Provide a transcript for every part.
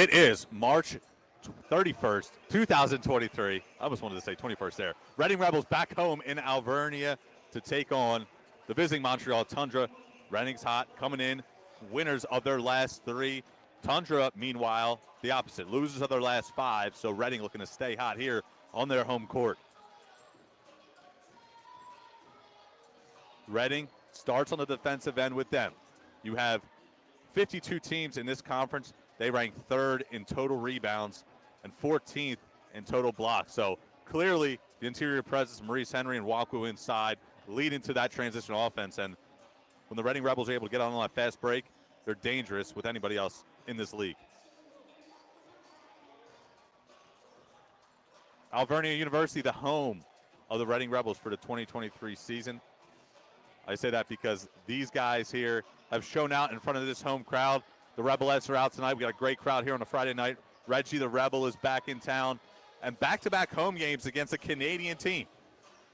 It is March 31st, 2023. I almost wanted to say 21st there. Reading Rebels back home in Alvernia to take on the visiting Montreal Tundra. Reading's hot, coming in, winners of their last 3. Tundra, meanwhile, the opposite, losers of their last 5. So Reading looking to stay hot here on their home court. Reading starts on the defensive end with them. You have 52 teams in this conference. They rank 3rd in total rebounds and 14th in total blocks. So clearly the interior presence, Maurice Henry and Waku inside, lead into that transition offense. And when the Reading Rebels are able to get on that fast break, they're dangerous with anybody else in this league. Alvernia University, the home of the Reading Rebels for the 2023 season. I say that because these guys here have shown out in front of this home crowd. The Rebelettes are out tonight. We got a great crowd here on a Friday night. Reggie the Rebel is back in town, and back-to-back home games against a Canadian team.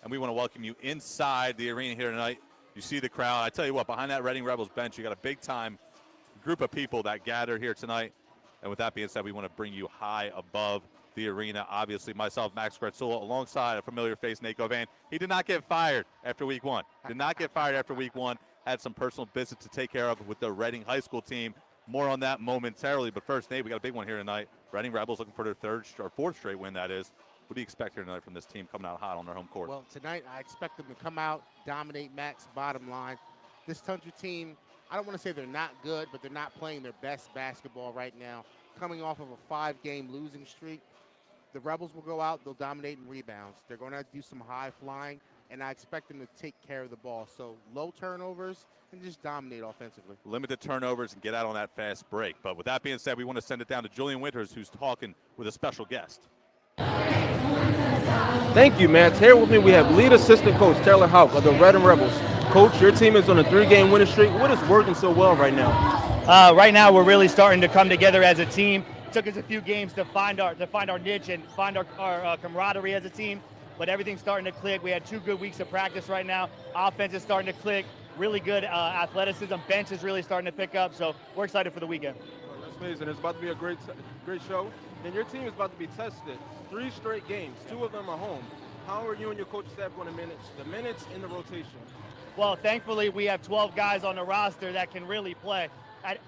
And we want to welcome you inside the arena here tonight. You see the crowd. I tell you what, behind that Reading Rebels bench, you got a big-time group of people that gather here tonight. And with that being said, we want to bring you high above the arena. Obviously, myself, Max Gretzula, alongside a familiar face, Nate Govan. He did not get fired after week 1. Did not get fired after week 1. Had some personal business to take care of with the Reading High School team. More on that momentarily. But first, Nate, we got a big one here tonight. Reading Rebels looking for their 4th straight win, that is. What do you expect here tonight from this team coming out hot on their home court? Well, tonight I expect them to come out, dominate Max, bottom line. This Tundra team, I don't want to say they're not good, but they're not playing their best basketball right now. Coming off of a 5-game losing streak, the Rebels will go out, they'll dominate in rebounds. They're going to do some high flying, and I expect them to take care of the ball. So low turnovers and just dominate offensively. Limited turnovers and get out on that fast break. But with that being said, we want to send it down to Julian Winters, who's talking with a special guest. Thank you, man. Here with me, we have lead assistant coach Taylor Houck of the Reading Rebels. Coach, your team is on a 3-game winning streak. What is working so well right now? Right now, we're really starting to come together as a team. It took us a few games to find our niche and find our camaraderie as a team, but everything's starting to click. We had 2 good weeks of practice right now. Offense is starting to click. Really good athleticism. Bench is really starting to pick up, so we're excited for the weekend. Well, that's amazing. It's about to be a great show, and your team is about to be tested. 3 straight games, 2 of them are home. How are you and your coaching staff going to manage the minutes in the rotation? Well, thankfully, we have 12 guys on the roster that can really play at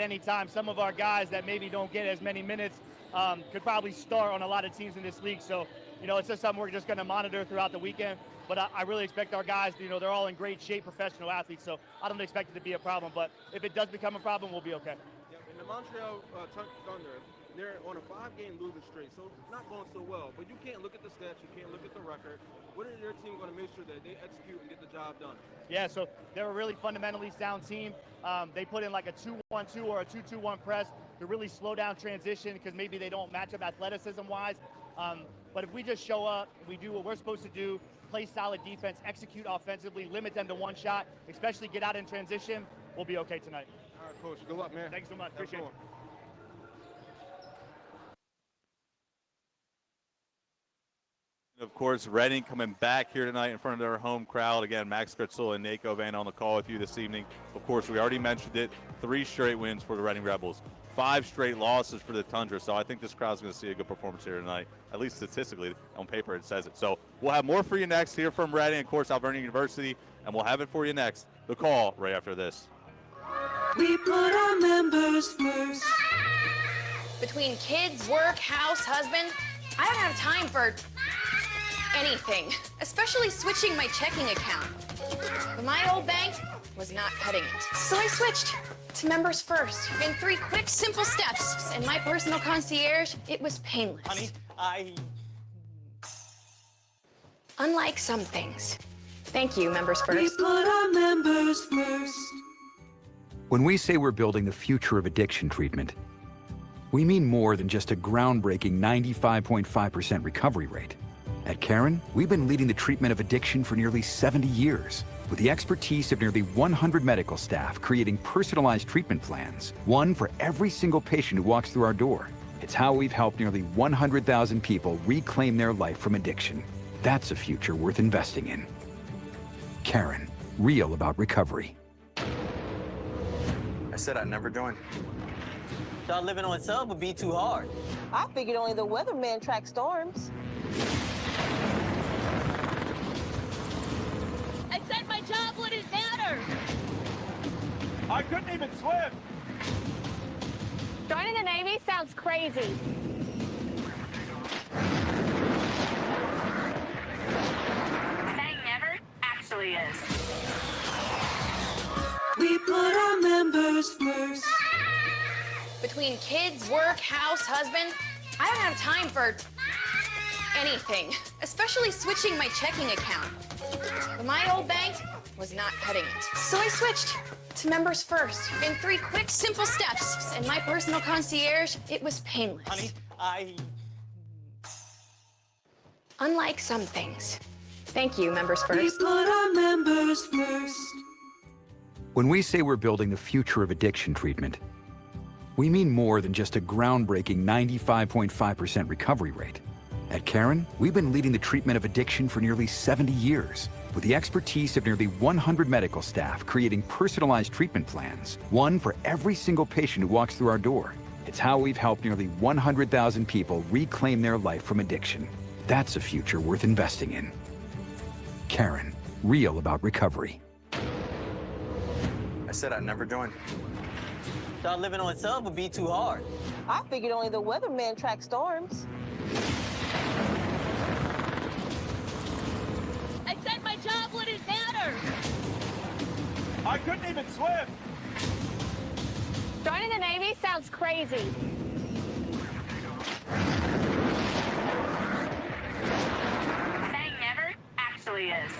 any time. Some of our guys that maybe don't get as many minutes could probably start on a lot of teams in this league. So, it's just something we're just going to monitor throughout the weekend. But I really expect our guys, they're all in great shape, professional athletes. So I don't expect it to be a problem. But if it does become a problem, we'll be okay. Yeah, in the Montreal Thunder, they're on a 5-game losing streak, so not going so well. But you can't look at the stats, you can't look at the record. What is your team going to make sure that they execute and get the job done? Yeah, so they're a really fundamentally sound team. They put in like a 2-1-2 or a 2-2-1 press to really slow down transition because maybe they don't match up athleticism-wise. But if we just show up, we do what we're supposed to do, play solid defense, execute offensively, limit them to 1 shot, especially get out in transition, we'll be okay tonight. All right, Coach. Good luck, man. Thanks so much. Appreciate it. Of course, Reading coming back here tonight in front of their home crowd. Again, Max Gretzula and Nate Govan on the call with you this evening. Of course, we already mentioned it. 3 straight wins for the Reading Rebels. 5 straight losses for the Tundra. So I think this crowd's going to see a good performance here tonight. At least statistically, on paper, it says it. So we'll have more for you next here from Reading, of course, Alvernia University. And we'll have it for you next. The call right after this. We put our members first. Between kids, work, house, husband, I don't have time for anything, especially switching my checking account. But my old bank was not cutting it. So I switched to Members First in 3 quick, simple steps. And my personal concierge, it was painless. Honey, Unlike some things. Thank you, Members First. We put our members first. When we say we're building the future of addiction treatment, we mean more than just a groundbreaking 95.5% recovery rate. At Caron, we've been leading the treatment of addiction for nearly 70 years, with the expertise of nearly 100 medical staff creating personalized treatment plans, one for every single patient who walks through our door. It's how we've helped nearly 100,000 people reclaim their life from addiction. That's a future worth investing in. Caron, real about recovery. I said I'd never join. Thought living on sub would be too hard. I figured only the weatherman tracks storms. I said my job wouldn't matter. I couldn't even swim. Joining the Navy sounds crazy. Saying never actually is. We put our members first. Between kids, work, house, husband, I don't have time for anything, especially switching my checking account. But my old bank was not cutting it. So I switched to members first in 3 quick, simple steps. And my personal concierge, it was painless. Honey, Unlike some things. Thank you, members We first. put our members first. When we say we're building the future of addiction treatment, we mean more than just a groundbreaking 95.5% recovery rate. At Caron, we've been leading the treatment of addiction for nearly 70 years, with the expertise of nearly 100 medical staff creating personalized treatment plans, one for every single patient who walks through our door. It's how we've helped nearly 100,000 people reclaim their life from addiction. That's a future worth investing in. Caron, real about recovery. I said I'd never join. thought living on sub would be too hard. I figured only the weatherman tracks storms. I said my job wouldn't matter. I couldn't even swim. Joining the Navy sounds crazy. Saying never actually is.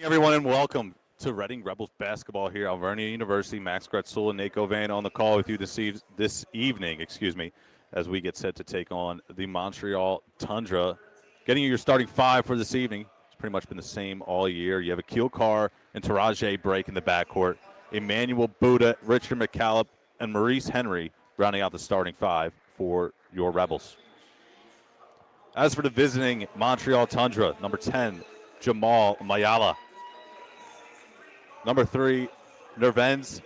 Everyone, and welcome to Reading Rebels basketball here at Alvernia University. Max Gretzel and Nate Govan on the call with you this evening, as we get set to take on the Montreal Tundra. Getting you your starting 5 for this evening. It's pretty much been the same all year. You have a Akil Carr and Taraji Break in the backcourt, Emmanuel Buddha, Richard McCallop, and Maurice Henry rounding out the starting 5 for your Rebels. As for the visiting Montreal Tundra, number 10, Jamal Mayala. Number 3, Nervens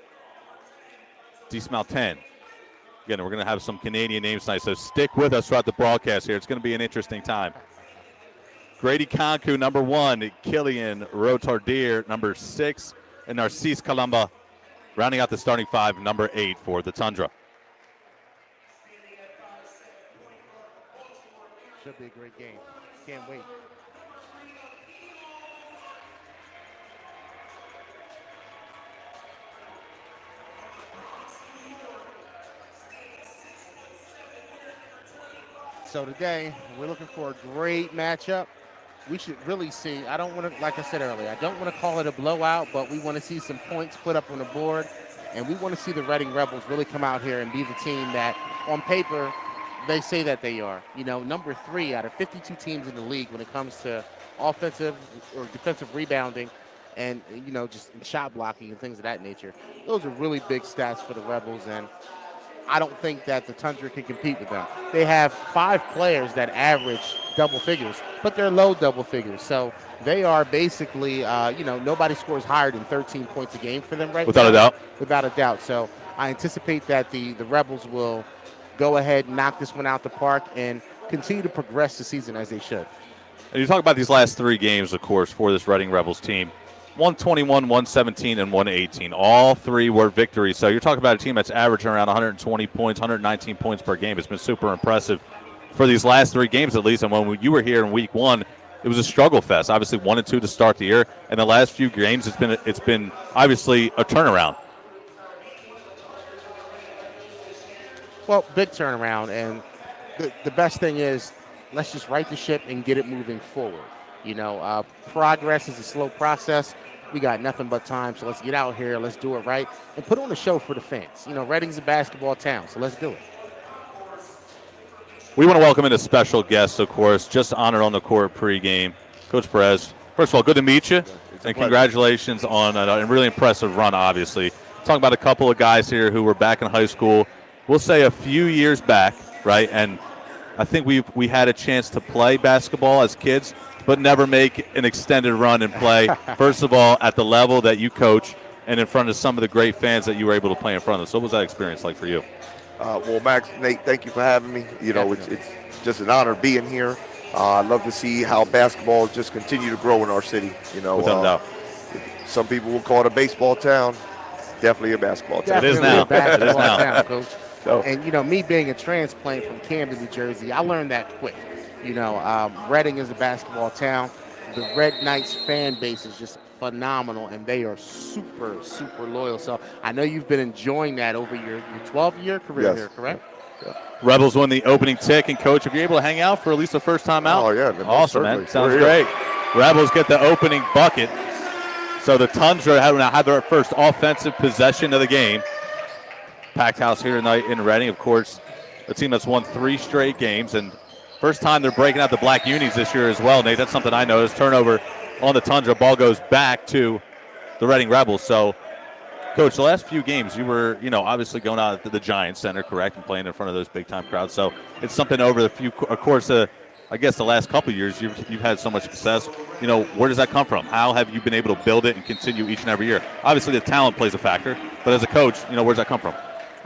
Dismalten. Again, we're going to have some Canadian names tonight, so stick with us throughout the broadcast here. It's going to be an interesting time. Grady Conku, number 1, Killian Rotardier, number 6, and Narcisse Kalamba, rounding out the starting 5, number 8 for the Tundra. Should be a great game. Can't wait. So today, we're looking for a great matchup. We should really see, I don't want to, like I said earlier, I don't want to call it a blowout, but we want to see some points put up on the board, and we want to see the Reading Rebels really come out here and be the team that, on paper, they say that they are. You know, number 3 out of 52 teams in the league when it comes to offensive or defensive rebounding and, you know, just shot blocking and things of that nature. Those are really big stats for the Rebels, and I don't think that the Tundra can compete with them. They have 5 players that average double figures, but they're low double figures. So they are basically, nobody scores higher than 13 points a game for them right now. Without a doubt. Without a doubt. So I anticipate that the Rebels will go ahead and knock this one out the park and continue to progress the season as they should. And you talk about these last 3 games, of course, for this Reading Rebels team. 121, 117, and 118. All 3 were victories. So you're talking about a team that's averaging around 120 points, 119 points per game. It's been super impressive for these last 3 games at least. And when you were here in week 1, it was a struggle fest. Obviously 1-2 to start the year. And the last few games, it's been obviously a turnaround. Well, big turnaround. And the best thing is let's just right the ship and get it moving forward. You know, progress is a slow process. We got nothing but time, so let's get out here, let's do it right, and put on a show for the fans. You know, Reading's a basketball town, so let's do it. We want to welcome in a special guest, of course, just honored on the court pregame. Coach Perez, first of all, good to meet you, and congratulations on a really impressive run, obviously. Talking about a couple of guys here who were back in high school, we'll say a few years back, right, and I think we had a chance to play basketball as kids, but never make an extended run and play, first of all, at the level that you coach, and in front of some of the great fans that you were able to play in front of. So what was that experience like for you? Well, Max, Nate, thank you for having me. You know, it's just an honor being here. I love to see how basketball just continue to grow in our city. You know, Without a doubt. Some people will call it a baseball town. Definitely a basketball town. It is now. A basketball It is now. town, Coach. So, And, you know, me being a transplant from Camden, New Jersey, I learned that quick. You know, Reading is a basketball town. The Red Knights fan base is just phenomenal, and they are super, super loyal. So I know you've been enjoying that over your 12-year career Yes. here, correct? Yeah. Rebels won the opening tick, and Coach, if you're able to hang out for at least the first time out. Oh, yeah. Awesome, man. Certainly. Sounds We're great. here. Rebels get the opening bucket. So the Tundra now had their first offensive possession of the game. Packed house here tonight in Reading. Of course, a team that's won 3 straight games, and first time they're breaking out the black unis this year as well, Nate. That's something I noticed. Turnover on the Tundra. Ball goes back to the Reading Rebels. So, Coach, the last few games, you were, obviously going out to the Giants Center, correct, and playing in front of those big-time crowds. So it's something over the course of, I guess, the last couple of years, you've had so much success. Where does that come from? How have you been able to build it and continue each and every year? Obviously, the talent plays a factor, but as a coach, where does that come from?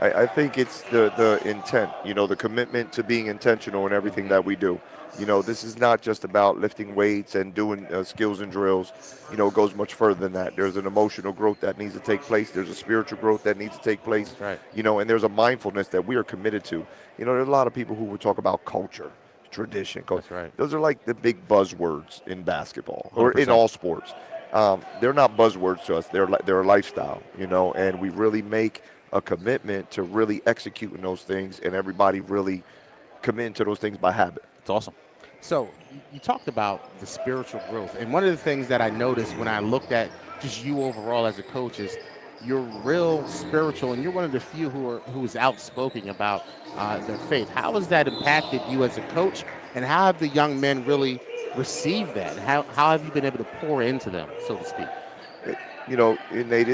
I think it's the intent, the commitment to being intentional in everything that we do. This is not just about lifting weights and doing skills and drills. It goes much further than that. There's an emotional growth that needs to take place. There's a spiritual growth that needs to take place. Right. And there's a mindfulness that we are committed to. There's a lot of people who would talk about culture, tradition. That's right. Those are like the big buzzwords in basketball or 100%. in all sports. They're not buzzwords to us. They're a lifestyle, and we really make a commitment to really executing those things, and everybody really commit to those things by habit. It's awesome. So you talked about the spiritual growth, and one of the things that I noticed when I looked at just you overall as a coach is you're real spiritual, and you're one of the few who is outspoken about their faith. How has that impacted you as a coach, and how have the young men really received that? How have you been able to pour into them, so to speak? Nate,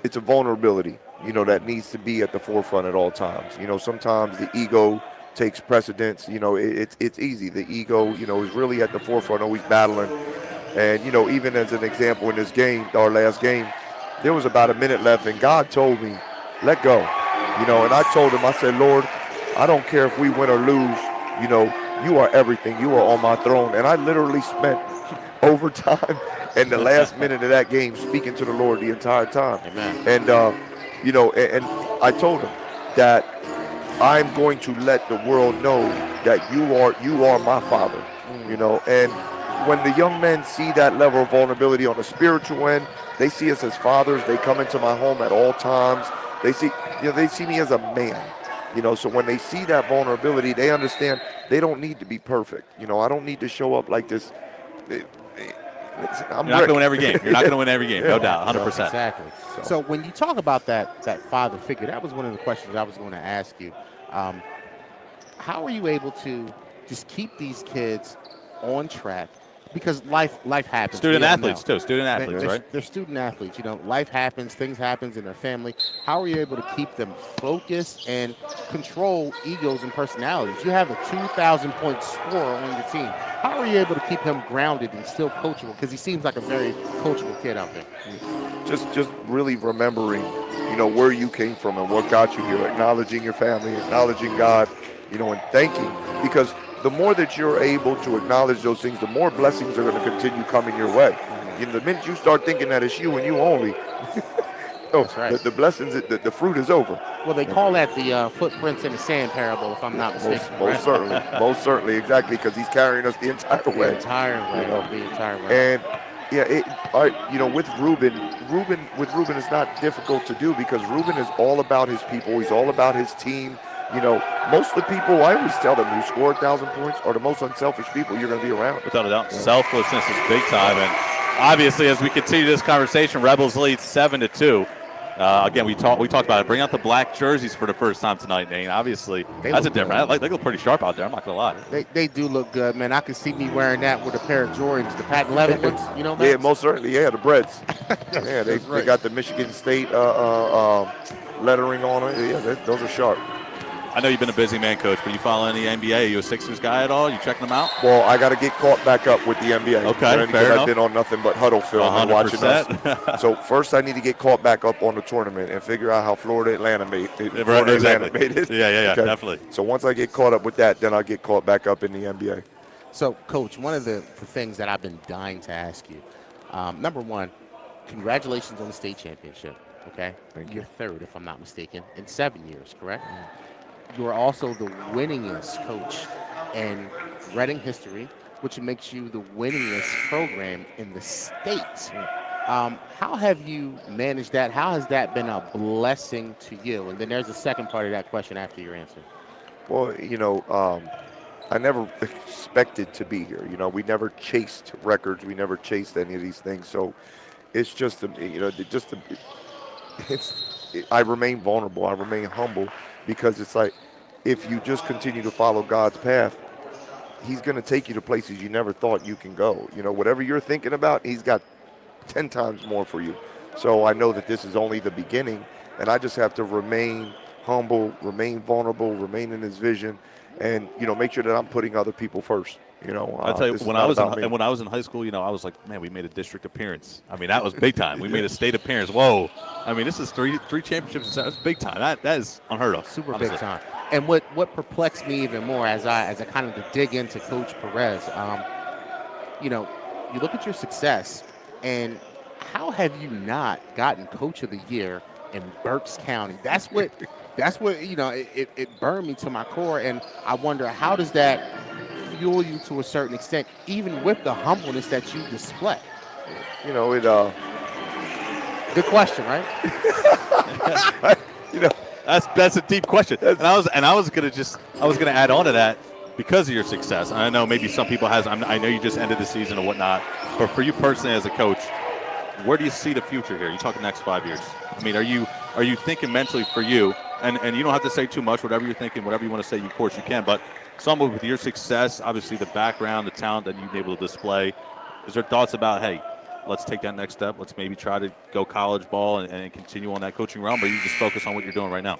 it's a vulnerability, that needs to be at the forefront at all times. Sometimes the ego takes precedence. It's easy. The ego, is really at the forefront, always battling. And, even as an example in this game, our last game, there was about a minute left, and God told me, let go. And I told him, I said, Lord, I don't care if we win or lose, you are everything. You are on my throne. And I literally spent overtime and the last minute of that game speaking to the Lord the entire time. Amen. And, and I told him that I'm going to let the world know that you are my Father, and when the young men see that level of vulnerability on the spiritual end, they see us as fathers. They come into my home at all times. They see me as a man, so when they see that vulnerability, they understand they don't need to be perfect. I don't need to show up like this. You're not going to win every game. You're not going to win every game, no doubt, 100%. Exactly. So when you talk about that father figure, that was one of the questions I was going to ask you. How are you able to just keep these kids on track? Because life happens. Student athletes, right? They're student athletes. Life happens, things happen in their family. How are you able to keep them focused and control egos and personalities? You have a 2,000-point scorer on your team. How are you able to keep him grounded and still coachable? Because he seems like a very coachable kid out there. Just really remembering, where you came from and what got you here, acknowledging your family, acknowledging God, and thanking. Because the more that you're able to acknowledge those things, the more blessings are going to continue coming your way. The minute you start thinking that it's you and you only, That's right. the blessings, the fruit is over. Well, they call that the footprints in the sand parable, if I'm not mistaken. Most certainly, exactly, because he's carrying us the entire way. The entire way. And with Ruben, it's not difficult to do because Ruben is all about his people. He's all about his team. Most of the people, I always tell them, who score 1,000 points are the most unselfish people you're going to be around. Without a doubt. Selflessness is big time. And obviously, as we continue this conversation, Rebels lead 7-2. Again, we talked about it. Bring out the black jerseys for the first time tonight, Nate. Obviously, that's a different. They look pretty sharp out there. I'm not gonna lie. They do look good, man. I can see me wearing that with a pair of Jordans, the patent leather ones. Max? Yeah, most certainly. Yeah, the Breads. Yeah, they got the Michigan State lettering on it. Yeah, those are sharp. I know you've been a busy man, Coach, but you follow any NBA? Are you a Sixers guy at all? You checking them out? Well, I got to get caught back up with the NBA. Okay, because fair enough. I've been on nothing but huddle film and watching 100%. us. So first, I need to get caught back up on the tournament and figure out how Atlanta made it. Yeah, Okay. definitely. So once I get caught up with that, then I'll get caught back up in the NBA. So, Coach, one of the things that I've been dying to ask you, number one, congratulations on the state championship. Okay, Thank you're third, if I'm not mistaken, in 7 years, correct? You are also the winningest coach in Reading history, which makes you the winningest program in the state. How have you managed that? How has that been a blessing to you? And then there's a second part of that question after your answer. Well, I never expected to be here. We never chased records. We never chased any of these things. So it's just, I remain vulnerable. I remain humble because it's like if you just continue to follow God's path, He's going to take you to places you never thought you can go. Whatever you're thinking about, He's got 10 times more for you. So I know that this is only the beginning, and I just have to remain humble, remain vulnerable, remain in His vision, and make sure that I'm putting other people first. I tell you, when I was in high school, I was like, man, we made a district appearance. I mean, that was big time. We made a state appearance. Whoa! I mean, this is three championships. That's big time. That is unheard of. Super honestly. big time. And what perplexed me even more as I kind of dig into Coach Perez, you look at your success, and how have you not gotten Coach of the Year in Berks County? That's what it burned me to my core, and I wonder how does that fuel you to a certain extent, even with the humbleness that you display? Good question, right? That's a deep question. And I was gonna add on to that because of your success. And I know maybe some people I know you just ended the season or whatnot, but for you personally as a coach, where do you see the future here? You talking next 5 years? I mean, are you thinking mentally for you? And you don't have to say too much. Whatever you're thinking, whatever you want to say, of course you can. But someone with your success, obviously the background, the talent that you've been able to display, is there thoughts about, hey, let's take that next step. Let's maybe try to go college ball and continue on that coaching realm, or you just focus on what you're doing right now?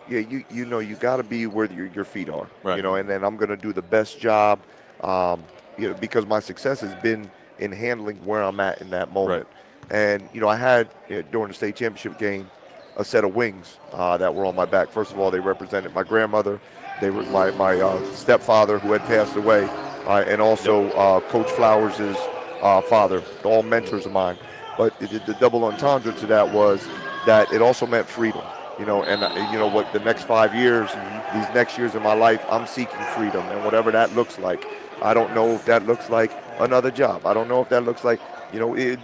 Yeah, you got to be where your feet are. Right. And then I'm going to do the best job, because my success has been in handling where I'm at in that moment. Right. And I had during the state championship game a set of wings that were on my back. First of all, they represented my grandmother. They were my stepfather who had passed away, and also Coach Flowers' father, all mentors of mine. But the double entendre to that was that it also meant freedom. What the next 5 years, these next years of my life, I'm seeking freedom, and whatever that looks like. I don't know if that looks like another job. I don't know if that looks like,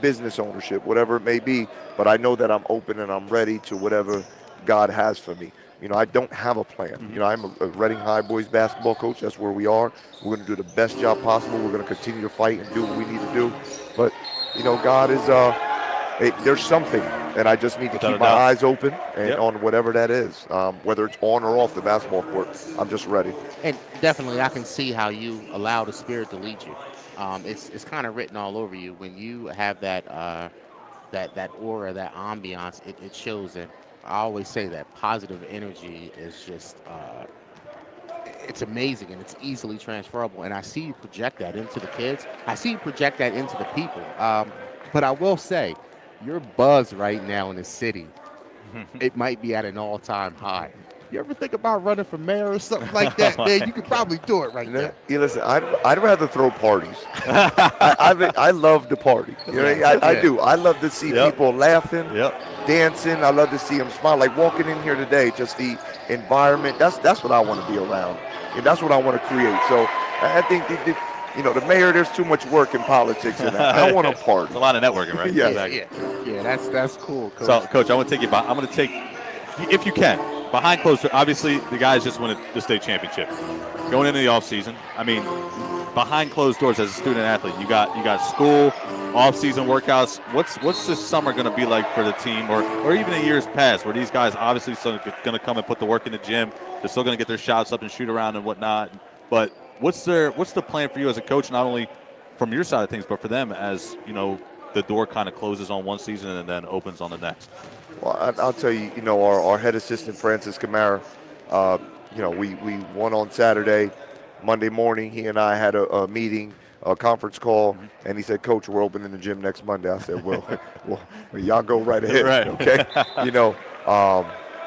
business ownership, whatever it may be. But I know that I'm open and I'm ready to whatever God has for me. I don't have a plan. I'm a Reading High boys basketball coach. That's where we are. We're going to do the best job possible. We're going to continue to fight and do what we need to do. But, God is, there's something, and I just need to keep my eyes open and on whatever that is, whether it's on or off the basketball court. I'm just ready. And definitely, I can see how you allow the Spirit to lead you. It's kind of written all over you when you have that aura, that ambiance. It shows it. I always say that positive energy is just it's amazing, and it's easily transferable. And I see you project that into the kids. I see you project that into the people. But I will say, your buzz right now in the city, it might be at an all-time high. You ever think about running for mayor or something like that, man? You could probably do it right now. Yeah, listen, I'd rather throw parties. I love to party. I do. I love to see people laughing, dancing. I love to see them smile. Like walking in here today, just the environment. That's what I want to be around. And that's what I want to create. So I think the mayor, there's too much work in politics in that. I want to party. It's a lot of networking, right? Yeah, that's cool, Coach. So, Coach, I'm going to take, if you can, behind closed doors. Obviously, the guys just won the state championship. Going into the offseason, I mean, behind closed doors as a student athlete, you got school, off-season workouts. What's this summer going to be like for the team, or even in years past, where these guys obviously still going to come and put the work in the gym. They're still going to get their shots up and shoot around and whatnot. But what's the plan for you as a coach, not only from your side of things, but for them as the door kind of closes on one season and then opens on the next? Well, I'll tell you, our head assistant, Francis Camara, we won on Saturday. Monday morning, he and I had a meeting, a conference call, and he said, Coach, we're opening the gym next Monday. I said, well, y'all go right ahead, Right. okay?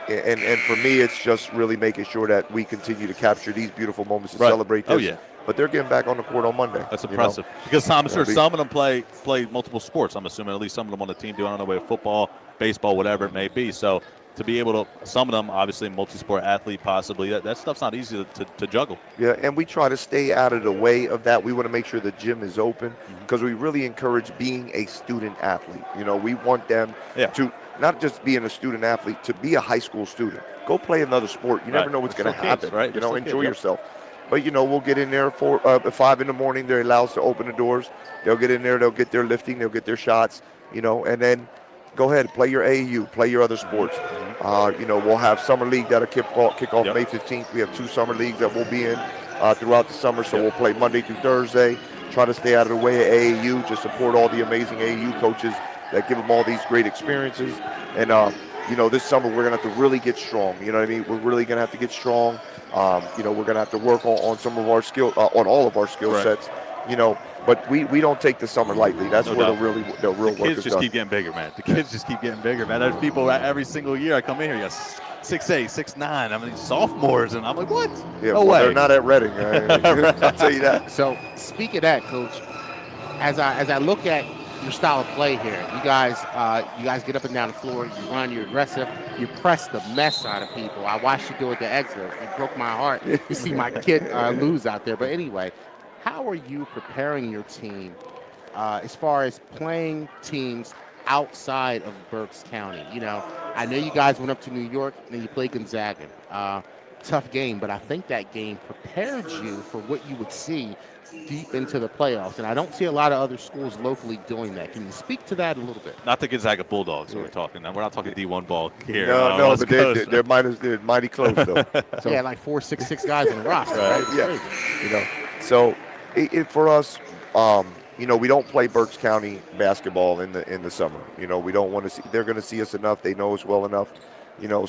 And for me, it's just really making sure that we continue to capture these beautiful moments to celebrate this. Oh, yeah. But they're getting back on the court on Monday. That's impressive. Because I'm sure some of them play multiple sports. I'm assuming at least some of them on the team do. I don't know whether football, baseball, whatever it may be. So to be able to, some of them obviously multi-sport athlete possibly, that stuff's not easy to juggle. Yeah, and we try to stay out of the way of that. We want to make sure the gym is open because we really encourage being a student athlete. We want them to not just being a student athlete, to be a high school student. Go play another sport. You never know what's going to happen. Right? Enjoy yourself. But, we'll get in there at 5 in the morning. They're allowed to open the doors. They'll get in there. They'll get their lifting. They'll get their shots, and then go ahead, play your AAU, play your other sports. We'll have summer league that'll kick off May 15th. We have 2 summer leagues that we'll be in throughout the summer. So we'll play Monday through Thursday. Try to stay out of the way of AAU. Just support all the amazing AAU coaches that give them all these great experiences. And, this summer we're going to have to really get strong. You know what I mean? We're really going to have to get strong. We're going to have to work on some of our on all of our skill sets. But we don't take the summer lightly. That's where the real work is done. The kids just keep getting bigger, man. The kids just keep getting bigger, man. There's people every single year I come in here, you got 6'8", 6'9". I mean, sophomores, and I'm like, what? Yeah, no way. They're not at Reading. I'll tell you that. So speak of that, Coach, as I look at your style of play here, you guys get up and down the floor, you run, you're aggressive, you press the mess out of people. I watched you do it to Exeter. It broke my heart to see my kid lose out there. But anyway, how are you preparing your team as far as playing teams outside of Berks County? I know you guys went up to New York and you played Gonzaga. Tough game, but I think that game prepared you for what you would see deep into the playoffs. And I don't see a lot of other schools locally doing that. Can you speak to that a little bit? Not the Gonzaga Bulldogs we're talking. We're not talking D1 ball here. No, but they're mighty close, though. So, yeah, like 4-6 guys on the roster. Right? Yeah. So for us, we don't play Berks County basketball in the summer. We don't want to see. They're going to see us enough. They know us well enough.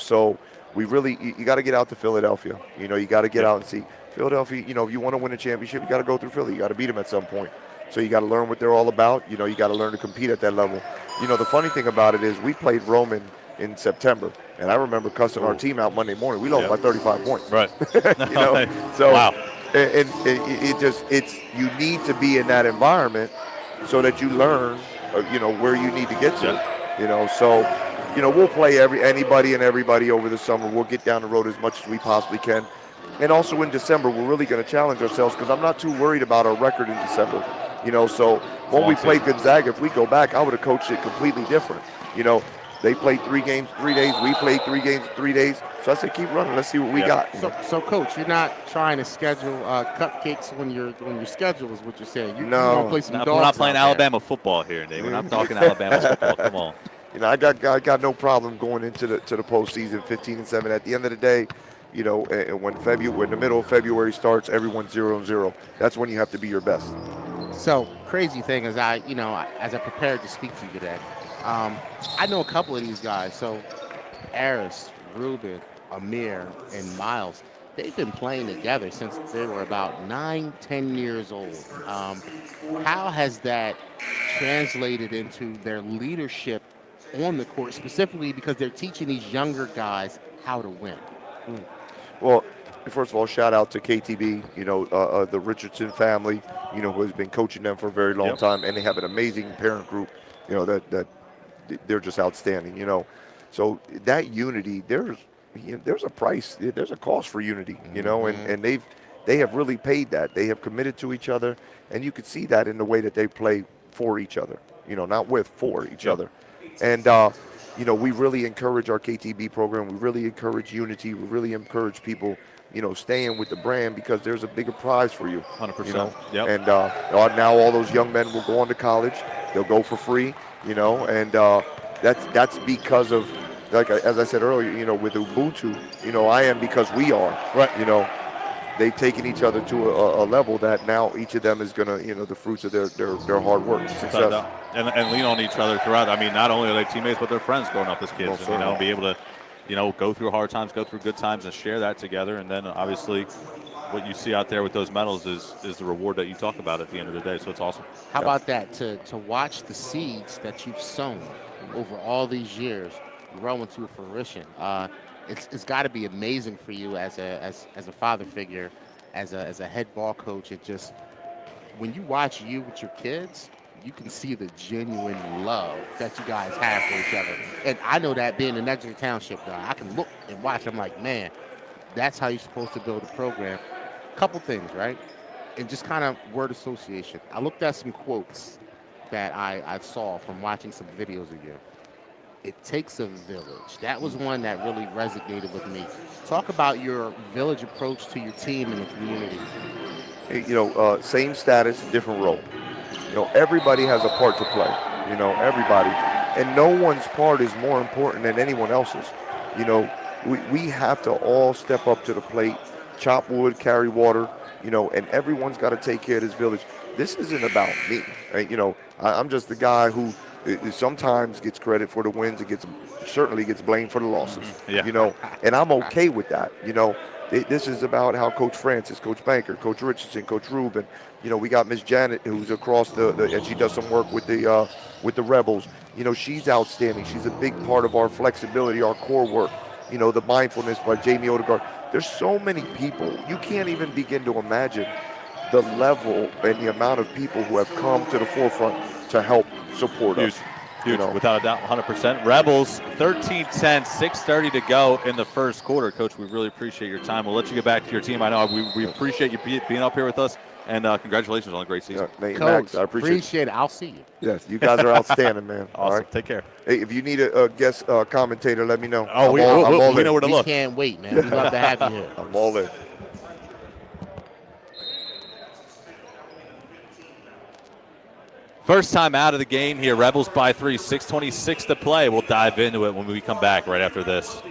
So we really you got to get out to Philadelphia. You got to get out and see Philadelphia. If you want to win a championship, you got to go through Philly. You got to beat them at some point. So you got to learn what they're all about. You got to learn to compete at that level. The funny thing about it is we played Roman in September, and I remember cussing our team out Monday morning. We lost by 35 points. Right. So wow. And it's you need to be in that environment so that you learn, where you need to get to. So we'll play anybody and everybody over the summer. We'll get down the road as much as we possibly can. And also in December, we're really going to challenge ourselves because I'm not too worried about our record in December. So when we played Gonzaga, if we go back, I would have coached it completely different. They played 3 games, 3 days. We played 3 games, 3 days. So I said, keep running. Let's see what we got. So, Coach, you're not trying to schedule cupcakes when your schedule is what you're saying. You're no. Gonna play some dogs we're not playing out Alabama football here, Dave. We're not talking Alabama football. Come on. I got no problem going into the postseason 15-7. At the end of the day, when the middle of February starts, everyone's 0-0. That's when you have to be your best. So crazy thing is as I prepared to speak to you today, I know a couple of these guys. So Aris, Ruben, Amir, and Miles, they've been playing together since they were about 9-10 years old. How has that translated into their leadership on the court, specifically because they're teaching these younger guys how to win? Well, first of all, shout out to KTB, the Richardson family, who has been coaching them for a very long time, and they have an amazing parent group, that they're just outstanding, So that unity, there's a price, there's a cost for unity, and they have really paid that. They have committed to each other, and you could see that in the way that they play for each other, not for each other. And we really encourage our KTB program. We really encourage unity. We really encourage people, staying with the brand because there's a bigger prize for you. 100%. And now all those young men will go on to college. They'll go for free, and that's because of, like as I said earlier, with Ubuntu, I am because we are. Right. They've taken each other to a level that now each of them is going to, the fruits of their hard work, success. And lean on each other throughout. I mean, not only are they teammates, but they're friends growing up as kids. Well, and, be able to, go through hard times, go through good times, and share that together. And then obviously what you see out there with those medals is the reward that you talk about at the end of the day. So it's awesome. How about that? To watch the seeds that you've sown over all these years grow into fruition. It's got to be amazing for you as a father figure, as a head ball coach. It just, when you watch you with your kids, you can see the genuine love that you guys have for each other. And I know that being an Exeter Township guy, I can look and watch. I'm like, man, that's how you're supposed to build a program. Couple things, right? And just kind of word association. I looked at some quotes that I saw from watching some videos of you. It takes a village. That was one that really resonated with me. Talk about your village approach to your team and the community. Same status, different role. Everybody has a part to play. Everybody, and no one's part is more important than anyone else's. We have to all step up to the plate, chop wood, carry water. And everyone's got to take care of this village. This isn't about me, right? I'm just the guy who sometimes gets credit for the wins. It certainly gets blamed for the losses. Yeah. And I'm okay with that. This is about how Coach Francis, Coach Banker, Coach Richardson, Coach Rubin. We got Miss Janet, who's across and she does some work with the Rebels. She's outstanding. She's a big part of our flexibility, our core work. The mindfulness by Jamie Odegaard. There's so many people. You can't even begin to imagine the level and the amount of people who have come to the forefront to help support us. Huge, without a doubt, 100%. Rebels, 13-10, 6:30 to go in the first quarter. Coach, we really appreciate your time. We'll let you get back to your team. I know we appreciate you being up here with us, and congratulations on a great season. Coach, Max, I appreciate it. I'll see you. Yes, you guys are outstanding, man. Awesome. All right. Take care. Hey, if you need a guest commentator, let me know. Oh, we know where to look. We can't wait, man. We'd love to have you here. I'm all in. First time out of the game here. Rebels by 3, 6:26 to play. We'll dive into it when we come back right after this.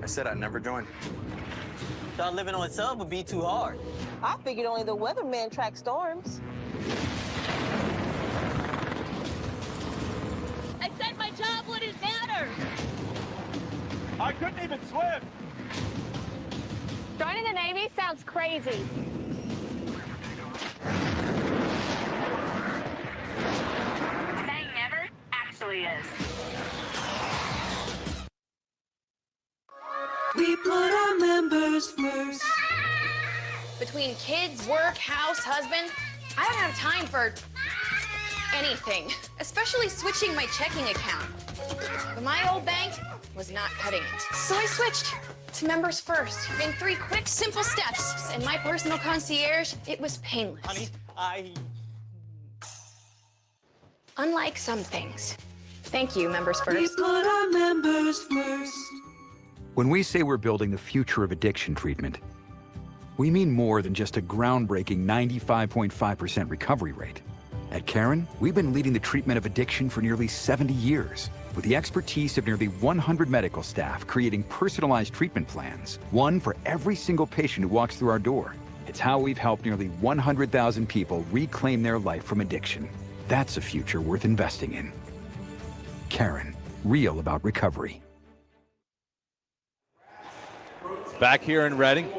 Said I'd never join. Thought living on sub would be too hard. I figured only the weatherman track storms. I said my job wouldn't matter. I couldn't even swim. Joining the Navy sounds crazy. Saying never actually is. We put our members first. Between kids, work, house, husband, I don't have time for anything, especially switching my checking account. But my old bank was not cutting it. So I switched to Members First. In 3 quick, simple steps. And my personal concierge, it was painless. Honey, Unlike some things. Thank you, Members We First. put our members first. When we say we're building the future of addiction treatment, we mean more than just a groundbreaking 95.5% recovery rate. At Caron, we've been leading the treatment of addiction for nearly 70 years, with the expertise of nearly 100 medical staff creating personalized treatment plans, one for every single patient who walks through our door. It's how we've helped nearly 100,000 people reclaim their life from addiction. That's a future worth investing in. Caron, real about recovery. Back here in Reading,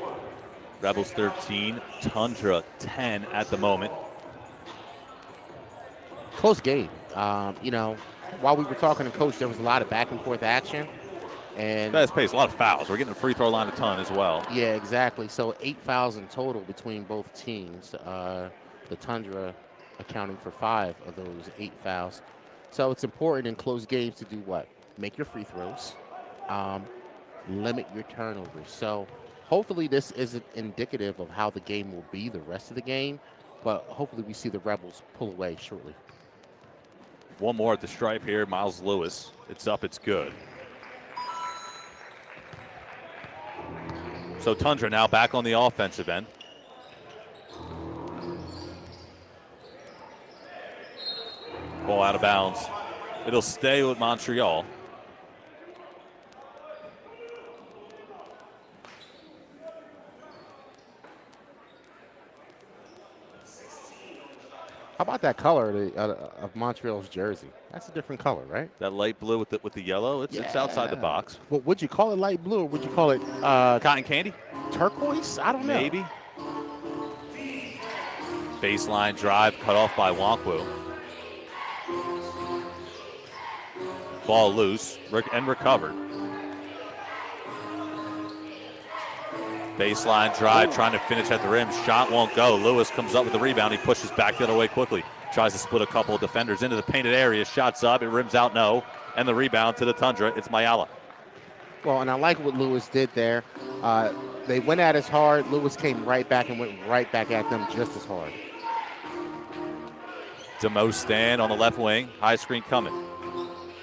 Rebels 13, Tundra 10 at the moment. Close game. While we were talking to Coach, there was a lot of back and forth action. And Fast pace, a lot of fouls. We're getting a free throw line a ton as well. yeah, exactly. So 8 fouls in total between both teams. The Tundra accounting for 5 of those 8 fouls. So it's important in close games to do what? Make your free throws. Limit your turnovers. So hopefully this isn't indicative of how the game will be the rest of the game, but hopefully we see the Rebels pull away shortly. One more at the stripe here, Miles Lewis. It's up, it's good. So Tundra now back on the offensive end. Ball out of bounds. It'll stay with Montreal. How about that color of Montreal's jersey? That's a different color, right? That light blue with the yellow, it's outside the box. Well, would you call it light blue or would you call it Cotton candy? turquoise? I don't know. Maybe. Baseline drive cut off by Wonkwu. Ball loose and recovered. Baseline drive, trying to finish at the rim. Shot won't go. Lewis comes up with the rebound. He pushes back the other way quickly. Tries to split a couple of defenders into the painted area. Shots up. It rims out, no. And the rebound to the Tundra. It's Mayala. Well, and I like what Lewis did there. They went at us hard. Lewis came right back and went right back at them just as hard. Demostan on the left wing. High screen coming.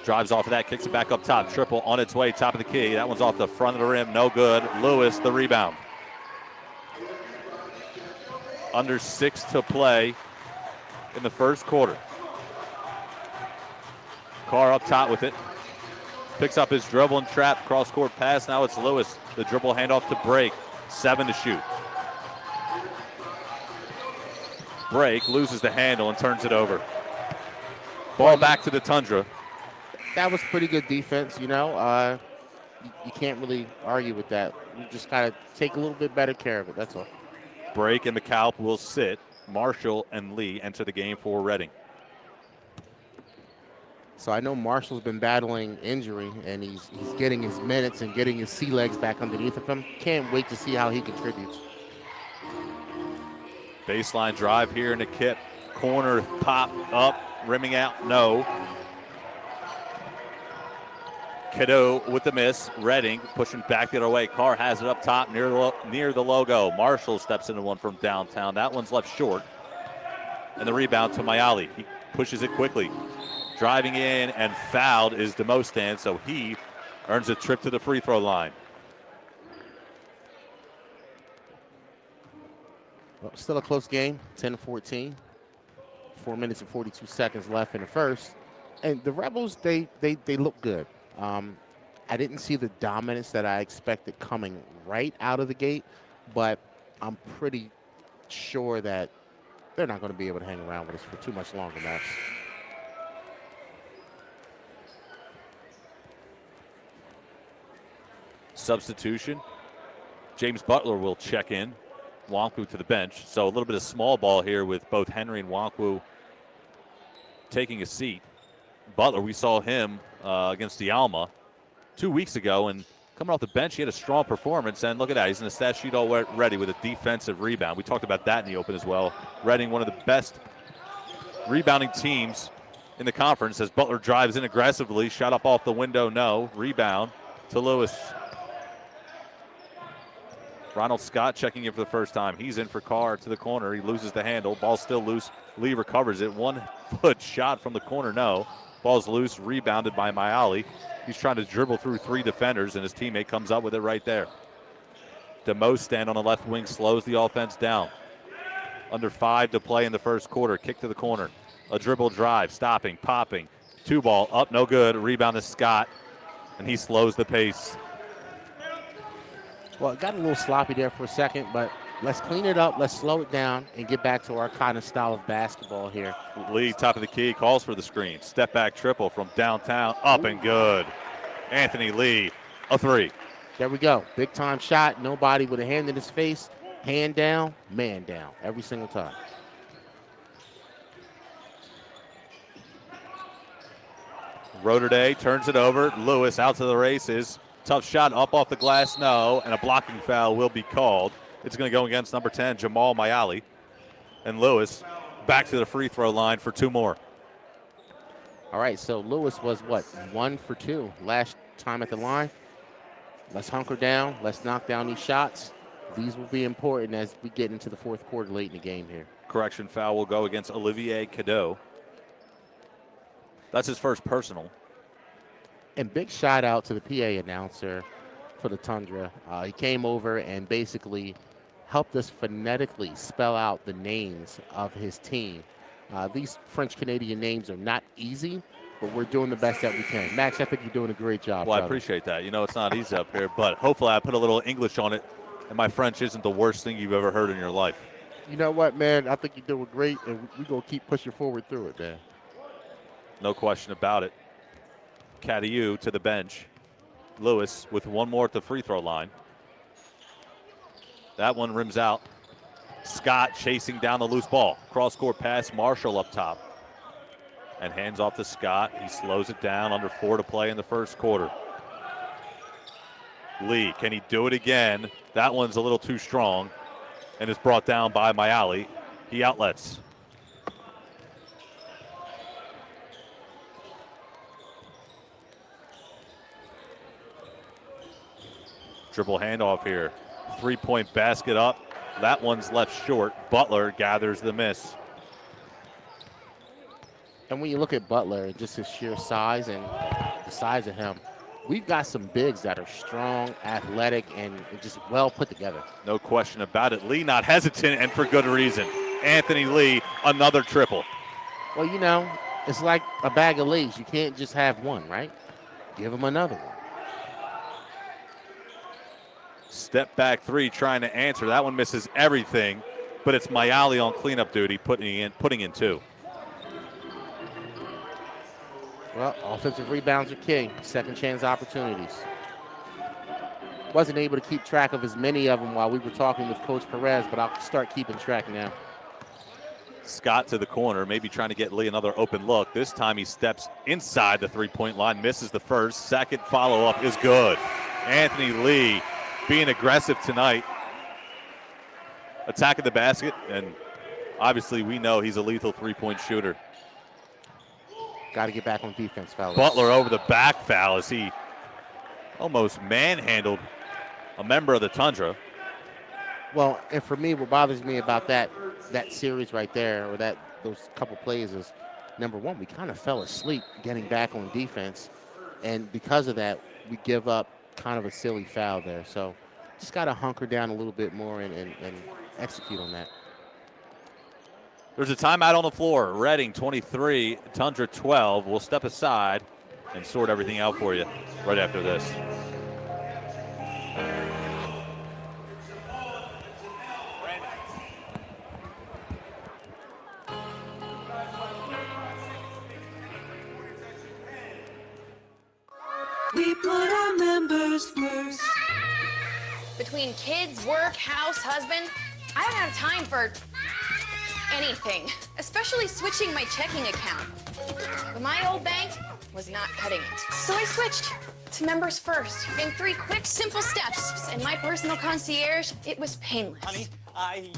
Drives off of that, kicks it back up top. Triple on its way, top of the key. That one's off the front of the rim, no good. Lewis, the rebound. Under 6 to play in the first quarter. Carr up top with it. Picks up his dribble and trap, cross-court pass. Now it's Lewis. The dribble handoff to Break. 7 to shoot. Break loses the handle and turns it over. Ball back to the Tundra. That was pretty good defense, you know. You can't really argue with that. You just got to take a little bit better care of it, that's all. Break and McAlp will sit. Marshall and Lee enter the game for Reading. So I know Marshall's been battling injury, and he's getting his minutes and getting his sea legs back underneath of him. Can't wait to see how he contributes. Baseline drive here in the kip. Corner pop up, rimming out, no. Cadeau with the miss. Reading pushing back the other way. Carr has it up top near the logo. Marshall steps into one from downtown. That one's left short. And the rebound to Mayali. He pushes it quickly. Driving in and fouled is Demostan, so he earns a trip to the free throw line. Well, still a close game, 10-14. 4 minutes and 42 seconds left in the first. And the Rebels, they look good. I didn't see the dominance that I expected coming right out of the gate, but I'm pretty sure that they're not going to be able to hang around with us for too much longer, Max. Substitution. James Butler will check in. Wonkwu to the bench. So a little bit of small ball here with both Henry and Wonkwu taking a seat. Butler, we saw him against the Alma 2 weeks ago, and coming off the bench, he had a strong performance. And look at that, he's in the stat sheet already with a defensive rebound. We talked about that in the open as well. Reading, one of the best rebounding teams in the conference, as Butler drives in aggressively. Shot up off the window, no. Rebound to Lewis. Ronald Scott checking in for the first time. He's in for Carr to the corner. He loses the handle. Ball's still loose. Lee recovers it. 1 foot shot from the corner, no. Ball's loose, rebounded by Mayali. He's trying to dribble through 3 defenders, and his teammate comes up with it right there. Demostan on the left wing slows the offense down. Under 5 to play in the first quarter. Kick to the corner. A dribble drive, stopping, popping. 2 ball, up, no good. Rebound to Scott, and he slows the pace. Well, it got a little sloppy there for a second, but let's clean it up, let's slow it down, and get back to our kind of style of basketball here. Lee, top of the key, calls for the screen. Step back triple from downtown, up and good. Anthony Lee, a 3. There we go. Big time shot. Nobody with a hand in his face. Hand down, man down, every single time. Roderday turns it over. Lewis out to the races. Tough shot up off the glass, no, and a blocking foul will be called. It's going to go against number 10, Jamal Mayali. And Lewis back to the free throw line for 2 more. All right, so Lewis was, 1 for 2 last time at the line. Let's hunker down. Let's knock down these shots. These will be important as we get into the fourth quarter late in the game here. Correction foul will go against Olivier Cadeau. That's his first personal. And big shout out to the PA announcer for the Tundra. He came over and basically helped us phonetically spell out the names of his team. These French-Canadian names are not easy, but we're doing the best that we can. Max, I think you're doing a great job. Well, I brother. appreciate that. You know, it's not easy up here, but hopefully I put a little English on it, and my French isn't the worst thing you've ever heard in your life. You know what, man? I think you're doing great, and we're going to keep pushing forward through it, man. No question about it. Cadieux to the bench. Lewis with one more at the free throw line. That one rims out. Scott chasing down the loose ball. Cross-court pass, Marshall up top. And hands off to Scott. He slows it down, under 4 to play in the first quarter. Lee, can he do it again? That one's a little too strong and is brought down by Mayali. He outlets. Dribble handoff here. Three-point basket up. That one's left short. Butler gathers the miss. And when you look at Butler and just his sheer size and the size of him, we've got some bigs that are strong, athletic, and just well put together. No question about it. Lee not hesitant, and for good reason. Anthony Lee, another triple. Well, you know, it's like a bag of Lees. You can't just have one, right? Give him another one. Step back three, trying to answer. That one misses everything, but it's Mayali on cleanup duty, putting in two. Well, offensive rebounds are king. Second chance opportunities. Wasn't able to keep track of as many of them while we were talking with Coach Perez, but I'll start keeping track now. Scott to the corner, maybe trying to get Lee another open look. This time he steps inside the three-point line, misses the first. Second follow-up is good. Anthony Lee being aggressive tonight, attacking the basket, and obviously we know he's a lethal three-point shooter. Got to get back on defense, fellas. Butler over the back foul as he almost manhandled a member of the Tundra. Well, and for me, what bothers me about that series right there, or those couple plays, is number one, we kind of fell asleep getting back on defense, and because of that, we give up kind of a silly foul there. So just got to hunker down a little bit more and execute on that. There's a timeout on the floor. Reading 23, Tundra 12. We'll step aside and sort everything out for you right after this. We put our members first. Between kids, work, house, husband, I don't have time for anything, especially switching my checking account. But my old bank was not cutting it. So I switched to Members First. In 3 quick, simple steps. And my personal concierge, it was painless. Honey,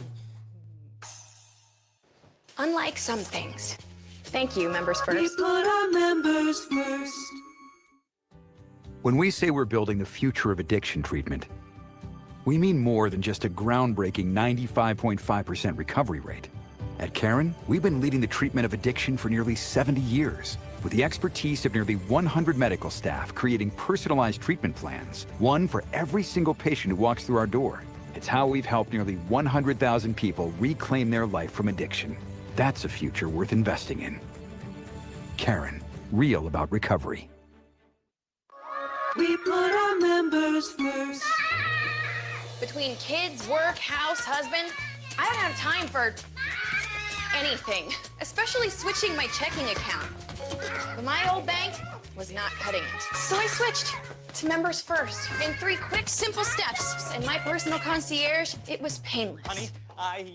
Unlike some things. Thank you, Members We First. put our members first. When we say we're building the future of addiction treatment, we mean more than just a groundbreaking 95.5% recovery rate. At Caron, we've been leading the treatment of addiction for nearly 70 years, with the expertise of nearly 100 medical staff creating personalized treatment plans, one for every single patient who walks through our door. It's how we've helped nearly 100,000 people reclaim their life from addiction. That's a future worth investing in. Caron, real about recovery. We put our members first. Between kids, work, house, husband, I don't have time for anything, especially switching my checking account. But my old bank was not cutting it. So I switched to Members First. In 3 quick, simple steps. And my personal concierge, it was painless. Honey,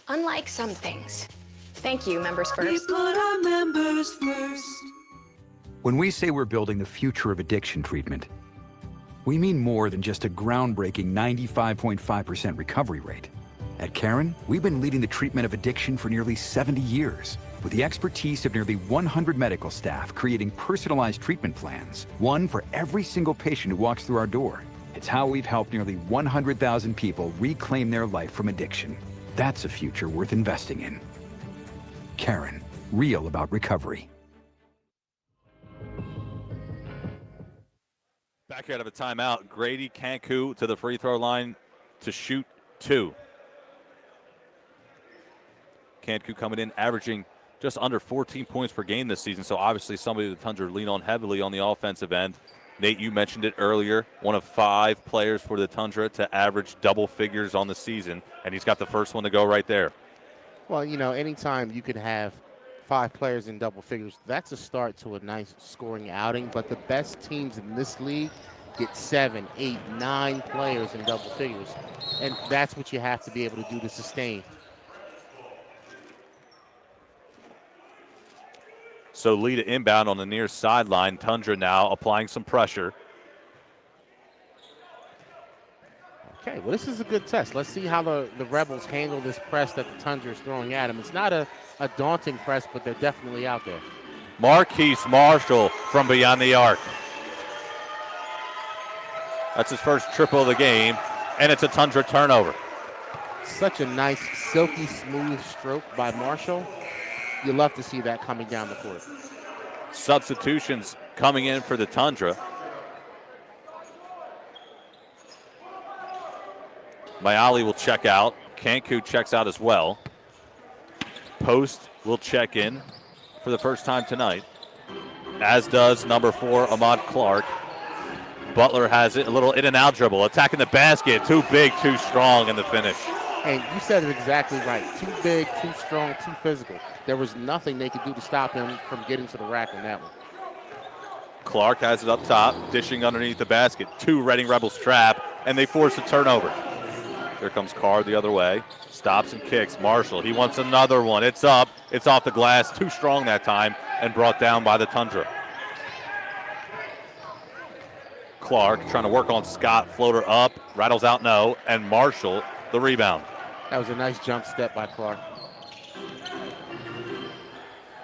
Unlike some things. Thank you, Members We First. put our members first. When we say we're building the future of addiction treatment, we mean more than just a groundbreaking 95.5% recovery rate. At Caron, we've been leading the treatment of addiction for nearly 70 years, with the expertise of nearly 100 medical staff creating personalized treatment plans, one for every single patient who walks through our door. It's how we've helped nearly 100,000 people reclaim their life from addiction. That's a future worth investing in. Caron, real about recovery. Back here out of a timeout. Grady Cancu to the free throw line to shoot 2. Cantu coming in, averaging just under 14 points per game this season, so obviously somebody the Tundra lean on heavily on the offensive end. Nate, you mentioned it earlier, one of 5 players for the Tundra to average double figures on the season, and he's got the first one to go right there. Well, you know, anytime you could have 5 players in double figures, that's a start to a nice scoring outing, but the best teams in this league get 7, 8, 9 players in double figures, and that's what you have to be able to do to sustain. So lead it inbound on the near sideline. Tundra now applying some pressure. Okay, well, this is a good test. Let's see how the Rebels handle this press that the Tundra is throwing at them. It's not a daunting press, but they're definitely out there. Marquise Marshall from beyond the arc. That's his first triple of the game, and it's a Tundra turnover. Such a nice, silky, smooth stroke by Marshall. You love to see that coming down the court. Substitutions coming in for the Tundra. Mayali will check out. Cantu checks out as well. Post will check in for the first time tonight, as does number 4, Ahmad Clark. Butler has it, a little in and out dribble, attacking the basket. Too big, too strong in the finish. And you said it exactly right. Too big, too strong, too physical. There was nothing they could do to stop him from getting to the rack on that one. Clark has it up top, dishing underneath the basket. 2 Reading Rebels trap, and they force a turnover. Here comes Carr the other way. Stops and kicks. Marshall, he wants another one. It's up. It's off the glass. Too strong that time and brought down by the Tundra. Clark trying to work on Scott. Floater up. Rattles out no. And Marshall the rebound. That was a nice jump step by Clark.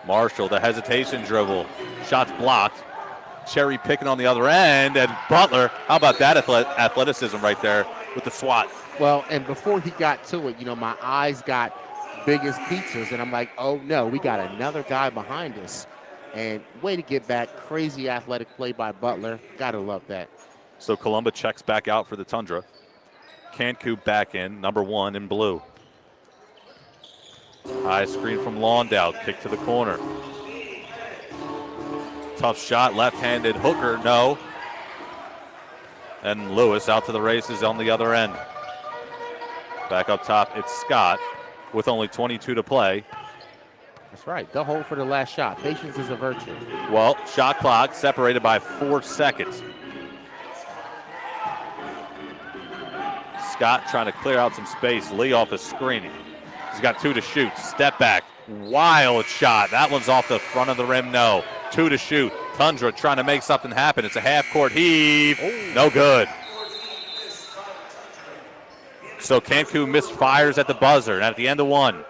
Marshall, the hesitation dribble. Shots blocked. Cherry picking on the other end. And Butler, how about that athleticism right there with the swat? Well, and before he got to it, you know, my eyes got big as pizzas, and I'm like, oh, no, we got another guy behind us. And way to get back. Crazy athletic play by Butler. Got to love that. So Columba checks back out for the Tundra. Cantu back in, number 1 in blue. High screen from Laundow, kick to the corner. Tough shot, left-handed hooker, no. And Lewis out to the races on the other end. Back up top, it's Scott with only 22 to play. That's right. They'll hold for the last shot. Patience is a virtue. Well, shot clock separated by 4 seconds. Scott trying to clear out some space. Lee off the screening. He's got 2 to shoot. Step back. Wild shot. That one's off the front of the rim. No. 2 to shoot. Tundra trying to make something happen. It's a half-court heave. No good. So Cantu misfires at the buzzer. And at the end of 1,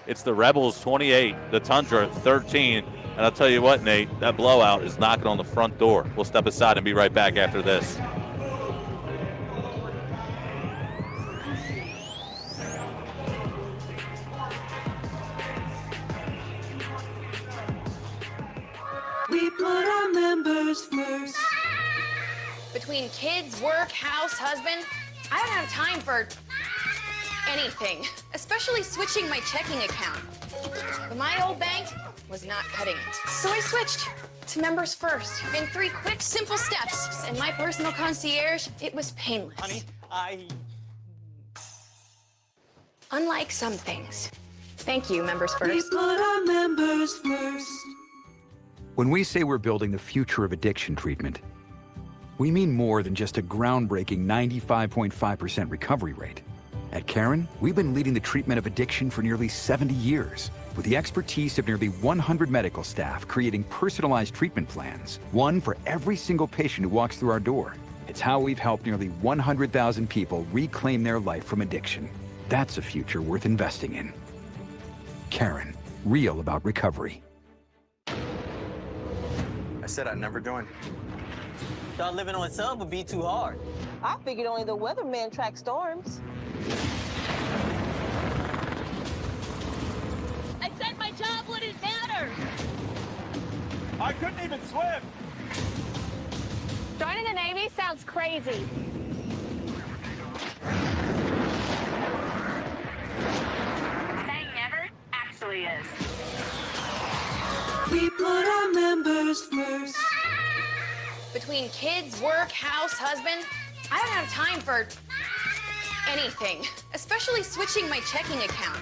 it's the Rebels 28, the Tundra 13. And I'll tell you what, Nate, that blowout is knocking on the front door. We'll step aside and be right back after this. We put our members first. Between kids, work, house, husband, I don't have time for anything, especially switching my checking account. But my old bank was not cutting it. So I switched to Members First in 3 quick, simple steps. And my personal concierge, it was painless. Honey, Unlike some things. Thank you, Members We First. put our members first. When we say we're building the future of addiction treatment, we mean more than just a groundbreaking 95.5% recovery rate. At Caron, we've been leading the treatment of addiction for nearly 70 years, with the expertise of nearly 100 medical staff creating personalized treatment plans, one for every single patient who walks through our door. It's how we've helped nearly 100,000 people reclaim their life from addiction. That's a future worth investing in. Caron, real about recovery. I said I'd never join. Thought living on sub would be too hard. I figured only the weatherman track storms. I said my job wouldn't matter. I couldn't even swim. Joining the Navy sounds crazy. Saying never Between kids, work, house, husband, I don't have time for anything, especially switching my checking account.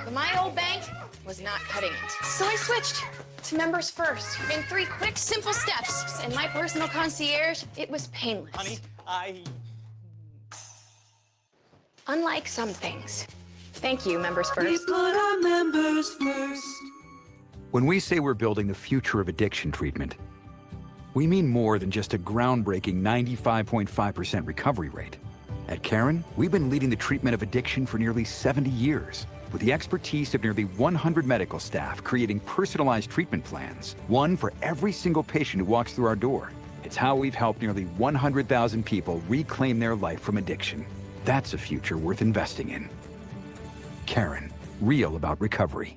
But my old bank was not cutting it. So I switched to Members First in 3 quick, simple steps. And my personal concierge, it was painless. Honey, Unlike some things. Thank you, Members We First. put our members first. When we say we're building the future of addiction treatment, we mean more than just a groundbreaking 95.5% recovery rate. At Caron, we've been leading the treatment of addiction for nearly 70 years, with the expertise of nearly 100 medical staff creating personalized treatment plans, one for every single patient who walks through our door. It's how we've helped nearly 100,000 people reclaim their life from addiction. That's a future worth investing in. Caron, real about recovery.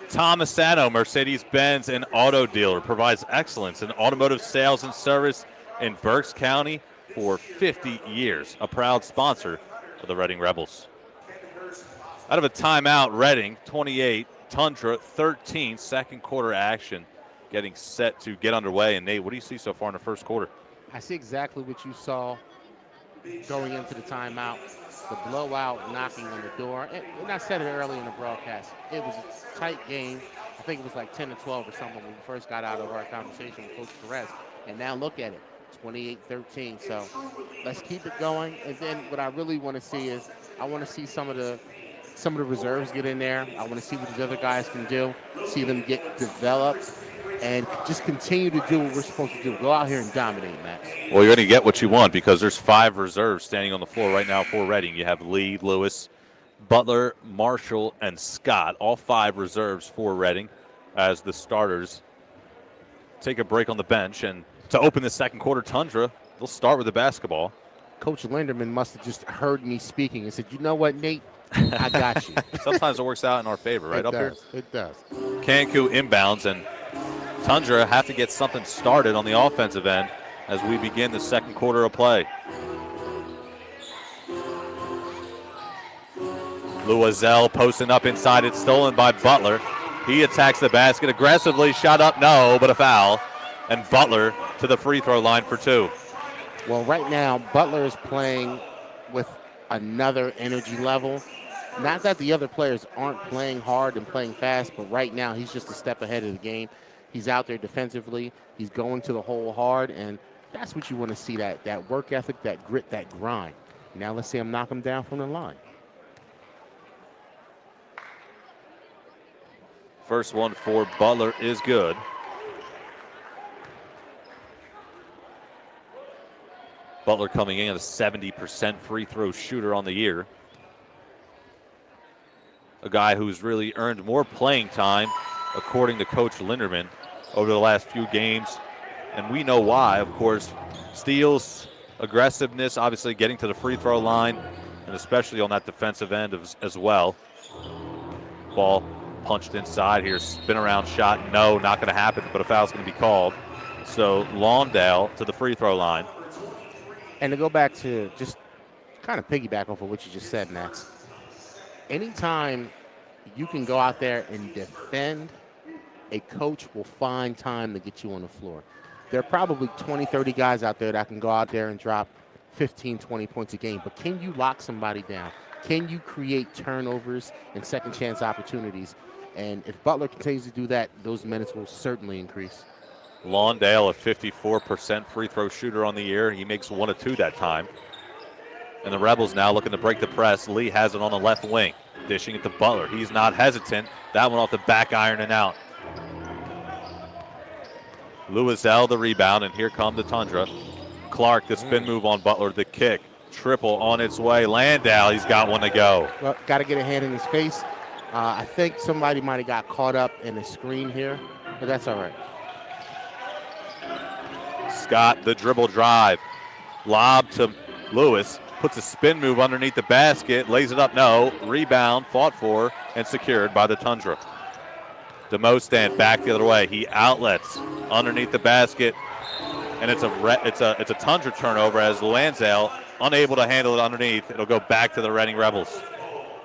Tomasano, Mercedes-Benz and auto dealer, provides excellence in automotive sales and service in Berks County for 50 years. A proud sponsor of the Reading Rebels. Out of a timeout, Reading 28, Tundra 13, second quarter action getting set to get underway. And Nate, what do you see so far in the first quarter? I see exactly what you saw going into the timeout. The blowout knocking on the door. And I said it early in the broadcast. It was a tight game. I think it was like 10 to 12 or something when we first got out of our conversation with Coach Perez. And now look at it, 28-13. So let's keep it going. And then what I really want to see is I want to see some of the reserves get in there. I want to see what these other guys can do, see them get developed, and just continue to do what we're supposed to do. Go out here and dominate, Max. Well, you're going to get what you want because there's 5 reserves standing on the floor right now for Reading. You have Lee, Lewis, Butler, Marshall, and Scott, all 5 reserves for Reading as the starters take a break on the bench. And to open the second quarter, Tundra, they'll start with the basketball. Coach Linderman must have just heard me speaking and said, you know what, Nate? I got you. Sometimes it works out in our favor, right up here? It does. Cancu inbounds, and Tundra have to get something started on the offensive end as we begin the second quarter of play. Loisel posting up inside. It's stolen by Butler. He attacks the basket aggressively. Shot up, no, but a foul. And Butler to the free throw line for 2. Well, right now, Butler is playing with another energy level. Not that the other players aren't playing hard and playing fast, but right now he's just a step ahead of the game. He's out there defensively. He's going to the hole hard, and that's what you want to see, that work ethic, that grit, that grind. Now let's see him knock him down from the line. First one for Butler is good. Butler coming in at a 70% free throw shooter on the year. A guy who's really earned more playing time, according to Coach Linderman, over the last few games. And we know why, of course. Steals, aggressiveness, obviously getting to the free throw line, and especially on that defensive end as well. Ball punched inside here, spin around shot, no, not going to happen, but a foul's going to be called. So Lawndale to the free throw line. And to go back to just kind of piggyback off of what you just said, Max, anytime you can go out there and defend, a coach will find time to get you on the floor. There are probably 20, 30 guys out there that can go out there and drop 15, 20 points a game, but can you lock somebody down? Can you create turnovers and second chance opportunities? And if Butler continues to do that, those minutes will certainly increase. Lawndale, a 54% free throw shooter on the year. He makes 1 of 2 that time. And the Rebels now looking to break the press. Lee has it on the left wing, dishing it to Butler. He's not hesitant. That one off the back iron and out. Loisel the rebound, and here come the Tundra. Clark, the spin move on Butler, the kick. Triple on its way. Landau, he's got one to go. Well, got to get a hand in his face. I think somebody might have got caught up in the screen here, but that's all right. Scott, the dribble drive. Lob to Lewis. Puts a spin move underneath the basket. Lays it up, no. Rebound, fought for, and secured by the Tundra. Demostan back the other way. He outlets underneath the basket, and it's a Tundra turnover as Lansdale unable to handle it underneath. It'll go back to the Reading Rebels.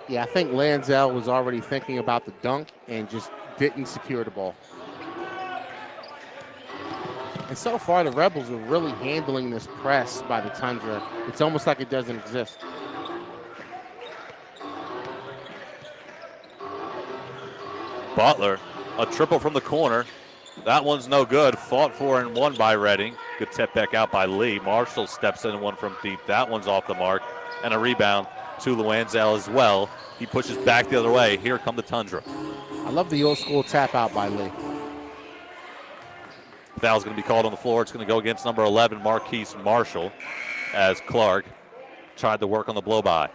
Yeah, I think Lansdale was already thinking about the dunk and just didn't secure the ball. And so far, the Rebels are really handling this press by the Tundra. It's almost like it doesn't exist. Butler, a triple from the corner. That one's no good. Fought for and won by Redding. Good tip back out by Lee. Marshall steps in one from deep. That one's off the mark. And a rebound to Luanzel as well. He pushes back the other way. Here come the Tundra. I love the old school tap out by Lee. Foul's going to be called on the floor. It's going to go against number 11, Marquise Marshall, as Clark tried to work on the blow by.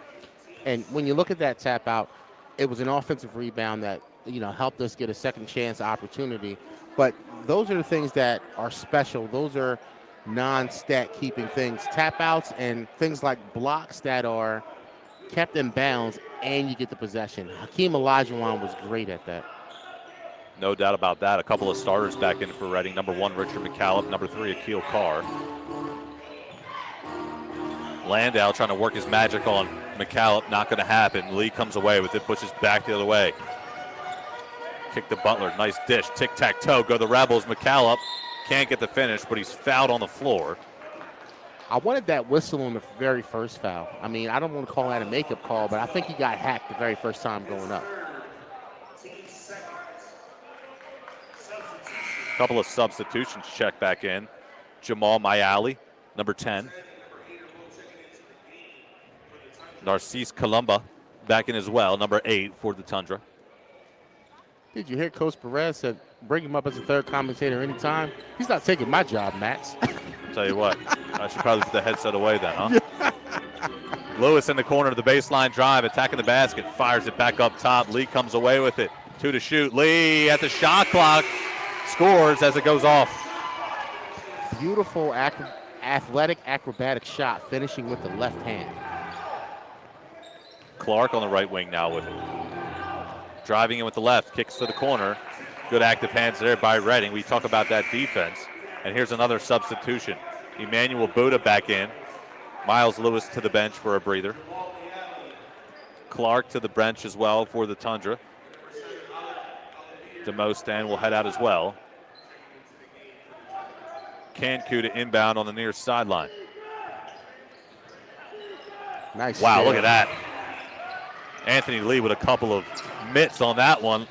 And when you look at that tap out, it was an offensive rebound that, helped us get a second chance opportunity. But those are the things that are special. Those are non-stat keeping things. Tap outs and things like blocks that are kept in bounds, and you get the possession. Hakeem Olajuwon was great at that. No doubt about that. A couple of starters back in for Reading. Number 1, Richard McCallum. Number 3, Akil Carr. Landau trying to work his magic on McCallum. Not going to happen. Lee comes away with it, pushes back the other way. Kick to Butler. Nice dish. Tic-tac-toe. Go the Rebels. McCallum can't get the finish, but he's fouled on the floor. I wanted that whistle on the very first foul. I mean, I don't want to call that a makeup call, but I think he got hacked the very first time going up. Couple of substitutions check back in. Jamal Mayali, number 10. Narcisse Columba back in as well, number 8 for the Tundra. Did you hear Coach Perez said bring him up as a third commentator anytime? He's not taking my job, Max. Tell you what, I should probably put the headset away then, huh? Lewis in the corner of the baseline drive, attacking the basket, fires it back up top. Lee comes away with it. 2 to shoot. Lee at the shot clock. Scores as it goes off. Beautiful athletic acrobatic shot, finishing with the left hand. Clark on the right wing now with it. Driving in with the left, kicks to the corner. Good active hands there by Redding. We talk about that defense. And here's another substitution. Emmanuel Buddha back in. Miles Lewis to the bench for a breather. Clark to the bench as well for the Tundra. Demostan will head out as well. Cancu to inbound on the near sideline. Nice. Wow, look at that. Anthony Lee with a couple of mitts on that one.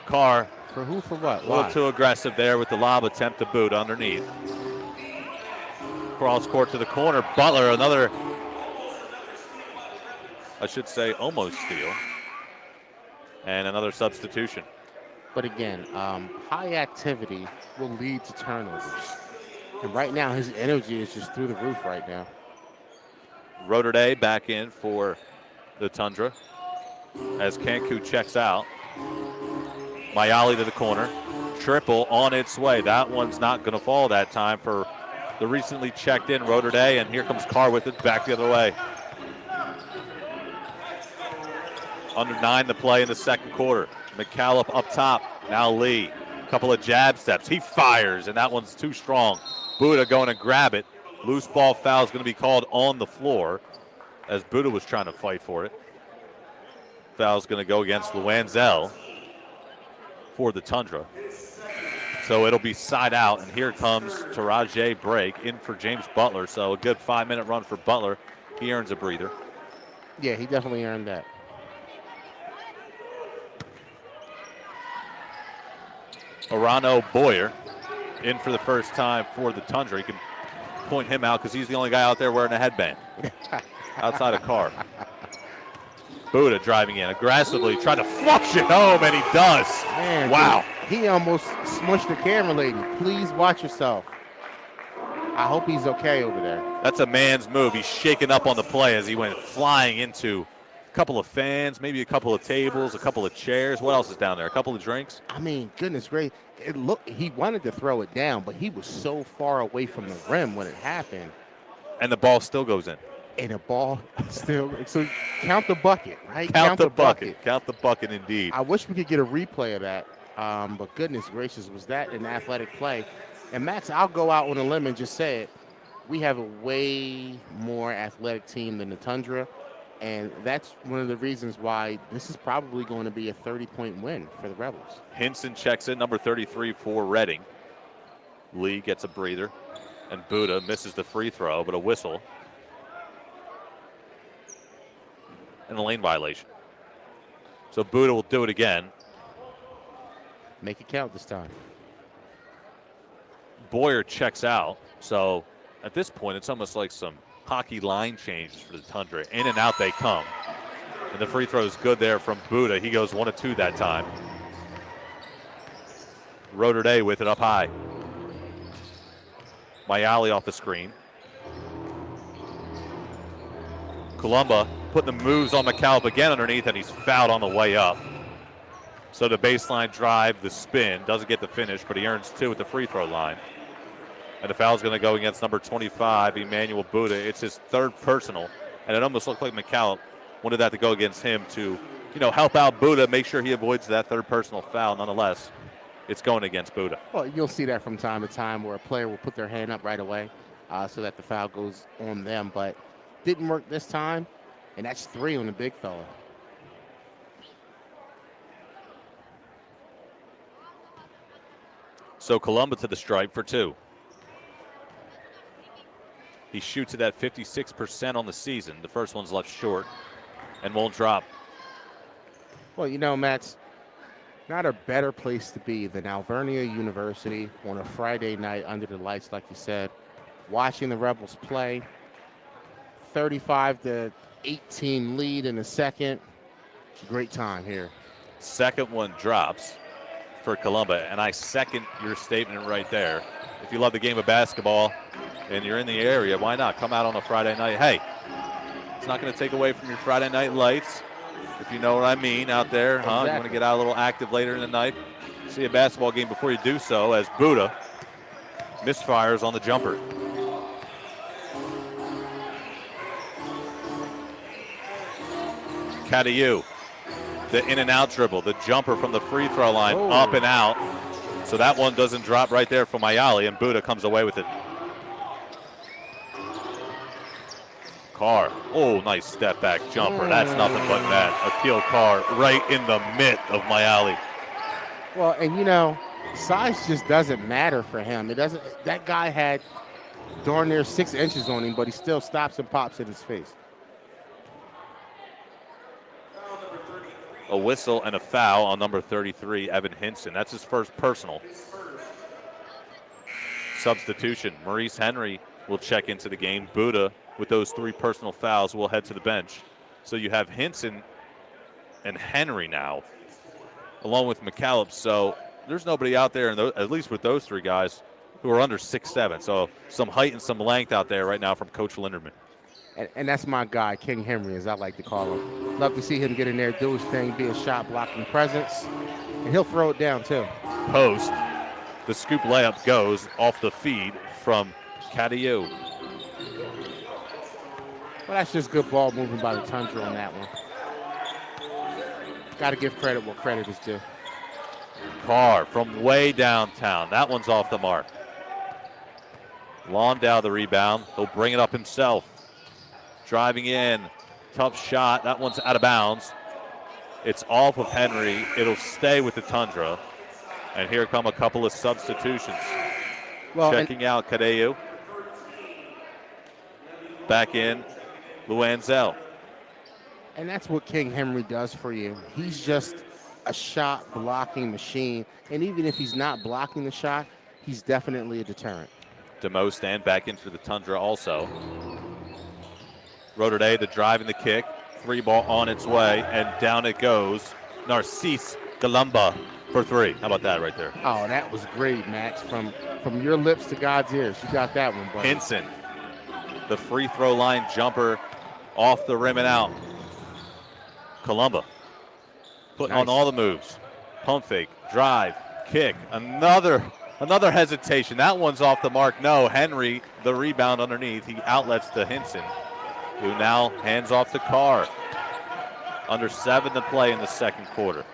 Carr. For who, for what? A little too aggressive there with the lob attempt to boot underneath. Cross court to the corner. Butler, another, I should say, almost steal. And another substitution. But again, high activity will lead to turnovers. And right now, his energy is just through the roof right now. Roderday back in for the Tundra as Cancu checks out. Mayali to the corner. Triple on its way. That one's not going to fall that time for the recently checked in Roderday. And here comes Carr with it back the other way. Under 9 to play in the second quarter. McCallum up top. Now Lee. Couple of jab steps. He fires, and that one's too strong. Buddha going to grab it. Loose ball foul is going to be called on the floor as Buddha was trying to fight for it. Foul's going to go against Luanzel for the Tundra. So it'll be side out, and here comes Taraje break in for James Butler. So a good 5-minute run for Butler. He earns a breather. Yeah, he definitely earned that. Arano Boyer in for the first time for the Tundra. You can point him out because he's the only guy out there wearing a headband outside a car. Buddha driving in aggressively, trying to flush it home, and he does. Man, wow. Dude, he almost smushed the camera lady. Please watch yourself. I hope he's okay over there. That's a man's move. He's shaking up on the play as he went flying into a couple of fans, maybe a couple of tables, a couple of chairs. What else is down there? A couple of drinks? I mean, goodness gracious. He wanted to throw it down, but he was so far away from the rim when it happened. And the ball still goes in. And the ball still, so count the bucket, right? Count the bucket. Count the bucket indeed. I wish we could get a replay of that. But goodness gracious, was that an athletic play? And Max, I'll go out on a limb and just say it. We have a way more athletic team than the Tundra. And that's one of the reasons why this is probably going to be a 30-point win for the Rebels. Hinson checks in, number 33 for Reading. Lee gets a breather, and Buddha misses the free throw, but a whistle. And a lane violation. So Buddha will do it again. Make it count this time. Boyer checks out. So at this point, it's almost like some hockey line changes for the Tundra. In and out they come. And the free throw is good there from Buddha. He goes 1 of 2 that time. Rotorday with it up high. Mayali off the screen. Columba putting the moves on McCallum again underneath, and he's fouled on the way up. So the baseline drive, the spin, doesn't get the finish, but he earns 2 at the free throw line. And the foul's going to go against number 25, Emmanuel Buddha. It's his 3rd personal, and it almost looked like McCallum wanted that to go against him to, help out Buddha, make sure he avoids that 3rd personal foul. Nonetheless, it's going against Buddha. Well, you'll see that from time to time where a player will put their hand up right away so that the foul goes on them, but didn't work this time, and that's 3 on the big fella. So Columba to the stripe for 2. He shoots it at 56% on the season. The first one's left short and won't drop. Well, Matt's not a better place to be than Alvernia University on a Friday night under the lights, like you said, watching the Rebels play. 35-18 lead in the second. Great time here. Second one drops for Columba, and I second your statement right there. If you love the game of basketball and you're in the area, why not come out on a Friday night? Hey, it's not going to take away from your Friday night lights, if you know what I mean out there. Exactly. You want to get out a little active later in the night, see a basketball game before you do so, as Buddha misfires on the jumper. Cadieux, the in and out dribble, the jumper from the free throw line, up and out. So that one doesn't drop right there for Mayali, and Buddha comes away with it. Carr, nice step back jumper. That's nothing but that. Akil Carr right in the mitt of Mayali. Well, and size just doesn't matter for him. It doesn't. That guy had darn near 6 inches on him, but he still stops and pops in his face. A whistle and a foul on number 33, Evan Hinson. That's his first personal. Substitution, Maurice Henry will check into the game. Buddha, with those 3 personal fouls, will head to the bench. So you have Hinson and Henry now, along with McCallum. So there's nobody out there, at least with those 3 guys, who are under 6'7". So some height and some length out there right now from Coach Linderman. And that's my guy, King Henry, as I like to call him. Love to see him get in there, do his thing, be a shot blocking presence, and he'll throw it down too. Post, the scoop layup goes off the feed from Cadieux. Well, that's just good ball moving by the Tundra on that one. Got to give credit where credit is due. Carr from way downtown. That one's off the mark. Londow the rebound. He'll bring it up himself. Driving in. Tough shot. That one's out of bounds. It's off of Henry. It'll stay with the Tundra. And here come a couple of substitutions. Well, checking out Cadieux. Back in Luanzel. And that's what King Henry does for you. He's just a shot blocking machine. And even if he's not blocking the shot, he's definitely a deterrent. DeMo stand back in for the Tundra also. Rotorday, the drive and the kick. 3 ball on its way, and down it goes. Narcisse Galumba for 3. How about that right there? Oh, that was great, Max. From your lips to God's ears. You got that one, buddy. Hinson, the free throw line jumper off the rim and out. Columba putting on all the moves. Pump fake, drive, kick. Another hesitation. That one's off the mark. No, Henry, the rebound underneath. He outlets to Hinson, who now hands off to Carr. Under 7 to play in the second quarter.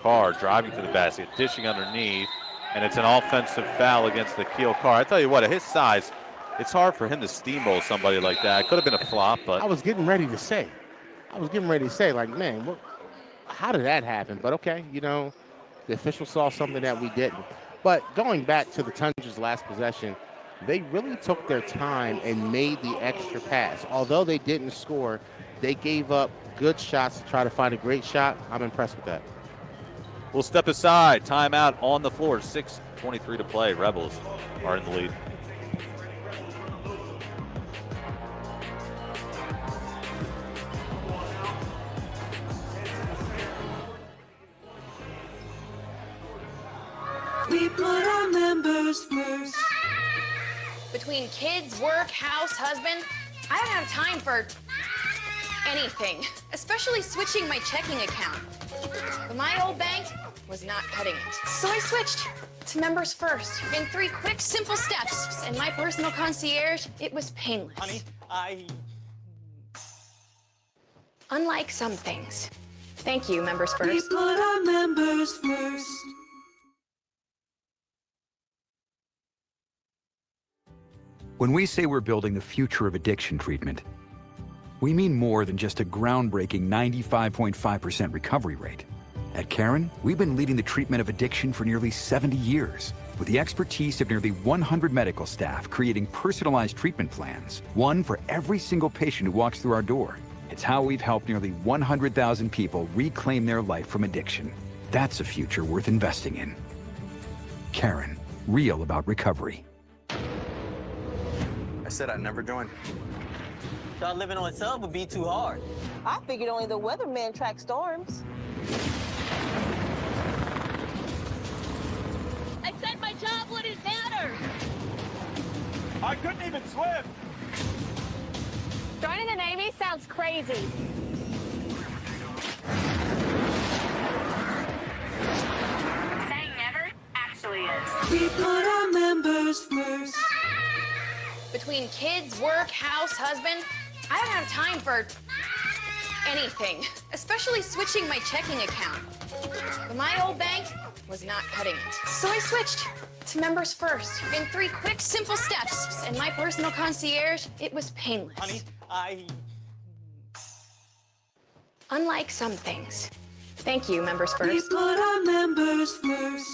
Carr driving to the basket, dishing underneath, and it's an offensive foul against Akil Carr. I tell you what, at his size, it's hard for him to steamroll somebody like that. It could have been a flop, but I was getting ready to say, like, man, how did that happen? But okay, the official saw something that we didn't. But going back to the Tundra's last possession, they really took their time and made the extra pass. Although they didn't score, they gave up good shots to try to find a great shot. I'm impressed with that. We'll step aside. Timeout on the floor. 6:23 to play. Rebels are in the lead. We put our members first. Between kids, work, house, husband, I don't have time for anything, especially switching my checking account. But my old bank was not cutting it. So I switched to members first. In 3 quick, simple steps. And my personal concierge, it was painless. Honey, Unlike some things. Thank you, members We first. put our members first. When we say we're building the future of addiction treatment, we mean more than just a groundbreaking 95.5% recovery rate. At Caron, we've been leading the treatment of addiction for nearly 70 years, with the expertise of nearly 100 medical staff creating personalized treatment plans, one for every single patient who walks through our door. It's how we've helped nearly 100,000 people reclaim their life from addiction. That's a future worth investing in. Caron, real about recovery. I said I'd never join. Thought living on a sub would be too hard. I figured only the weatherman track storms. I said my job wouldn't matter. I couldn't even swim. Joining the Navy sounds crazy. Saying never actually is. We put our members first. Between kids, work, house, husband, I don't have time for anything, especially switching my checking account. But my old bank was not cutting it. So I switched to members first. In 3 quick, simple steps. And my personal concierge, it was painless. Honey, Unlike some things. Thank you, members We first. put our members first.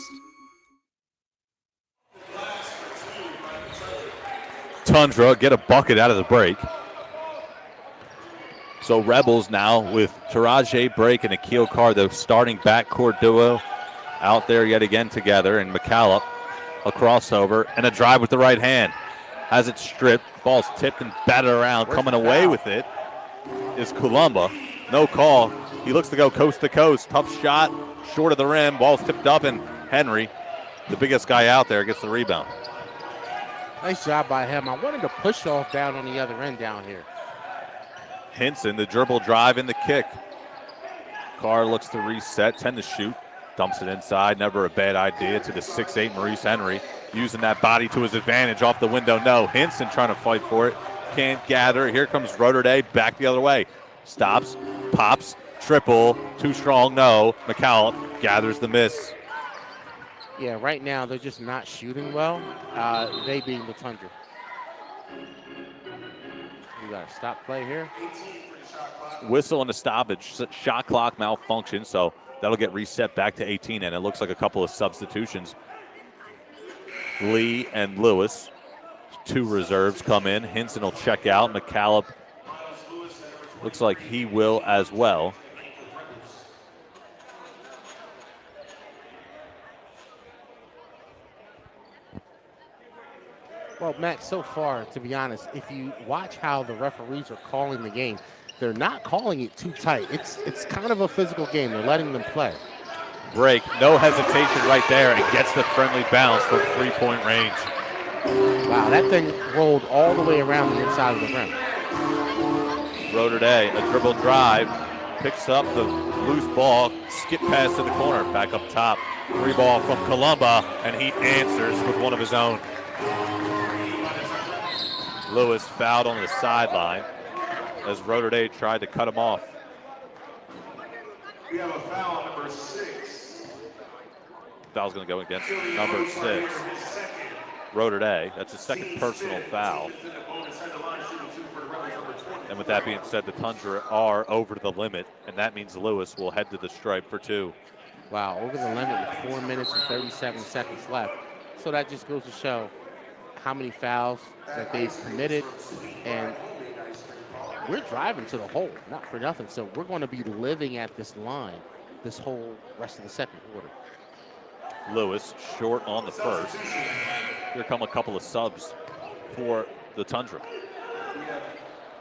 Tundra get a bucket out of the break. So Rebels now with Taraji Break and Akil Carr, the starting backcourt duo, out there yet again together. And McCallum, a crossover and a drive with the right hand. Has it stripped. Ball's tipped and batted around. Coming away with it is Columba. No call. He looks to go coast to coast. Tough shot, short of the rim. Ball's tipped up, and Henry, the biggest guy out there, gets the rebound. Nice job by him. I wanted to push off down on the other end down here. Hinson, the dribble drive and the kick. Carr looks to reset, 10 to shoot. Dumps it inside, never a bad idea to the 6'8" Maurice Henry. Using that body to his advantage off the window. No, Hinson trying to fight for it. Can't gather. Here comes Rotterdam back the other way. Stops, pops, triple, too strong, no. McCallum gathers the miss. Yeah, right now they're just not shooting well. They being the Tundra. We got a stop play here. Whistle and a stoppage. Shot clock malfunction, so that'll get reset back to 18, and it looks like a couple of substitutions. Lee and Lewis, 2 reserves come in. Hinson will check out. McCallum looks like he will as well. Well, Matt, so far, to be honest, if you watch how the referees are calling the game, they're not calling it too tight. It's kind of a physical game. They're letting them play. Break, no hesitation right there, and gets the friendly bounce from 3-point range. Wow, that thing rolled all the way around the inside of the rim. Rotterdam, a dribble drive, picks up the loose ball, skip pass to the corner, back up top. 3 ball from Columba, and he answers with one of his own. Lewis fouled on the sideline as Rotterdam tried to cut him off. We have a foul on number 6. Foul's going to go against number 6, Rotterdam. That's his second personal foul. And with that being said, the Tundra are over the limit, and that means Lewis will head to the stripe for 2. Wow, over the limit with 4 minutes and 37 seconds left. So that just goes to show how many fouls that they've committed. And we're driving to the hole, not for nothing. So we're going to be living at this line this whole rest of the second quarter. Lewis short on the first. Here come a couple of subs for the Tundra.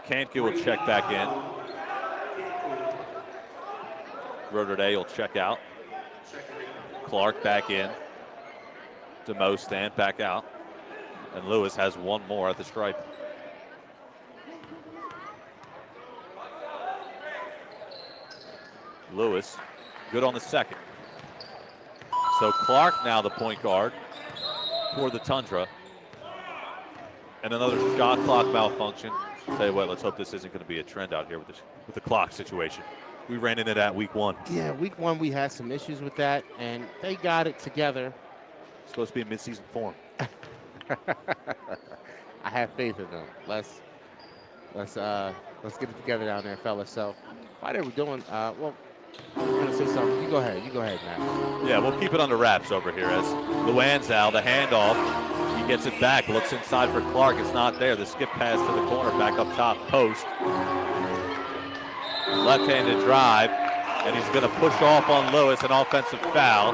Kanke will check back in. Rotorday will check out. Clark back in. DeMostan back out. And Lewis has one more at the stripe. Lewis, good on the second. So Clark now the point guard for the Tundra. And another shot clock malfunction. Tell you what, let's hope this isn't going to be a trend out here with the clock situation. We ran into that week 1. Yeah, week 1 we had some issues with that, and they got it together. Supposed to be in midseason form. I have faith in them. Let's get it together down there, fellas. So while they were doing, well, I was gonna say something. You go ahead, Matt. Yeah, we'll keep it under wraps over here as Luanzao, the handoff. He gets it back, looks inside for Clark. It's not there. The skip pass to the corner, back up top, post. Left-handed drive, and he's going to push off on Lewis, an offensive foul.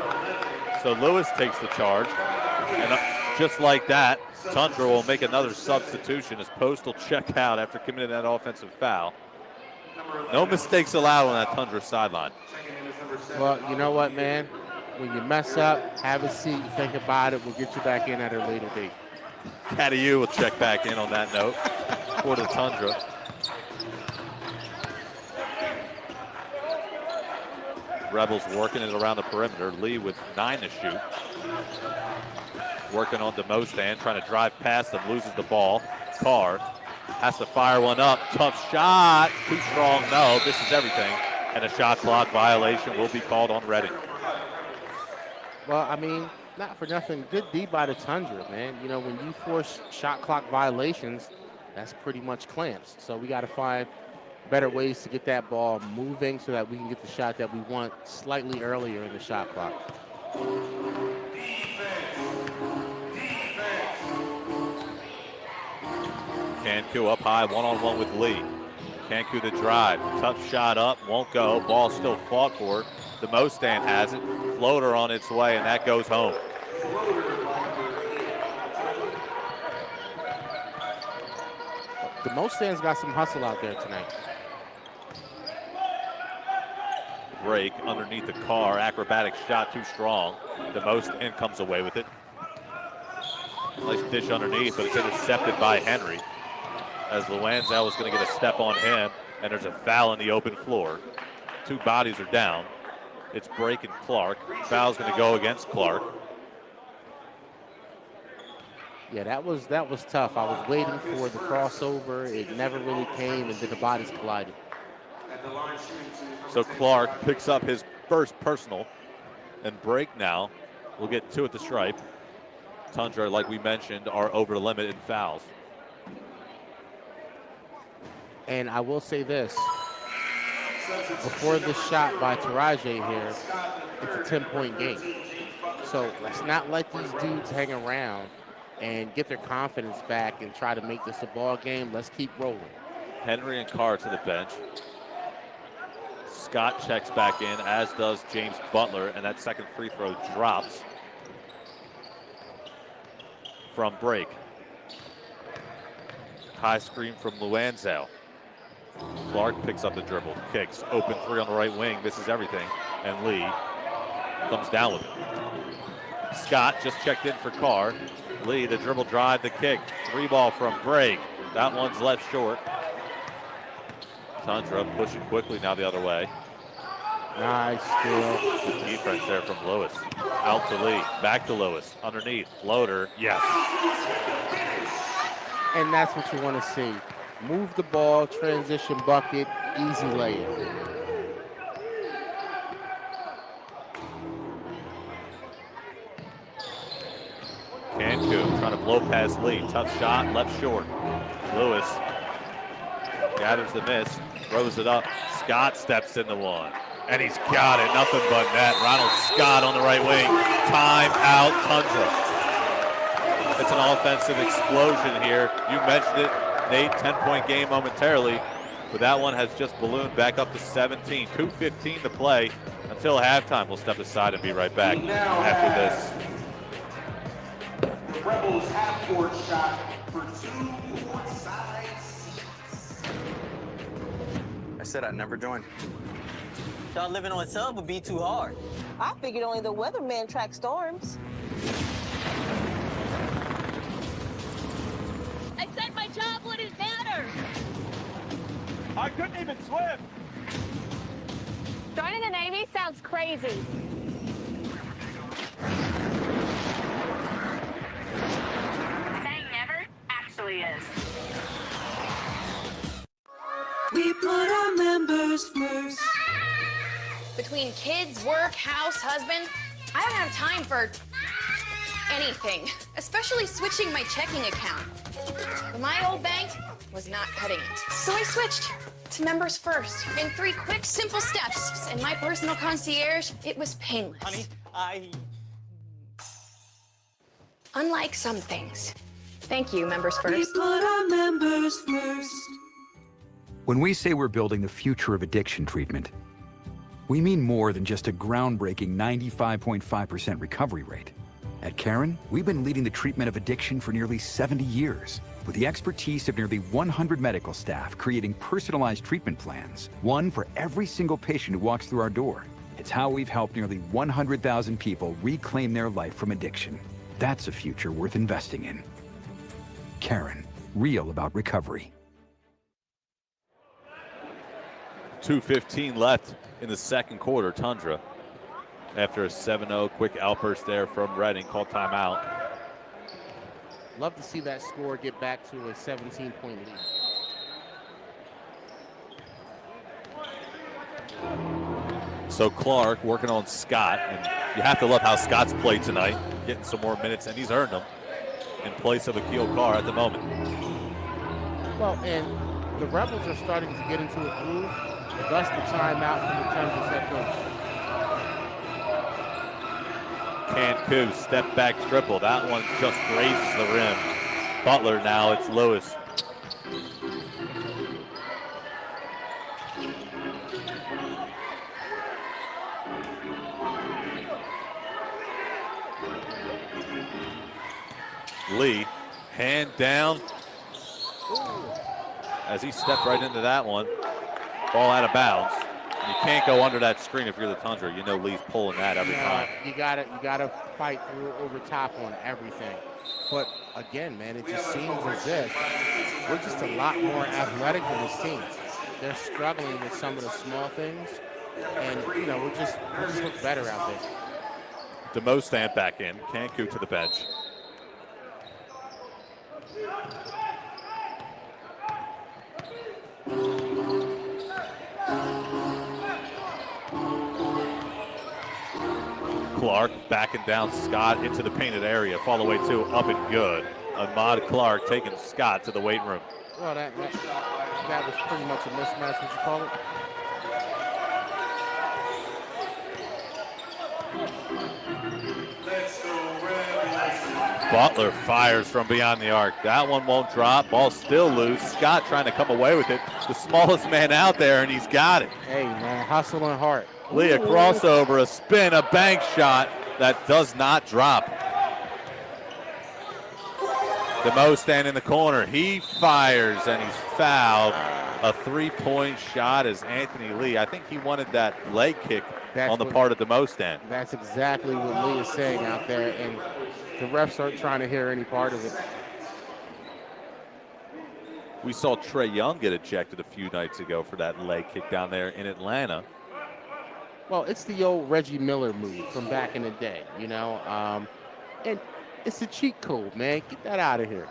So Lewis takes the charge, and just like that, Tundra will make another substitution as Post will check out after committing that offensive foul. No mistakes allowed on that Tundra sideline. Well, you know what, man? When you mess up, have a seat, think about it. We'll get you back in at a later date. Cadieux will check back in on that note for the Tundra. Rebels working it around the perimeter. Lee with 9 to shoot. Working on DeMostan, trying to drive past him, loses the ball. Carr has to fire one up. Tough shot. Too strong. No, this is everything. And a shot clock violation will be called on Reading. Well, I mean, not for nothing. Good D by the Tundra, man. You know, when you force shot clock violations, that's pretty much clamps. So we got to find better ways to get that ball moving so that we can get the shot that we want slightly earlier in the shot clock. Kanku up high, one-on-one with Lee. Kanku the drive, tough shot up, won't go. Ball still fought for. DeMostan has it. Floater on its way, and that goes home. DeMostan's got some hustle out there tonight. Break underneath the Car. Acrobatic shot too strong. DeMostan comes away with it. Nice dish underneath, but it's intercepted by Henry. As Luanzao was going to get a step on him, and there's a foul in the open floor. 2 bodies are down. It's Break and Clark. Foul's going to go against Clark. Yeah, that was tough. I was waiting for the crossover. It never really came, and then the bodies collided. So Clark picks up his first personal, and Break now will get 2 at the stripe. Tundra, like we mentioned, are over the limit in fouls. And I will say this. Before this shot by Taraji here, it's a 10-point game. So let's not let these dudes hang around and get their confidence back and try to make this a ball game. Let's keep rolling. Henry and Carr to the bench. Scott checks back in, as does James Butler, and that second free throw drops from Break. High screen from Luanzao. Clark picks up the dribble, kicks, open 3 on the right wing, misses everything, and Lee comes down with it. Scott just checked in for Carr. Lee, the dribble drive, the kick, 3 ball from Break. That one's left short. Tundra pushing quickly now the other way. Nice steal. Good defense there from Lewis. Out to Lee, back to Lewis, underneath, floater, yes. And that's what you want to see. Move the ball, transition bucket, easy layup. Kanku trying to blow past Lee. Tough shot, left short. Lewis gathers the miss, throws it up. Scott steps into one. And he's got it, nothing but net. Ronald Scott on the right wing. Time out, Tundra. It's an offensive explosion here. You mentioned it, Nate, 10-point game momentarily, but that one has just ballooned back up to 17. 2:15 to play until halftime. We'll step aside and be right back after this. The Rebels half-court shot for 2 court-side seats. I said I'd never join. Thought living on sub would be too hard. I figured only the weatherman track storms. I said my job wouldn't matter. I couldn't even swim. Joining the Navy sounds crazy. Saying never actually is. We put our members first. Between kids, work, house, husband, I don't have time for anything, especially switching my checking account. But my old bank was not cutting it. So I switched to Members First in 3 quick, simple steps. And my personal concierge, it was painless. Honey, Unlike some things. Thank you, Members We First. put our members first. When we say we're building the future of addiction treatment, we mean more than just a groundbreaking 95.5% recovery rate. At Caron, we've been leading the treatment of addiction for nearly 70 years, with the expertise of nearly 100 medical staff creating personalized treatment plans, one for every single patient who walks through our door. It's how we've helped nearly 100,000 people reclaim their life from addiction. That's a future worth investing in. Caron, real about recovery. 2:15 left in the second quarter. Tundra, after a 7-0 quick outburst there from Reading, called timeout. Love to see that score get back to a 17-point lead. So Clark working on Scott, and you have to love how Scott's played tonight, getting some more minutes, and he's earned them in place of Akil Carr at the moment. Well, and the Rebels are starting to get into a groove. Thus the timeout from the Tundra's head coach. Cantu, step back triple. That one just grazes the rim. Butler now, it's Lewis. Lee, hand down. As he stepped right into that one. Ball out of bounds. You can't go under that screen if you're the Tundra. You know Lee's pulling that every time. You gotta fight through over top on everything. But again, man, it just seems as if we're just a lot more athletic than this team. They're struggling with some of the small things, and we just look better out there. DeMostan back in. Cantu to the bench. Clark backing down Scott into the painted area. Fall away two, up and good. Ahmad Clark taking Scott to the weight room. Well, that was pretty much a mismatch, would you call it? Butler fires from beyond the arc. That one won't drop. Ball still loose. Scott trying to come away with it. The smallest man out there, and he's got it. Hey, man, hustle and heart. Lee, a crossover, a spin, a bank shot that does not drop. DeMostan in the corner. He fires, and he's fouled. A three-point shot is Anthony Lee. I think he wanted that leg kick on the part of DeMostan. That's exactly what Lee is saying out there, and the refs aren't trying to hear any part of it. We saw Trey Young get ejected a few nights ago for that leg kick down there in Atlanta. Well, it's the old Reggie Miller move from back in the day, and it's a cheat code, man. Get that out of here.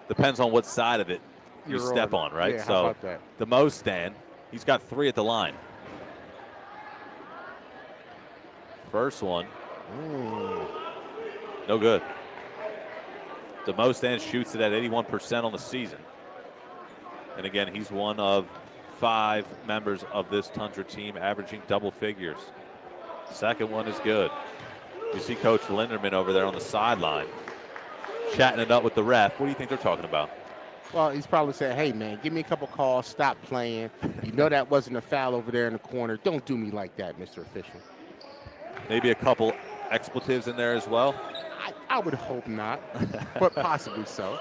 Depends on what side of it you step on, right? Yeah, so how about that? DeMostan, he's got 3 at the line. First one. No good. DeMostan shoots it at 81% on the season. And again, he's one of 5 members of this Tundra team averaging double figures. Second one is good. You see Coach Linderman over there on the sideline chatting it up with the ref. What do you think they're talking about? Well, he's probably saying, hey, man, give me a couple calls, stop playing. You know that wasn't a foul over there in the corner. Don't do me like that, Mr. Official. Maybe a couple expletives in there as well? I would hope not, but possibly so.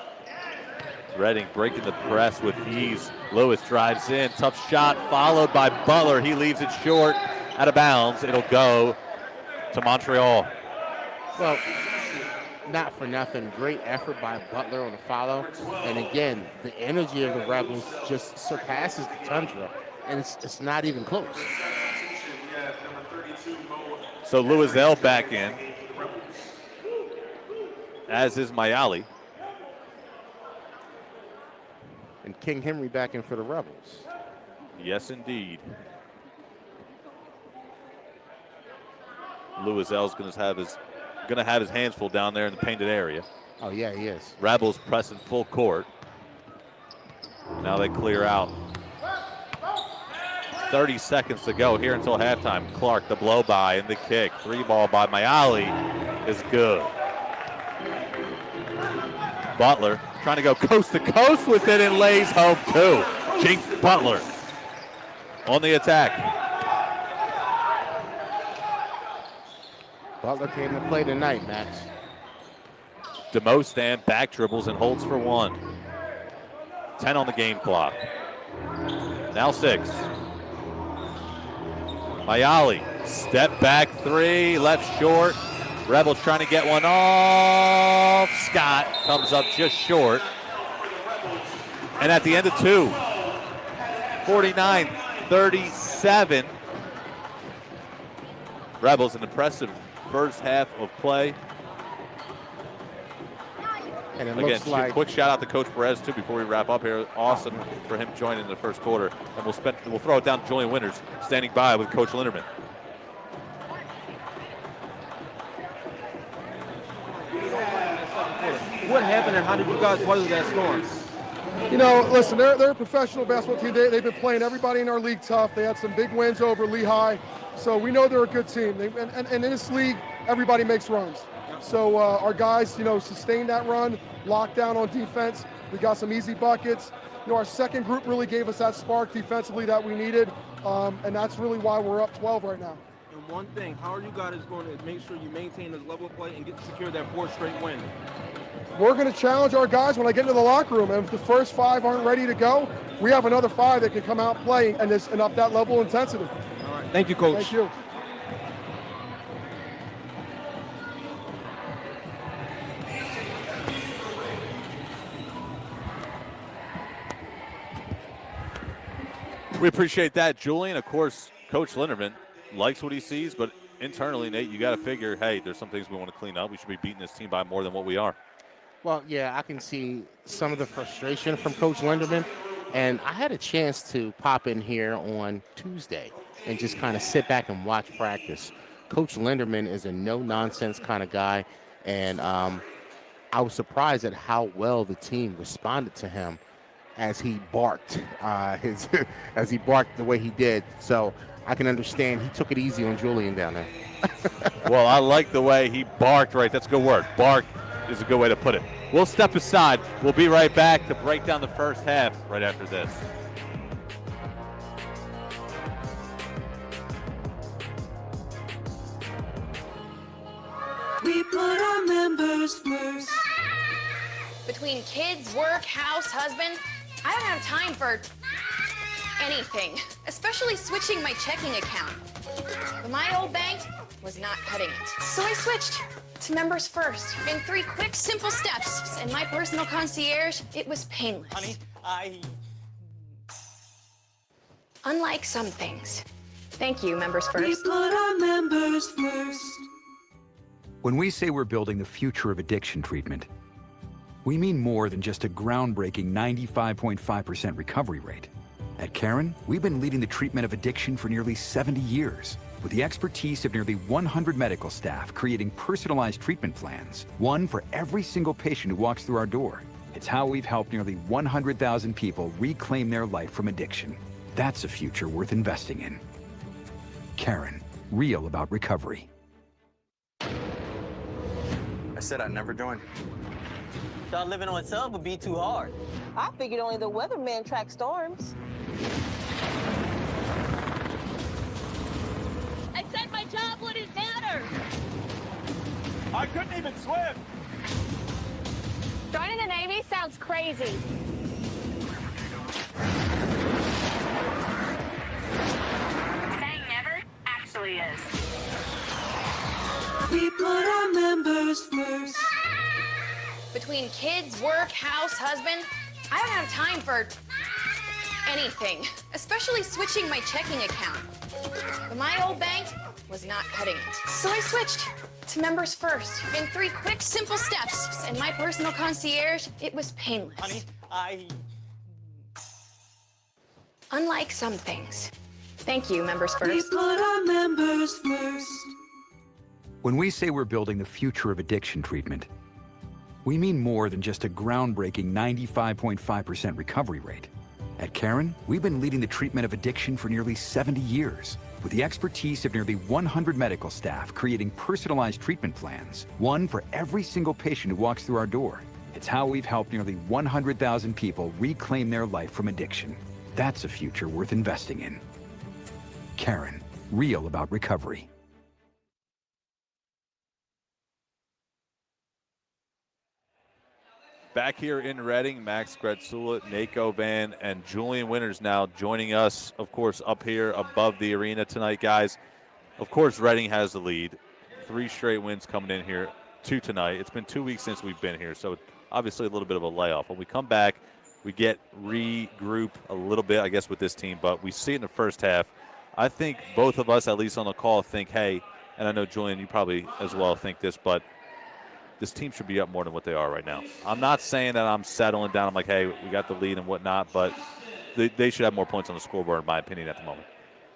Redding breaking the press with ease. Lewis drives in, tough shot, followed by Butler. He leaves it short, out of bounds. It'll go to Montreal. Well, not for nothing. Great effort by Butler on the follow. And again, the energy of the Rebels just surpasses the Tundra, and it's not even close. So Louiselle back in, as is Mayali. And King Henry back in for the Rebels. Yes, indeed. Louiselle's going to have his hands full down there in the painted area. Oh yeah, he is. Rebels pressing full court. Now they clear out. 30 seconds to go here until halftime. Clark, the blow by and the kick. 3-ball by Mayali is good. Butler trying to go coast to coast with it and lays home too. Jinx Butler on the attack. Butler came to play tonight, Max. DeMostan back dribbles and holds for 1. 10 on the game clock. Now 6. Mayali, step back 3, left short. Rebels trying to get one off. Scott comes up just short. And at the end of 2, 49-37. Rebels, an impressive first half of play. And it again, looks like quick shout out to Coach Perez too before we wrap up here. Awesome for him joining in the first quarter. And we'll throw it down to Julian Winters standing by with Coach Linderman. What happened and how did you guys weather that storm? You know, listen, they're a professional basketball team. They've been playing everybody in our league tough. They had some big wins over Lehigh. So we know they're a good team. And in this league, everybody makes runs. So our guys, sustained that run, locked down on defense. We got some easy buckets. Our second group really gave us that spark defensively that we needed. And that's really why we're up 12 right now. And one thing, how are you guys going to make sure you maintain this level of play and get to secure that 4th straight win? We're going to challenge our guys when I get into the locker room. And if the first 5 aren't ready to go, we have another 5 that can come out playing and up that level of intensity. All right. Thank you, Coach. Thank you. We appreciate that, Julian. Of course, Coach Linderman likes what he sees, but internally, Nate, you got to figure, hey, there's some things we want to clean up. We should be beating this team by more than what we are. Well, yeah, I can see some of the frustration from Coach Linderman. And I had a chance to pop in here on Tuesday and just kind of sit back and watch practice. Coach Linderman is a no-nonsense kind of guy. And I was surprised at how well the team responded to him as he barked, as he barked the way he did. So I can understand he took it easy on Julian down there. Well, I like the way he barked, right? That's a good word. Bark is a good way to put it. We'll step aside. We'll be right back to break down the first half right after this. We put our members first. Between kids, work, house, husband, I don't have time for anything, especially switching my checking account. But my old bank was not cutting it. So I switched to Members First in 3 quick, simple steps. And my personal concierge, it was painless. Honey, Unlike some things. Thank you, Members First. We put our members first. When we say we're building the future of addiction treatment, we mean more than just a groundbreaking 95.5% recovery rate. At Caron, we've been leading the treatment of addiction for nearly 70 years, with the expertise of nearly 100 medical staff creating personalized treatment plans, one for every single patient who walks through our door. It's how we've helped nearly 100,000 people reclaim their life from addiction. That's a future worth investing in. Karen, real about recovery. I said I'd never join. Thought living on sub would be too hard. I figured only the weatherman track storms. I said my job wouldn't matter. I couldn't even swim. Joining the Navy sounds crazy. Saying never actually is. We put our members first. Between kids, work, house, husband, I don't have time for anything, especially switching my checking account. But my old bank was not cutting it. So I switched to members first in 3 quick, simple steps. And my personal concierge, it was painless. Honey, Unlike some things. Thank you, members We first. put our members first. When we say we're building the future of addiction treatment, we mean more than just a groundbreaking 95.5% recovery rate. At Karen, we've been leading the treatment of addiction for nearly 70 years, with the expertise of nearly 100 medical staff creating personalized treatment plans, one for every single patient who walks through our door. It's how we've helped nearly 100,000 people reclaim their life from addiction. That's a future worth investing in. Karen, real about recovery. Back here in Reading, Max Gretzula, Nako Van, and Julian Winters now joining us, of course, up here above the arena tonight, guys. Of course, Reading has the lead. 3 straight wins coming in here, 2 tonight. It's been 2 weeks since we've been here, so obviously a little bit of a layoff. When we come back, we get regroup a little bit, I guess, with this team, but we see it in the first half. I think both of us, at least on the call, think, hey, and I know, Julian, you probably as well think this, but this team should be up more than what they are right now. I'm not saying that I'm settling down. I'm like, hey, we got the lead and whatnot, but they should have more points on the scoreboard, in my opinion, at the moment.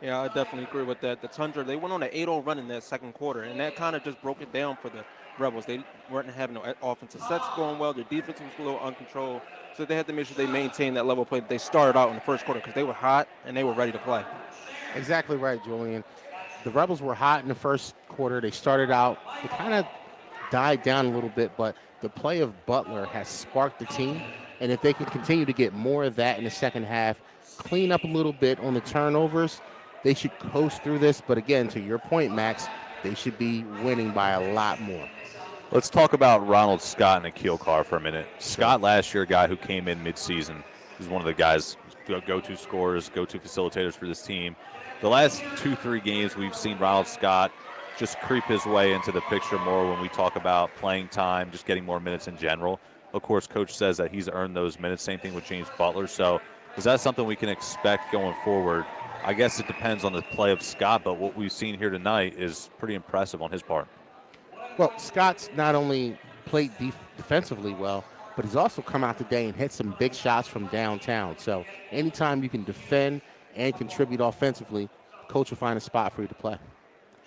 Yeah, I definitely agree with that. The Tundra, they went on an 8-0 run in that second quarter, and that kind of just broke it down for the Rebels. They weren't having no offensive sets going well. Their defense was a little uncontrolled, so they had to make sure they maintained that level of play that they started out in the first quarter because they were hot and they were ready to play. Exactly right, Julian. The Rebels were hot in the first quarter. They started out, they kind of died down a little bit, but the play of Butler has sparked the team. And if they can continue to get more of that in the second half, clean up a little bit on the turnovers, they should coast through this. But again, to your point, Max, they should be winning by a lot more. Let's talk about Ronald Scott and Akil Carr for a minute. Scott last year, a guy who came in midseason. He's one of the guys, go-to scorers, go-to facilitators for this team. The last 2-3 games, we've seen Ronald Scott just creep his way into the picture more when we talk about playing time, just getting more minutes in general. Of course, Coach says that he's earned those minutes. Same thing with James Butler. So is that something we can expect going forward? I guess it depends on the play of Scott, but what we've seen here tonight is pretty impressive on his part. Well, Scott's not only played defensively well, but he's also come out today and hit some big shots from downtown. So anytime you can defend and contribute offensively, coach will find a spot for you to play.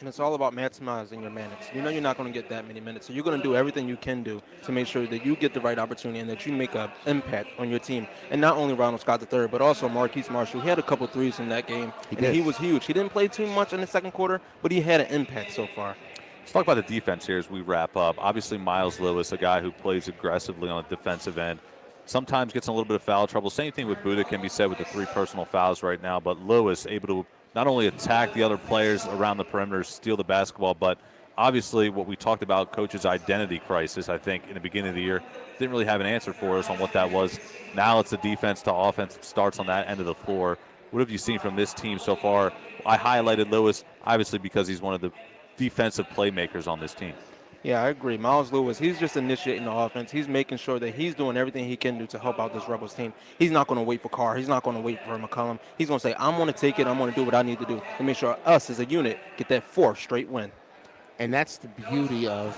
And it's all about maximizing your minutes. You know you're not going to get that many minutes, so you're going to do everything you can do to make sure that you get the right opportunity and that you make an impact on your team. And not only Ronald Scott III, but also Marquise Marshall. He had a couple threes in that game, and he was huge. He didn't play too much in the second quarter, but he had an impact so far. Let's talk about the defense here as we wrap up. Obviously, Miles Lewis, a guy who plays aggressively on the defensive end, sometimes gets in a little bit of foul trouble. Same thing with Buda can be said with the 3 personal fouls right now, but Lewis able to not only attack the other players around the perimeter, steal the basketball, but obviously what we talked about, Coach's identity crisis, I think, in the beginning of the year, didn't really have an answer for us on what that was. Now it's a defense to offense. It starts on that end of the floor. What have you seen from this team so far? I highlighted Lewis, obviously, because he's one of the defensive playmakers on this team. Yeah, I agree. Miles Lewis, he's just initiating the offense. He's making sure that he's doing everything he can do to help out this Rebels team. He's not going to wait for Carr. He's not going to wait for McCollum. He's going to say, I'm going to take it. I'm going to do what I need to do to make sure us as a unit get that 4th straight win. And that's the beauty of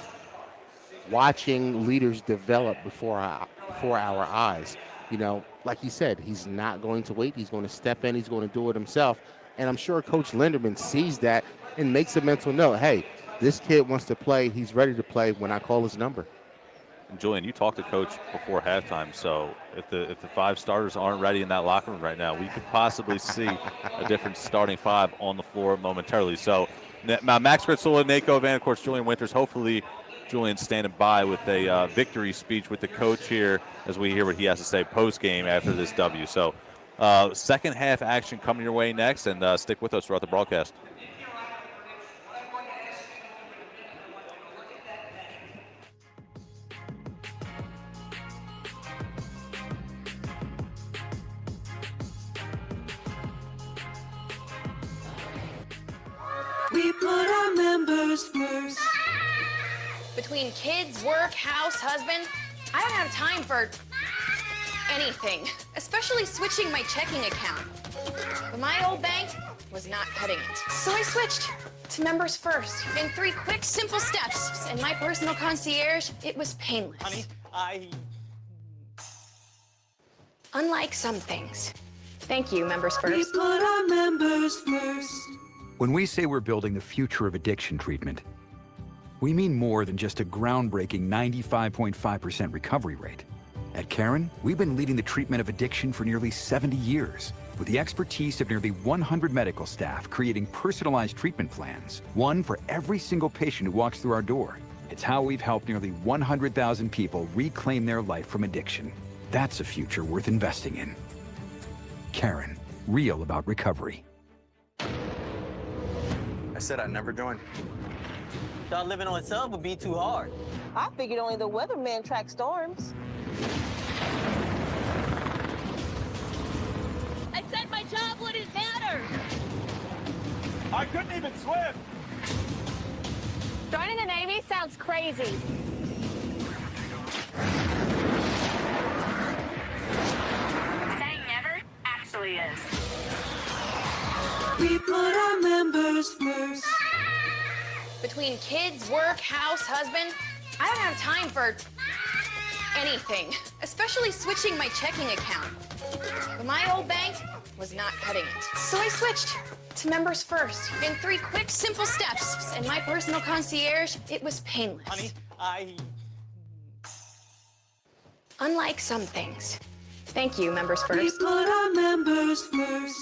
watching leaders develop before our eyes. You know, like you said, he's not going to wait. He's going to step in. He's going to do it himself. And I'm sure Coach Linderman sees that and makes a mental note, hey, this kid wants to play. He's ready to play when I call his number. And Julian, you talked to Coach before halftime, so if the 5 starters aren't ready in that locker room right now, we could possibly see a different starting 5 on the floor momentarily. So Max Gritzola, Nako Van, of course, Julian Winters. Hopefully, Julian standing by with a victory speech with the coach here as we hear what he has to say post-game after this W. So second half action coming your way next, and stick with us throughout the broadcast. We put our members first. Between kids, work, house, husband, I don't have time for anything, especially switching my checking account. But my old bank was not cutting it. So I switched to members first. In 3 quick, simple steps. And my personal concierge, it was painless. Honey, Unlike some things. Thank you, members We first. put our members first. When we say we're building the future of addiction treatment, we mean more than just a groundbreaking 95.5% recovery rate. At Caron, we've been leading the treatment of addiction for nearly 70 years, with the expertise of nearly 100 medical staff creating personalized treatment plans, one for every single patient who walks through our door. It's how we've helped nearly 100,000 people reclaim their life from addiction. That's a future worth investing in. Caron, real about recovery. I said I'd never join. Thought living on a sub would be too hard. I figured only the weatherman track storms. I said my job wouldn't matter. I couldn't even swim. Joining the Navy sounds crazy. Saying never actually is. We put our members first. Between kids, work, house, husband, I don't have time for anything, especially switching my checking account. But my old bank was not cutting it. So I switched to members first. In 3 quick, simple steps. And my personal concierge, it was painless. Honey, Unlike some things. Thank you, members We first. put our members first.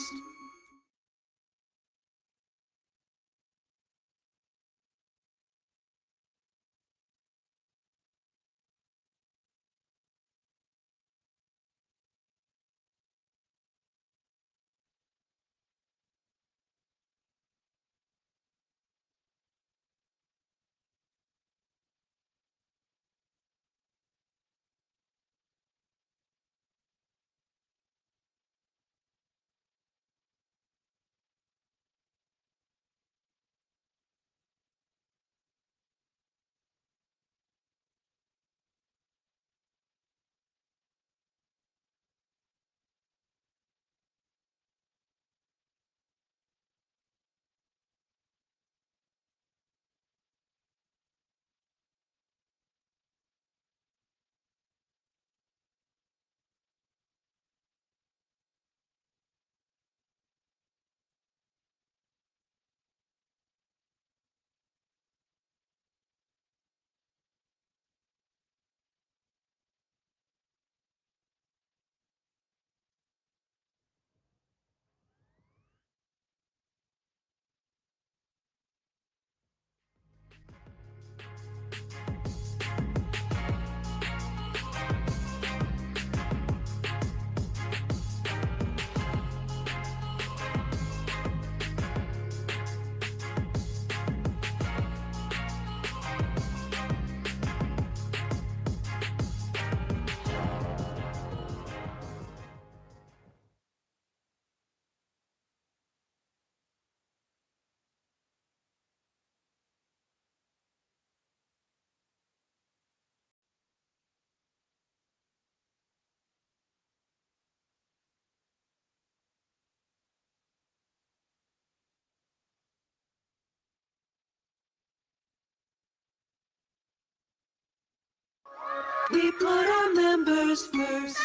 We put our members first.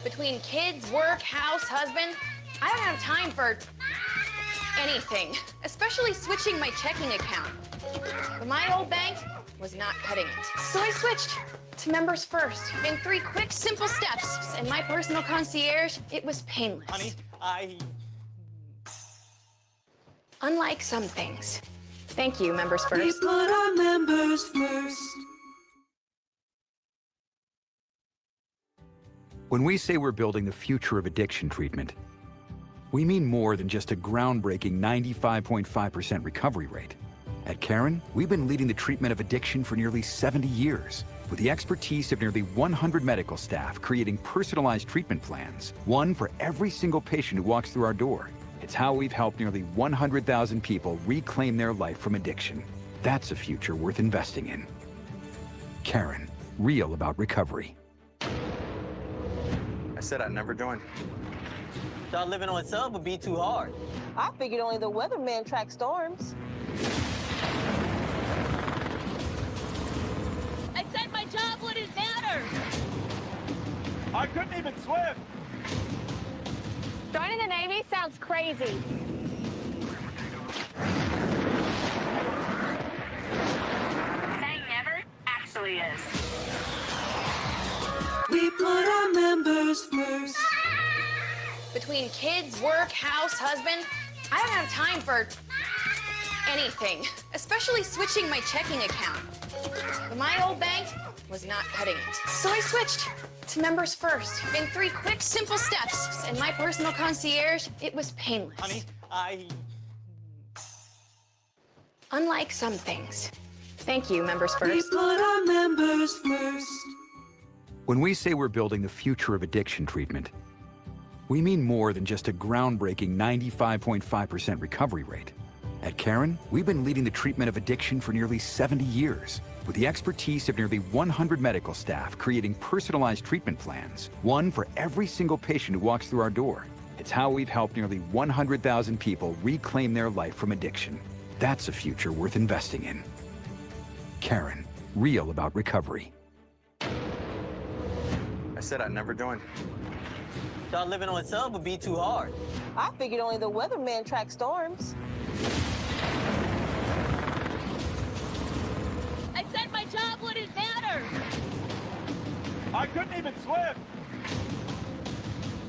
Between kids, work, house, husband, I don't have time for anything, especially switching my checking account. But my old bank was not cutting it. So I switched to members first in 3 quick, simple steps. And my personal concierge, it was painless. Honey, Unlike some things. Thank you, members We first. put our members first. When we say we're building the future of addiction treatment, we mean more than just a groundbreaking 95.5% recovery rate. At Caron, we've been leading the treatment of addiction for nearly 70 years, with the expertise of nearly 100 medical staff creating personalized treatment plans, one for every single patient who walks through our door. It's how we've helped nearly 100,000 people reclaim their life from addiction. That's a future worth investing in. Caron, real about recovery. I said I'd never join. Thought living on a sub would be too hard. I figured only the weatherman tracks storms. I said my job wouldn't matter. I couldn't even swim. Joining the Navy sounds crazy. Saying never actually is. We put our members first. Between kids, work, house, husband, I don't have time for anything, especially switching my checking account. But my old bank was not cutting it. So I switched to members first in 3 quick, simple steps. And my personal concierge, it was painless. Honey, Unlike some things. Thank you, members We first. put our members first. When we say we're building the future of addiction treatment, we mean more than just a groundbreaking 95.5% recovery rate. At Caron, we've been leading the treatment of addiction for nearly 70 years, with the expertise of nearly 100 medical staff creating personalized treatment plans, one for every single patient who walks through our door. It's how we've helped nearly 100,000 people reclaim their life from addiction. That's a future worth investing in. Caron, real about recovery. I said I'd never join. Thought living on a sub would be too hard. I figured only the weatherman tracks storms. I said my job wouldn't matter. I couldn't even swim.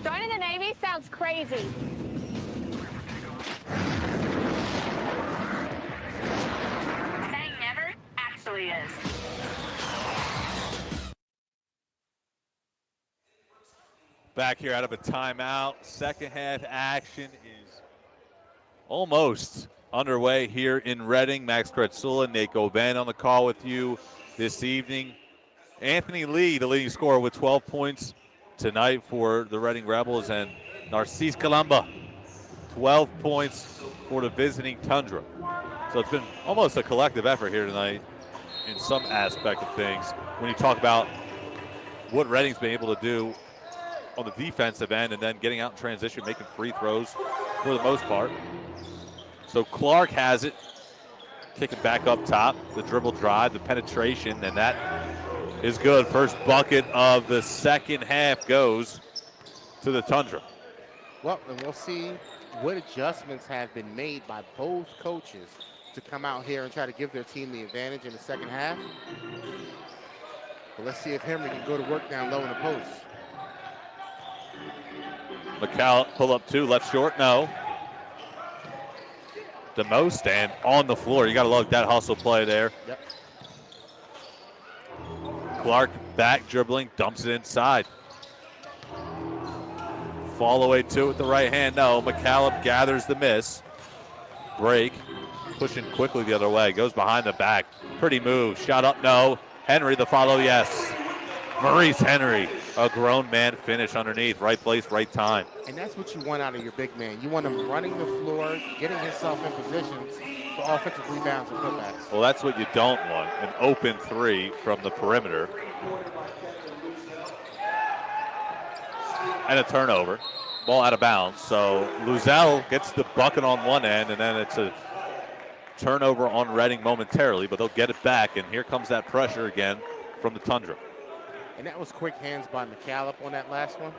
Joining the Navy sounds crazy. Saying never actually is. Back here out of a timeout. Second half action is almost underway here in Reading. Max Kretzula, Nate Govan on the call with you this evening. Anthony Lee, the leading scorer with 12 points tonight for the Reading Rebels, and Narcisse Kalamba, 12 points for the visiting Tundra. So it's been almost a collective effort here tonight in some aspect of things. When you talk about what Reading's been able to do on the defensive end and then getting out in transition, making free throws for the most part. So Clark has it, kicking back up top, the dribble drive, the penetration, and that is good. First bucket of the second half goes to the Tundra. Well, and we'll see what adjustments have been made by both coaches to come out here and try to give their team the advantage in the second half. But let's see if Henry can go to work down low in the post. McCall pull up 2, left short, no. DeMo stand on the floor. You got to love that hustle play there. Yep. Clark back dribbling, dumps it inside. Fall away 2 with the right hand, no. McCallum gathers the miss. Break, pushing quickly the other way, goes behind the back. Pretty move, shot up, no. Henry the follow, yes. Maurice Henry, a grown man finish underneath. Right place, right time. And that's what you want out of your big man. You want him running the floor, getting himself in positions for offensive rebounds and putbacks. Well, that's what you don't want, an open 3 from the perimeter. And a turnover. Ball out of bounds. So Luzell gets the bucket on one end, and then it's a turnover on Reading momentarily, but they'll get it back. And here comes that pressure again from the Tundra. And that was quick hands by McCallum on that last one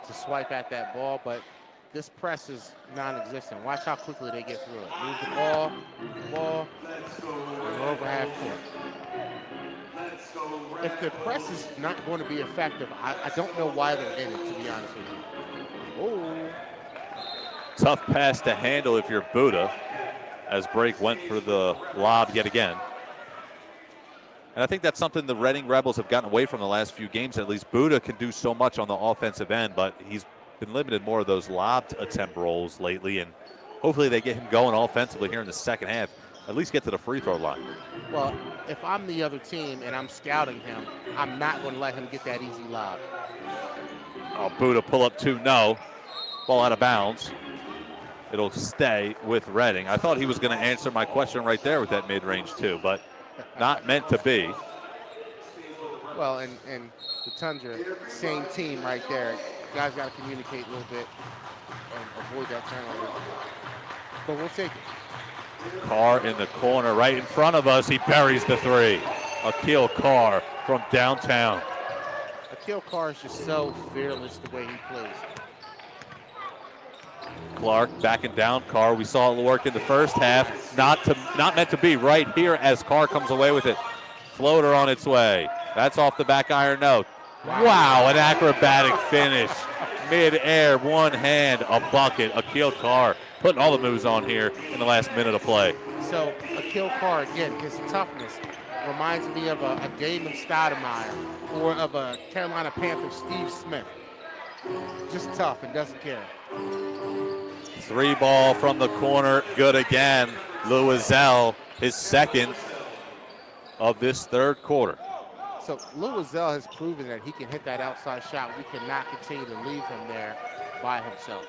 to swipe at that ball. But this press is non-existent. Watch how quickly they get through it. Move the ball, and we're over half court. If the press is not going to be effective, I don't know why they're in it, to be honest with you. Oh. Tough pass to handle if you're Buddha, as Brake went for the lob yet again. And I think that's something the Reading Rebels have gotten away from the last few games. At least Buddha can do so much on the offensive end, but he's been limited more of those lobbed attempt roles lately, and hopefully they get him going offensively here in the second half. At least get to the free throw line. Well, if I'm the other team and I'm scouting him, I'm not going to let him get that easy lob. Oh, Buddha pull up 2, no. Ball out of bounds. It'll stay with Reading. I thought he was going to answer my question right there with that mid-range too, but not meant to be. Well, and the Tundra, same team right there. You guys got to communicate a little bit and avoid that turnover. But we'll take it. Carr in the corner right in front of us. He buries the 3. Akil Carr from downtown. Akil Carr is just so fearless the way he plays. Clark backing down Carr. We saw it work in the first half. Not meant to be right here as Carr comes away with it. Floater on its way. That's off the back iron, no. Wow, an acrobatic finish. Mid-air, one hand, a bucket. Akil Carr putting all the moves on here in the last minute of play. So Akil Carr, again, his toughness reminds me of a Damon Stoudemire or of a Carolina Panther Steve Smith. Just tough and doesn't care. 3 ball from the corner, good again. Louiselle, his second of this third quarter. So Louiselle has proven that he can hit that outside shot. We cannot continue to leave him there by himself.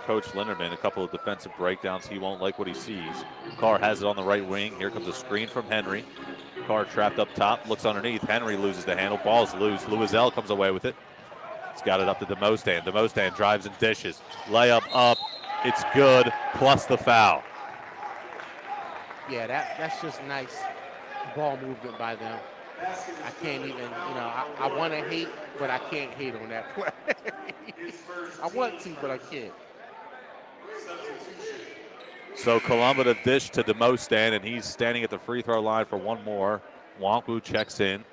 Coach Linderman, a couple of defensive breakdowns. He won't like what he sees. Carr has it on the right wing. Here comes a screen from Henry. Carr trapped up top, looks underneath. Henry loses the handle. Ball's loose. Louiselle comes away with it. He's got it up to Demostan. Demostan drives and dishes. Layup up. It's good, plus the foul. Yeah, that's just nice ball movement by them. I can't even, I want to hate, but I can't hate on that play. I want to, but I can't. So Columba to dish to Demostan, and he's standing at the free throw line for one more. Wonkwu checks in.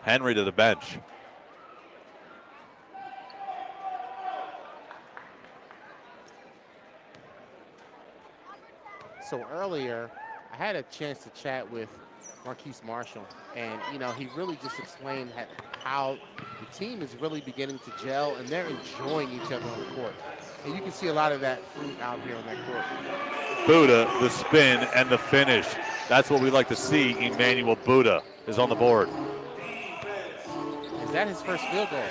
Henry to the bench. So earlier, I had a chance to chat with Marquise Marshall, and he really just explained how the team is really beginning to gel, and they're enjoying each other on the court. And you can see a lot of that fruit out here on that court. Buddha, the spin and the finish. That's what we like to see. Emmanuel Buddha is on the board. Is that his first field goal?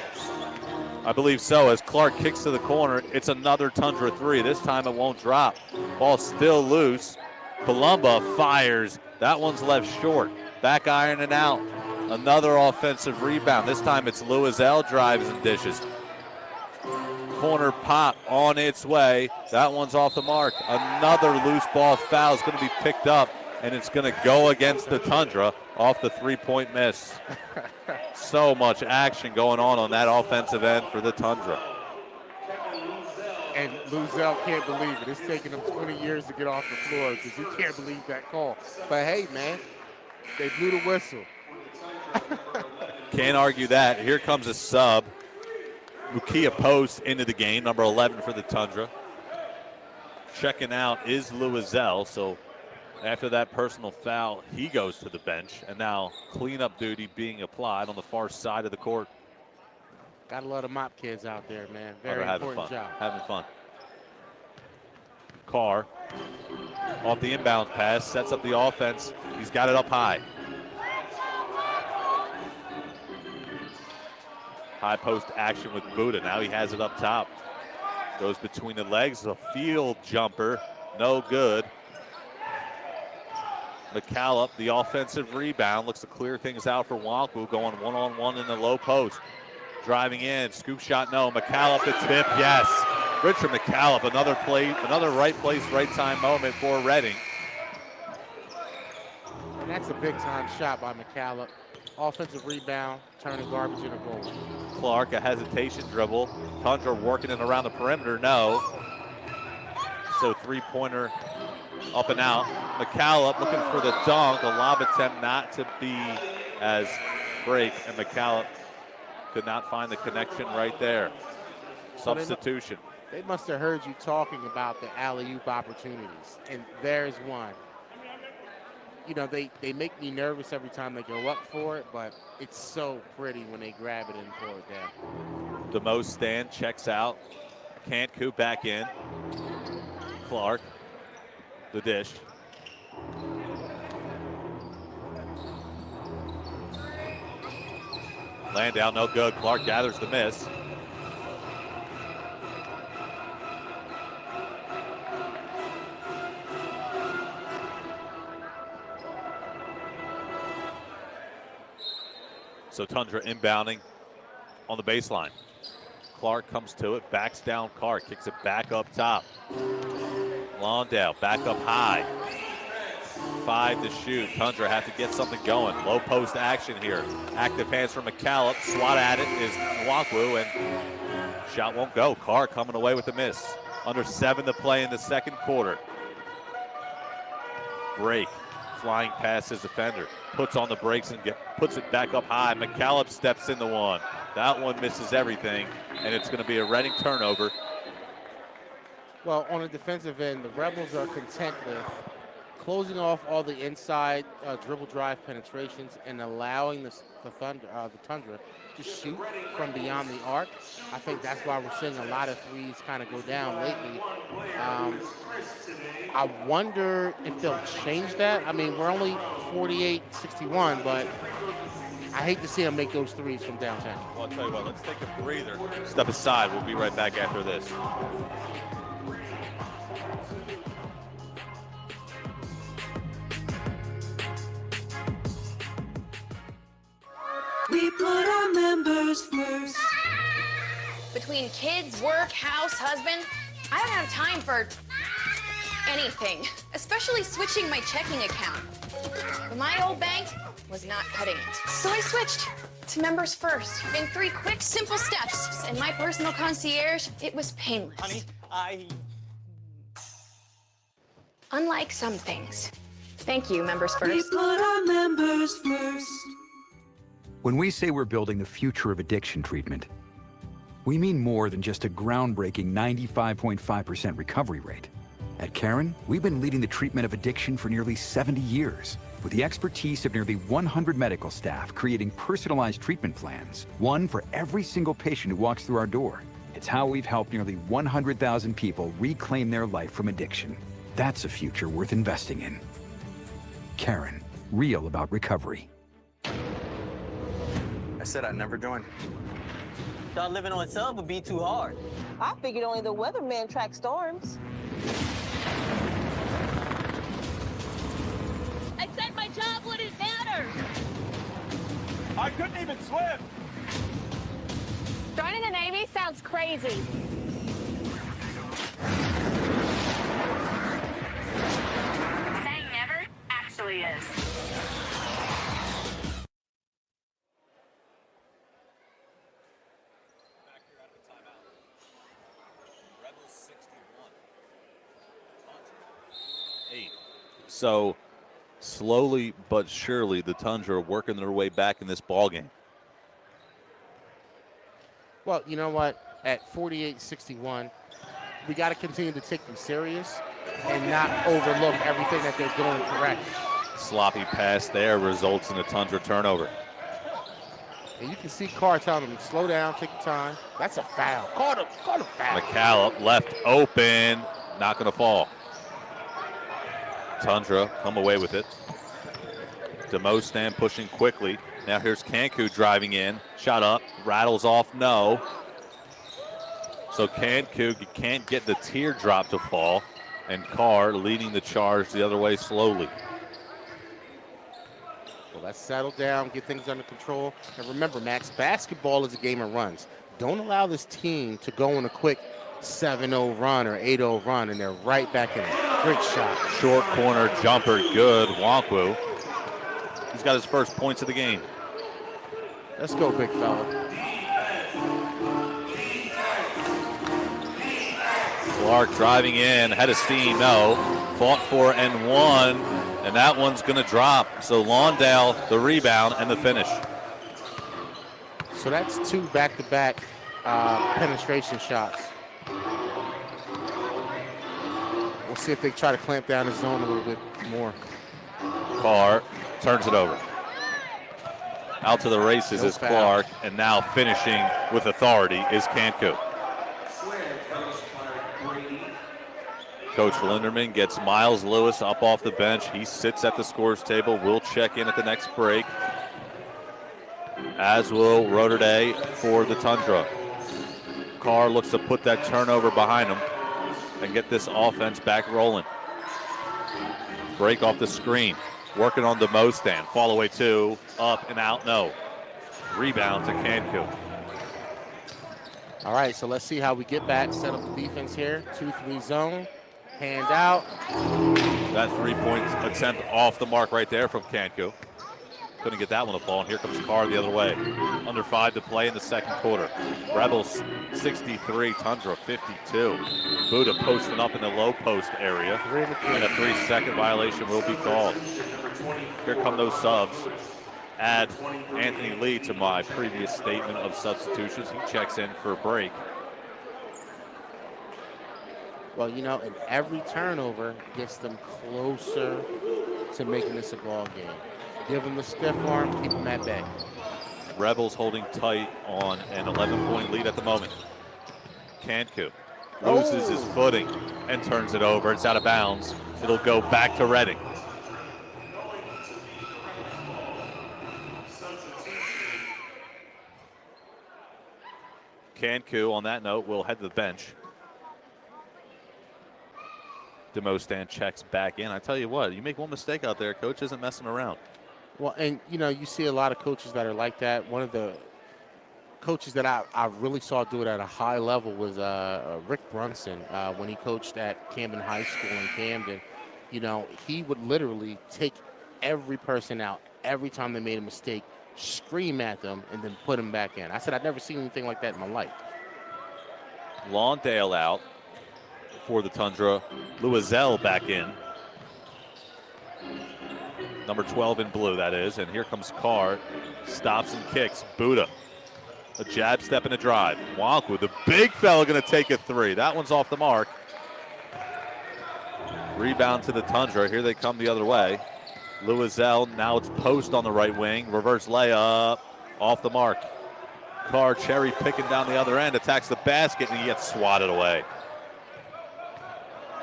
I believe so. As Clark kicks to the corner, it's another Tundra 3. This time it won't drop. Ball still loose. Columba fires. That one's left short. Back iron and out. Another offensive rebound. This time it's Louiselle drives and dishes. Corner pop on its way. That one's off the mark. Another loose ball foul is going to be picked up, and it's going to go against the Tundra off the three-point miss. So much action going on that offensive end for the Tundra. And Louiselle can't believe it. It's taken him 20 years to get off the floor because he can't believe that call. But hey, man, they blew the whistle. Can't argue that. Here comes a sub. Mukia Post into the game, number 11 for the Tundra. Checking out is Louiselle, so after that personal foul, he goes to the bench, and now cleanup duty being applied on the far side of the court. Got a lot of mop kids out there, man. Very having important fun. job. Having fun. Carr off the inbound pass, sets up the offense. He's got it up high. High post action with Buddha. Now he has it up top. Goes between the legs. A field jumper. No good. McCallum, the offensive rebound. Looks to clear things out for Wonkwu. Going one-on-one in the low post. Driving in. Scoop shot, no. McCallum the tip, yes. Richard McCallum, another right place, right time moment for Reading. And that's a big-time shot by McCallum. Offensive rebound, turning garbage into goal. Clark, a hesitation dribble. Tundra working it around the perimeter. No. So three-pointer up and out. McCallum looking for the dunk. A lob attempt not to be as break. And McCallum could not find the connection right there. Substitution. They must have heard you talking about the alley-oop opportunities. And there's one. You know, they make me nervous every time they go up for it, but it's so pretty when they grab it and pull it down. DeMoe stand, checks out. Can't coup back in. Clark, the dish. Landau, no good. Clark gathers the miss. So Tundra inbounding on the baseline. Clark comes to it, backs down Carr, kicks it back up top. Landau back up high. 5 to shoot. Tundra have to get something going. Low post action here. Active hands from McCallum. Swat at it is Nwakwu, and shot won't go. Carr coming away with the miss. Under 7 to play in the second quarter. Break. Flying past his defender. Puts on the brakes and puts it back up high. McCallum steps into one. That one misses everything, and it's going to be a Reading turnover. Well, on the defensive end, the Rebels are content with closing off all the inside dribble drive penetrations and allowing the Tundra to shoot from beyond the arc. I think that's why we're seeing a lot of threes kind of go down lately. I wonder if they'll change that. I mean, we're only 48-61, but I hate to see them make those threes from downtown. Well, I'll tell you what, let's take a breather. Step aside. We'll be right back after this. We put our members first. Between kids, work, house, husband, I don't have time for anything, especially switching my checking account. But my old bank was not cutting it. So I switched to Members First. In 3 quick, simple steps. And my personal concierge, it was painless. Honey, Unlike some things. Thank you, Members We First. put our members first. When we say we're building the future of addiction treatment, we mean more than just a groundbreaking 95.5% recovery rate. At Caron, we've been leading the treatment of addiction for nearly 70 years, with the expertise of nearly 100 medical staff creating personalized treatment plans, one for every single patient who walks through our door. It's how we've helped nearly 100,000 people reclaim their life from addiction. That's a future worth investing in. Caron, real about recovery. I said I'd never join. Thought living on sub would be too hard. I figured only the weatherman tracks storms. I said my job wouldn't matter. I couldn't even swim. Joining the Navy sounds crazy. Saying never actually is. So slowly but surely, the Tundra are working their way back in this ball game. Well, you know what? At 48-61, we got to continue to take them serious and not overlook everything that they're doing correct. Sloppy pass there results in a Tundra turnover. And you can see Carr telling them, slow down, take your time. That's a foul. Call the foul. McCallum left open, not going to fall. Tundra come away with it. DeMoe stand pushing quickly. Now here's Cancu driving in. Shot up, rattles off, no. So Cancu can't get the teardrop to fall, and Carr leading the charge the other way slowly. Well, let's settle down, get things under control. And remember, Max, basketball is a game of runs. Don't allow this team to go on a quick 7-0 run or 8-0 run, and they're right back in it. Great shot. Short corner jumper, good. Nwakwu. He's got his first points of the game. Let's go, big fella. Clark driving in, head of steam, no. Fought for and won, and that one's going to drop. So Lawndale, the rebound and the finish. So that's 2 back-to-back penetration shots. We'll see if they try to clamp down the zone a little bit more. Carr turns it over. Out to the races No is foul. Clark, and now finishing with authority is Cantu. Coach Linderman gets Miles Lewis up off the bench. He sits at the scores table. We'll check in at the next break, as will Roterday for the Tundra. Carr looks to put that turnover behind him and get this offense back rolling. Break off the screen. Working on the Mostan. Fall away 2. Up and out, no. Rebound to Cantu. All right, so let's see how we get back. Set up the defense here. 2-3 zone. Hand out. That 3-point attempt off the mark right there from Cantu. Couldn't get that one to fall, and here comes Carr the other way. Under 5 to play in the second quarter. Rebels 63, Tundra 52. Buddha posting up in the low post area, and a 3-second violation will be called. Here come those subs. Add Anthony Lee to my previous statement of substitutions. He checks in for a break. Well, you know, and every turnover gets them closer to making this a ball game. Give them the stiff arm, keep them at bay. Rebels holding tight on an 11-point lead at the moment. Cantu loses his footing and turns it over. It's out of bounds. It'll go back to Reading. Cantu, on that note, will head to the bench. Demostan checks back in. I tell you what, you make one mistake out there, coach isn't messing around. Well, and, you know, you see a lot of coaches that are like that. One of the coaches that I really saw do it at a high level was Rick Brunson when he coached at Camden High School in Camden. You know, he would literally take every person out every time they made a mistake, scream at them, and then put them back in. I said I'd never seen anything like that in my life. Lawndale out for the Tundra. Louiselle back in. Number 12 in blue, that is. And here comes Carr. Stops and kicks. Buddha. A jab step and a drive. Wonku, the big fella, going to take a 3. That one's off the mark. Rebound to the Tundra. Here they come the other way. Louiselle, now it's post on the right wing. Reverse layup. Off the mark. Carr cherry picking down the other end. Attacks the basket and he gets swatted away.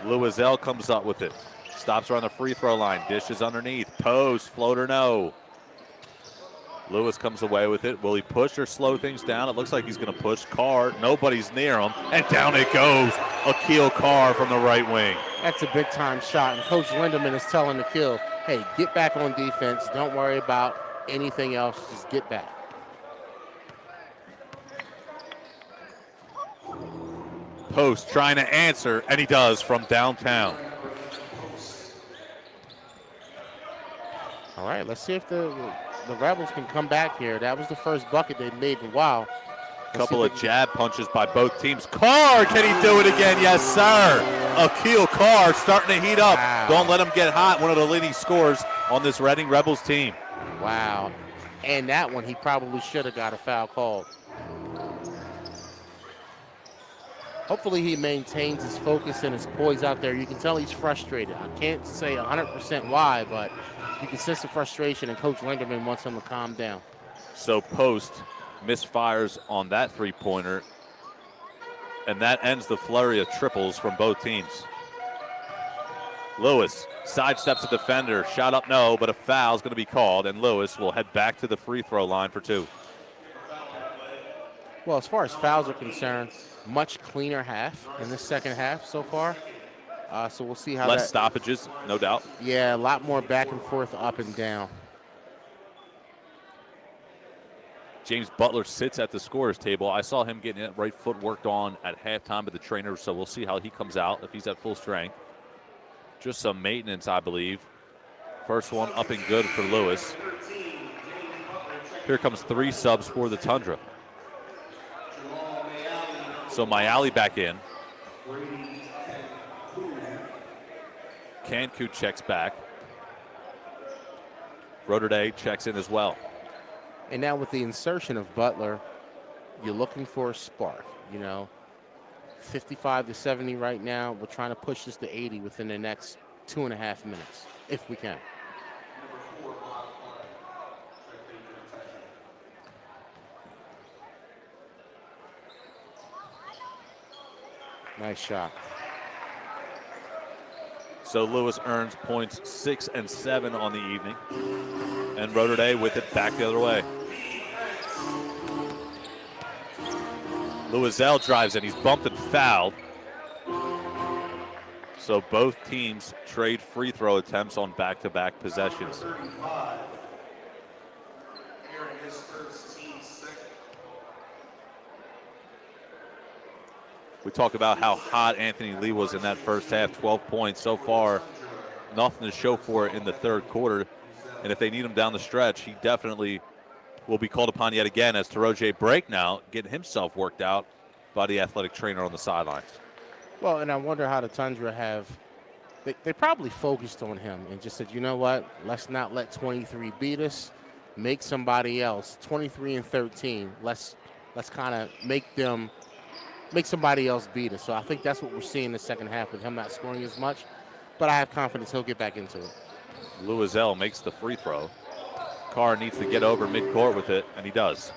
Louiselle comes up with it. Stops around the free throw line. Dishes underneath. Post. Floater no. Lewis comes away with it. Will he push or slow things down? It looks like he's going to push. Carr, nobody's near him. And down it goes. Akil Carr from the right wing. That's a big-time shot. And Coach Linderman is telling Akil, hey, get back on defense. Don't worry about anything else. Just get back. Post trying to answer, and he does from downtown. All right, let's see if the Rebels can come back here. That was the first bucket they've made in a while. Couple of jab punches by both teams. Carr, can he do it again? Yes, sir. Akil Carr starting to heat up. Wow. Don't let him get hot. One of the leading scorers on this Reading Rebels team. Wow. And that one, he probably should have got a foul called. Hopefully he maintains his focus and his poise out there. You can tell he's frustrated. I can't say 100% why, but you can sense the frustration, and Coach Linderman wants him to calm down. So Post misfires on that three-pointer, and that ends the flurry of triples from both teams. Lewis sidesteps a defender. Shot up, no, but a foul is going to be called, and Lewis will head back to the free throw line for 2. Well, as far as fouls are concerned, much cleaner half in this second half so far. So we'll see how less stoppages, no doubt. Yeah, a lot more back and forth, up and down. James Butler sits at the scorer's table. I saw him getting that right foot worked on at halftime by the trainer, so we'll see how he comes out if he's at full strength. Just some maintenance, I believe. First one up and good for Lewis. Here comes 3 subs for the Tundra. So Mayali back in. Cancu checks back. Roderday checks in as well. And now with the insertion of Butler, you're looking for a spark, 55 to 70 right now. We're trying to push this to 80 within the next 2.5 minutes, if we can. Nice shot. So Lewis earns points 6 and 7 on the evening. And Roderday with it back the other way. Louiselle drives in. He's bumped and fouled. So both teams trade free throw attempts on back-to-back possessions. We talk about how hot Anthony Lee was in that first half, 12 points so far. Nothing to show for it in the third quarter. And if they need him down the stretch, he definitely will be called upon yet again as Taroje Break now getting himself worked out by the athletic trainer on the sidelines. Well, and I wonder how the Tundra they probably focused on him and just said, you know what, let's not let 23 beat us. Make somebody else, 23 and 13, let's kind of make somebody else beat us. So I think that's what we're seeing in the second half with him not scoring as much. But I have confidence he'll get back into it. Louiselle makes the free throw. Carr needs to get over midcourt with it, and he does.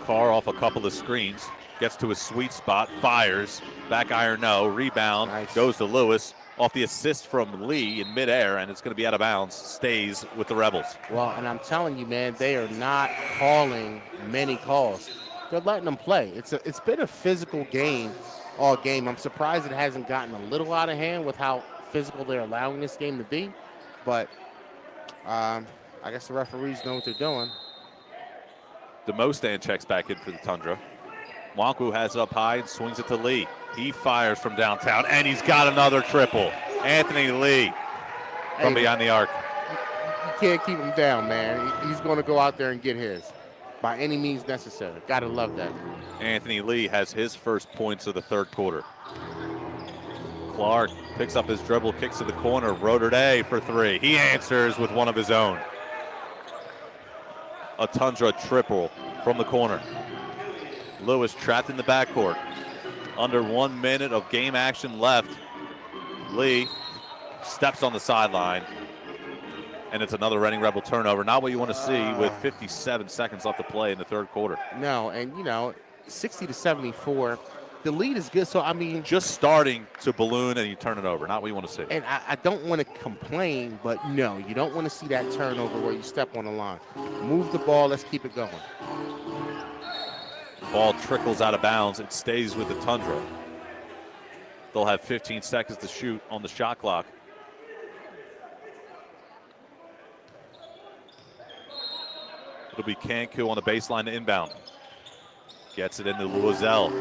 Carr off a couple of screens, gets to his sweet spot, fires, back iron no, rebound, nice. Goes to Lewis. Off the assist from Lee in midair, and it's going to be out of bounds. Stays with the Rebels. Well, and I'm telling you, man, they are not calling many calls. They're letting them play. It's been a physical game all game. I'm surprised it hasn't gotten a little out of hand with how physical they're allowing this game to be. But I guess the referees know what they're doing. DeMostan checks back in for the Tundra. Wanku has it up high and swings it to Lee. He fires from downtown, and he's got another triple. Anthony Lee from behind the arc. You can't keep him down, man. He's going to go out there and get his by any means necessary. Got to love that. Anthony Lee has his first points of the third quarter. Clark picks up his dribble, kicks to the corner. Roderday for 3. He answers with one of his own. A Tundra triple from the corner. Lewis trapped in the backcourt. Under 1 minute of game action left. Lee steps on the sideline. And it's another Reading Rebel turnover. Not what you want to see with 57 seconds left to play in the third quarter. No, and 60 to 74. The lead is good, so I mean, just starting to balloon and you turn it over. Not what you want to see. And I don't want to complain, but no, you don't want to see that turnover where you step on the line. Move the ball. Let's keep it going. Ball trickles out of bounds. It stays with the Tundra. They'll have 15 seconds to shoot on the shot clock. It'll be Cancu on the baseline to inbound. Gets it into Louiselle.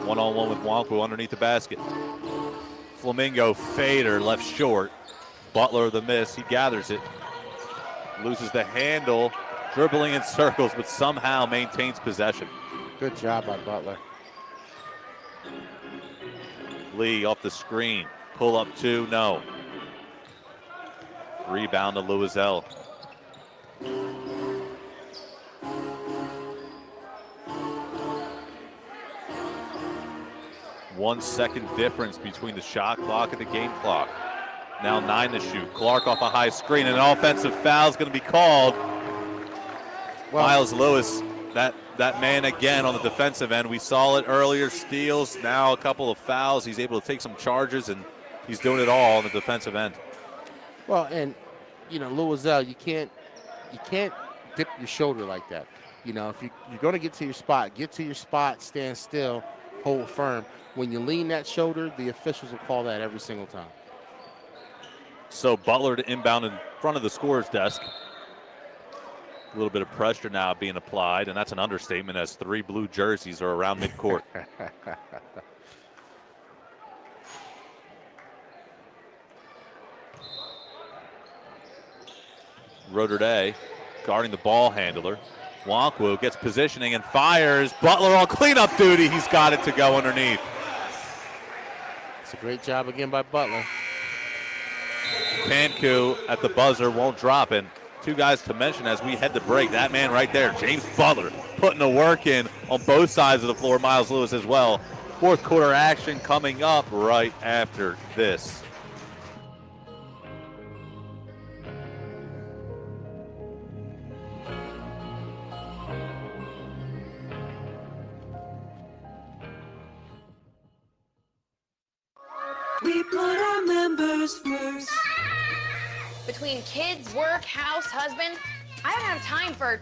One-on-one with Wanku underneath the basket. Flamingo fader left short. Butler the miss. He gathers it. Loses the handle. Dribbling in circles, but somehow maintains possession. Good job by Butler. Lee off the screen. Pull up 2, no. Rebound to Louiselle. One second difference between the shot clock and the game clock. Now 9 to shoot. Clark off a high screen, and an offensive foul is going to be called. Well, Miles Lewis, that man again on the defensive end. We saw it earlier, steals, now a couple of fouls. He's able to take some charges, and he's doing it all on the defensive end. Well, and, Louiselle, you can't dip your shoulder like that. If you're going to get to your spot, stand still, hold firm. When you lean that shoulder, the officials will call that every single time. So Butler to inbound in front of the scorer's desk. A little bit of pressure now being applied, and that's an understatement as 3 blue jerseys are around midcourt. Rotterdam guarding the ball handler. Wonkwo gets positioning and fires. Butler on cleanup duty. He's got it to go underneath. It's a great job again by Butler. Panku at the buzzer won't drop. And two guys to mention as we head to break. That man right there, James Butler, putting the work in on both sides of the floor. Miles Lewis as well. Fourth quarter action coming up right after this. We put our members first. Between kids, work, house, husband, I don't have time for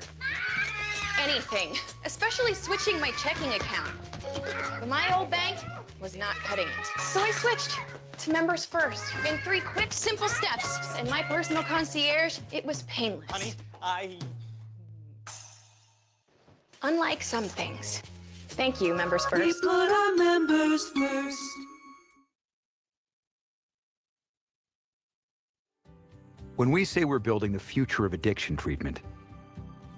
anything, especially switching my checking account. But my old bank was not cutting it. So I switched to Members First. In 3 quick, simple steps. And my personal concierge, it was painless. Honey, Unlike some things. Thank you, Members First. We put our members first. When we say we're building the future of addiction treatment,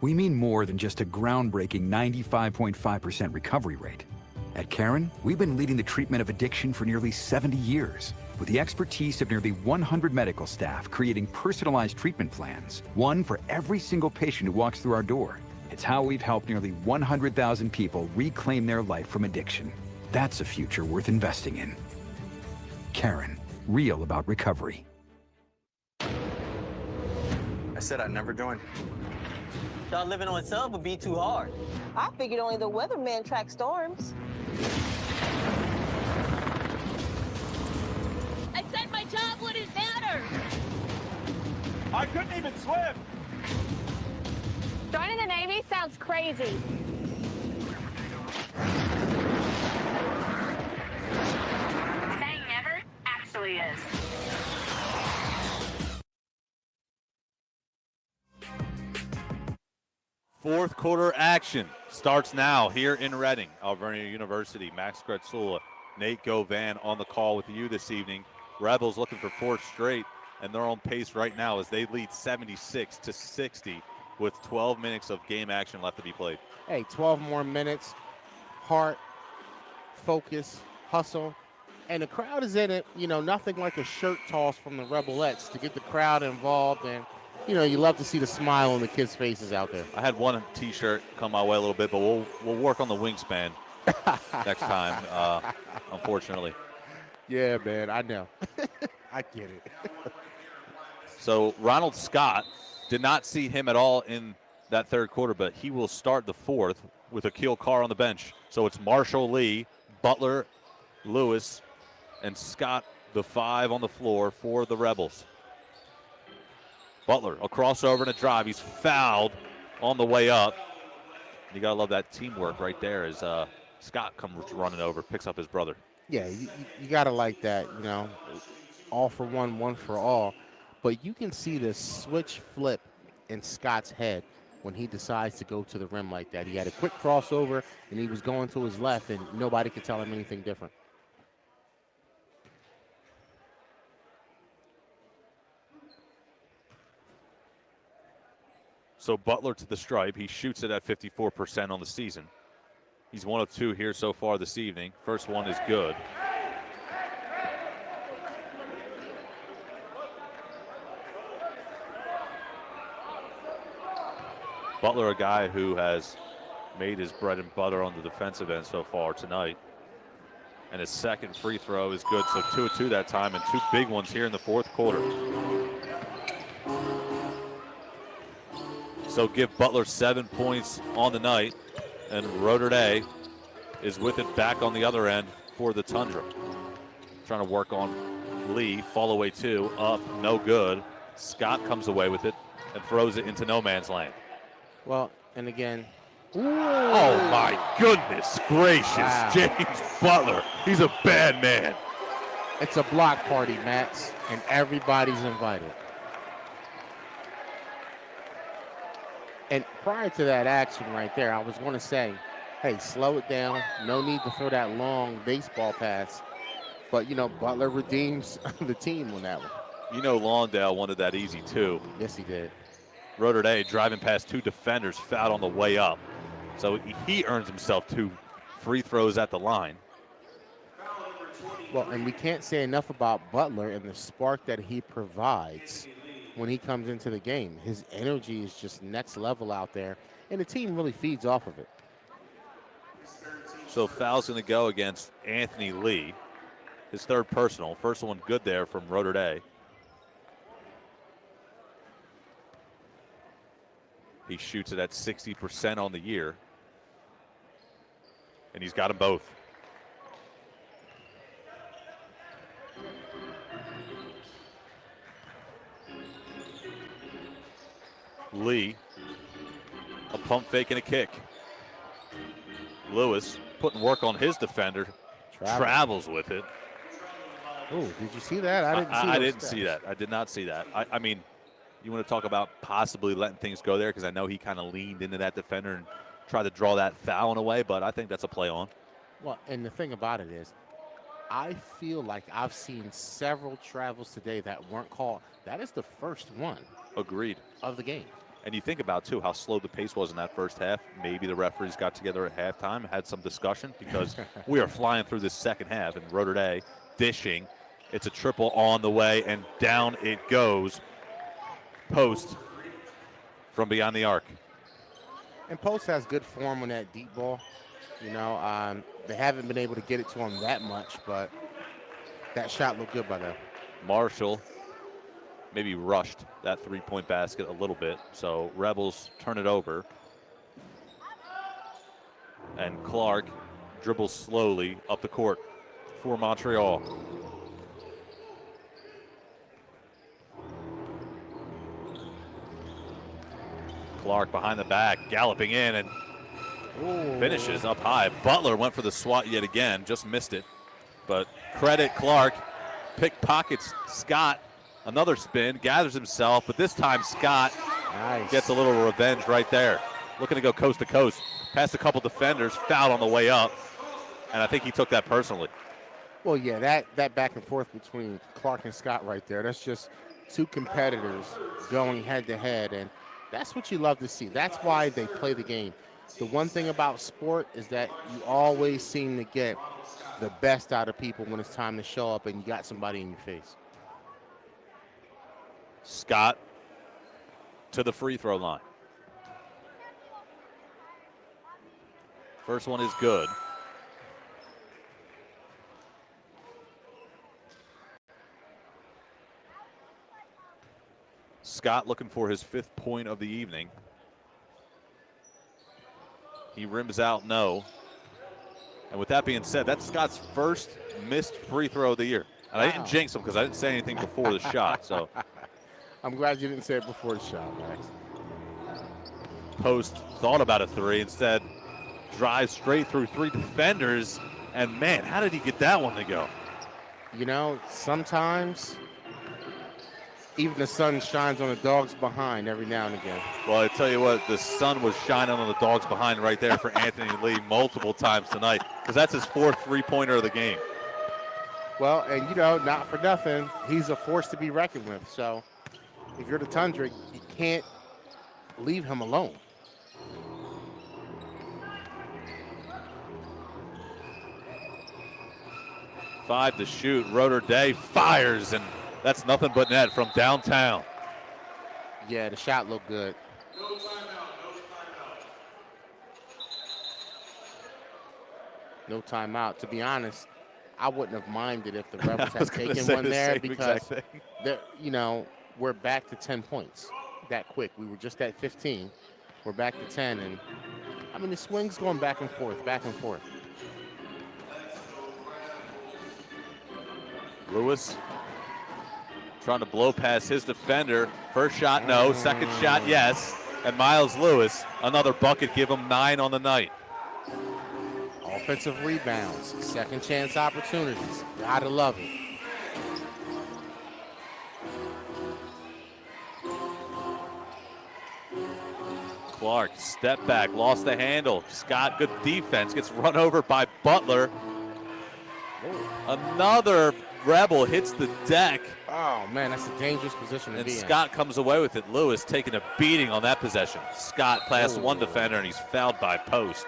we mean more than just a groundbreaking 95.5% recovery rate. At Caron, we've been leading the treatment of addiction for nearly 70 years, with the expertise of nearly 100 medical staff creating personalized treatment plans, one for every single patient who walks through our door. It's how we've helped nearly 100,000 people reclaim their life from addiction. That's a future worth investing in. Caron, real about recovery. I said I'd never join. Thought living on sub would be too hard. I figured only the weatherman tracks storms. I said my job wouldn't matter. I couldn't even swim. Joining the Navy sounds crazy. Saying never actually is. Fourth quarter action starts now here in Reading. Alvernia University, Max Gretzula, Nate Govan on the call with you this evening. Rebels looking for 4th straight, and they're on pace right now as they lead 76-60 with 12 minutes of game action left to be played. Hey, 12 more minutes. Heart, focus, hustle. And the crowd is in it, nothing like a shirt toss from the Rebelettes to get the crowd involved. And, you love to see the smile on the kids' faces out there. I had one T-shirt come my way a little bit, but we'll work on the wingspan next time, unfortunately. Yeah, man, I know. I get it. So Ronald Scott, did not see him at all in that third quarter, but he will start the fourth with Akil Carr on the bench. So it's Marshall Lee, Butler, Lewis, and Scott, the 5 on the floor for the Rebels. Butler, a crossover and a drive. He's fouled on the way up. You got to love that teamwork right there as Scott comes running over, picks up his brother. Yeah, you got to like that, all for one, one for all. But you can see the switch flip in Scott's head when he decides to go to the rim like that. He had a quick crossover, and he was going to his left, and nobody could tell him anything different. So Butler to the stripe. He shoots it at 54% on the season. He's 1 of 2 here so far this evening. First one is good. Butler, a guy who has made his bread and butter on the defensive end so far tonight. And his second free throw is good. So 2 of 2 that time, and 2 big ones here in the fourth quarter. So give Butler 7 points on the night, and Rotterdam is with it back on the other end for the Tundra. Trying to work on Lee, fall away 2, up, no good. Scott comes away with it and throws it into no man's land. Well, and again. Ooh. Oh my goodness gracious, wow. James Butler, he's a bad man. It's a block party, Max, and everybody's invited. And prior to that action right there, I was going to say, hey, slow it down. No need to throw that long baseball pass. But, Butler redeems the team on that one. Lawndale wanted that easy, too. Yes, he did. Rotterdam driving past 2 defenders, fouled on the way up. So he earns himself 2 free throws at the line. Well, and we can't say enough about Butler and the spark that he provides when he comes into the game. His energy is just next level out there, and the team really feeds off of it. So foul's going to go against Anthony Lee. His 3rd personal. First one good there from Rotterdam. He shoots it at 60% on the year. And he's got them both. Lee, a pump fake and a kick. Lewis putting work on his defender. Travels with it. Oh, did you see that? I didn't see that. I did not see that. I mean, you want to talk about possibly letting things go there, because I know he kind of leaned into that defender and tried to draw that foul in a way, but I think that's a play on. Well, and the thing about it is, I feel like I've seen several travels today that weren't called. That is the first one. Agreed. Of the game. And you think about, too, how slow the pace was in that first half. Maybe the referees got together at halftime, had some discussion, because we are flying through this second half, and Rotterdam dishing. It's a triple on the way, and down it goes. Post from beyond the arc. And Post has good form on that deep ball. You know, they haven't been able to get it to him that much, but that shot looked good by them. Marshall maybe rushed that 3-point basket a little bit, so Rebels turn it over. And Clark dribbles slowly up the court for Montreal. Clark behind the back, galloping in, and finishes up high. Butler went for the swat yet again, just missed it. But credit Clark, pickpockets Scott, another spin, gathers himself, but this time Scott gets a little revenge right there. Looking to go coast to coast, past a couple defenders, fouled on the way up, and I think he took that personally. Well, yeah, that back and forth between Clark and Scott right there, that's just 2 competitors going head to head, and that's what you love to see. That's why they play the game. The one thing about sport is that you always seem to get the best out of people when it's time to show up and you got somebody in your face. Scott to the free throw line. First one is good. Scott looking for his 5th point of the evening. He rims out no. And with that being said, that's Scott's first missed free throw of the year. And I didn't jinx him because I didn't say anything before the shot. So I'm glad you didn't say it before the shot, Max. Post thought about a 3, instead drives straight through 3 defenders. And man, how did he get that one to go? You know, sometimes even the sun shines on the dogs behind every now and again. Well, I tell you what, the sun was shining on the dogs behind right there for Anthony Lee multiple times tonight, because that's his 4th 3-pointer of the game. Well, and you know, not for nothing, he's a force to be reckoned with. So if you're the Tundra, you can't leave him alone. Five to shoot. Rotterdam fires, and that's nothing but net from downtown. Yeah, the shot looked good. No timeout. To be honest, I wouldn't have minded if the Rebels had taken one there, because you know, we're back to 10 points that quick. We were just at 15. We're back to 10, and I mean the swing's going back and forth, back and forth. Lewis trying to blow past his defender. First shot, no. Second shot, yes. And Miles Lewis, another bucket, give him 9 on the night. Offensive rebounds, second chance opportunities. Gotta love it. Clark, step back, lost the handle. Scott, good defense, gets run over by Butler. Another Rebel hits the deck. Oh, man, that's a dangerous position to And be Scott comes away with it. Lewis taking a beating on that possession. Scott past one defender, and he's fouled by post.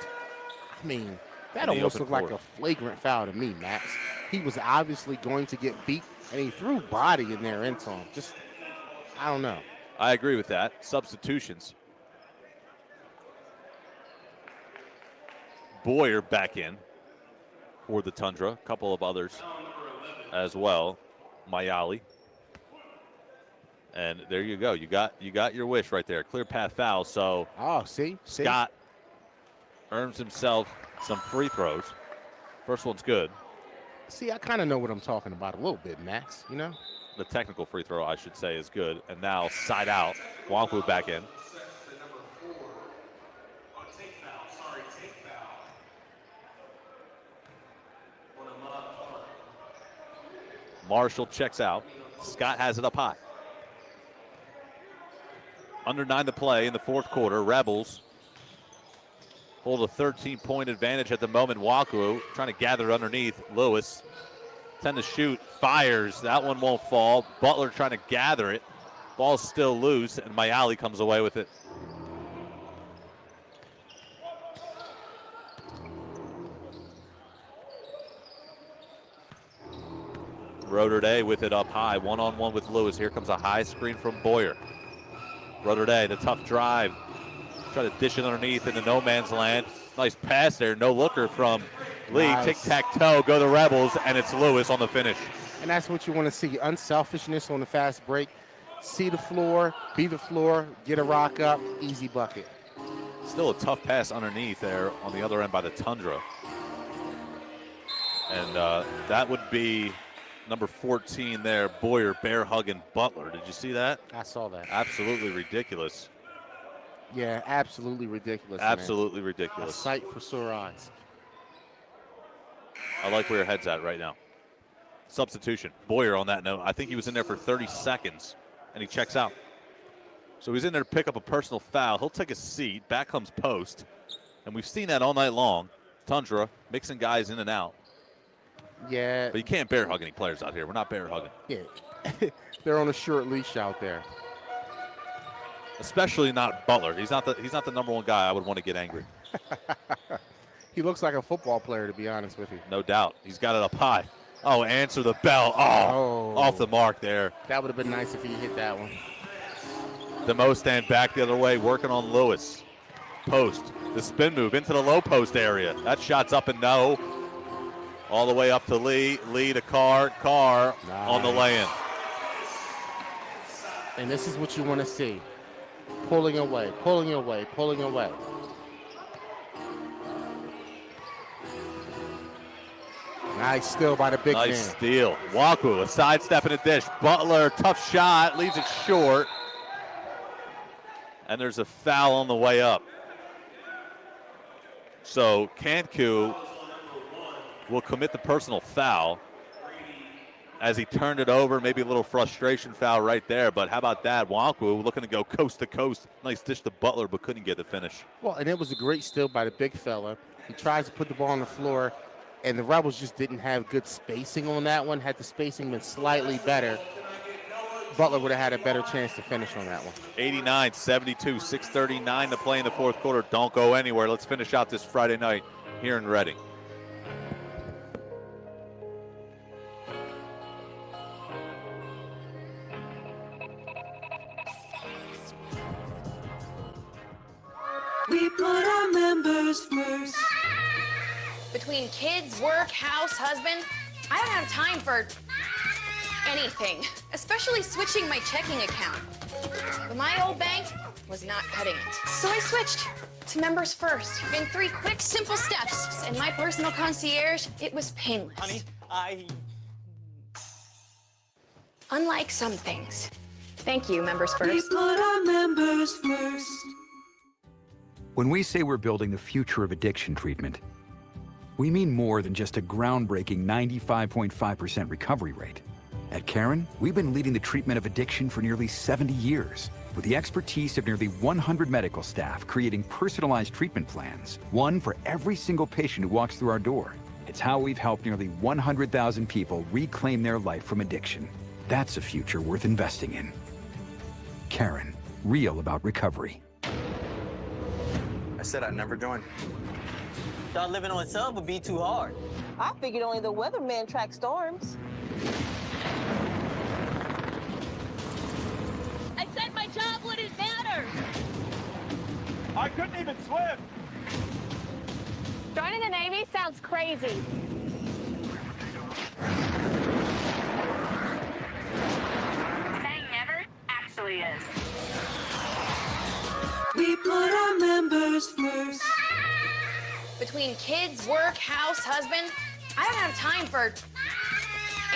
I mean, that almost looked like a flagrant foul to me, Max. He was obviously going to get beat, and he threw body in there into him. Just, I don't know. I agree with that. Substitutions. Boyer back in for the Tundra. A couple of others as well. Mayali. And there you go. You got your wish right there. Clear path foul. So Scott earns himself some free throws. First one's good. See, I kind of know what I'm talking about a little bit, Max, you know? The technical free throw, I should say, is good. And now side out. Wonku back in. Marshall checks out. Scott has it up high. Under 9 to play in the fourth quarter. Rebels hold a 13-point advantage at the moment. Waku trying to gather it underneath. Lewis 10 to shoot, fires. That one won't fall. Butler trying to gather it. Ball's still loose, and Mayali comes away with it. Roderday with it up high, one-on-one with Lewis. Here comes a high screen from Boyer. Roderday, the tough drive. Try to dish it underneath into no man's land. Nice pass there, no looker from Lee. Nice. Tic-tac-toe, go the Rebels, and it's Lewis on the finish. And that's what you want to see, unselfishness on the fast break. See the floor, be the floor, get a rock up, easy bucket. Still a tough pass underneath there on the other end by the Tundra. And that would be number 14 there, Boyer, bear hugging Butler. Did you see that? I saw that. Absolutely ridiculous. Yeah, absolutely ridiculous. Absolutely man. ridiculous. A sight for sore eyes. I like where your head's at right now. Substitution. Boyer on that note. I think he was in there for 30 seconds, and he checks out. So he's in there to pick up a personal foul. He'll take a seat. Back comes post. And we've seen that all night long. Tundra mixing guys in and out. Yeah. But you can't bear hug any players out here. We're not bear hugging. Yeah. They're on a short leash out there. Especially not Butler. He's not the number one guy I would want to get angry. He looks like a football player, to be honest with you. No doubt. He's got it up high. Oh, answer the bell. Oh, off the mark there. That would have been nice if he hit that one. DeMo stand back the other way, working on Lewis. Post. The spin move into the low post area. That shot's up and no. All the way up to Lee. Lee to Carr. Carr nice. On the lay-in. And this is what you want to see. Pulling away, pulling away, pulling away. Nice steal by the big man. Nice steal. Waku, a sidestep and a dish. Butler, tough shot, leaves it short. And there's a foul on the way up. So Kanku will commit the personal foul as he turned it over. Maybe a little frustration foul right there, but how about that? Waku looking to go coast to coast. Nice dish to Butler, but couldn't get the finish. Well, and it was a great steal by the big fella. He tries to put the ball on the floor, and the Rebels just didn't have good spacing on that one. Had the spacing been slightly better, Butler would have had a better chance to finish on that one. 89-72, 6:39 to play in the fourth quarter. Don't go anywhere. Let's finish out this Friday night here in Reading. We put our members first. Between kids, work, house, husband, I don't have time for anything, especially switching my checking account. But my old bank was not cutting it. So I switched to Members First. In 3 quick, simple steps. And my personal concierge, it was painless. Honey, Unlike some things. Thank you, Members First. We put our members first. When we say we're building the future of addiction treatment, we mean more than just a groundbreaking 95.5% recovery rate. At Caron, we've been leading the treatment of addiction for nearly 70 years, with the expertise of nearly 100 medical staff creating personalized treatment plans, one for every single patient who walks through our door. It's how we've helped nearly 100,000 people reclaim their life from addiction. That's a future worth investing in. Caron, real about recovery. I said I'd never join. Thought living on a sub would be too hard. I figured only the weatherman tracks storms. I said my job wouldn't matter. I couldn't even swim. Joining the Navy sounds crazy. Saying never actually is. We put our members first. Between kids, work, house, husband, I don't have time for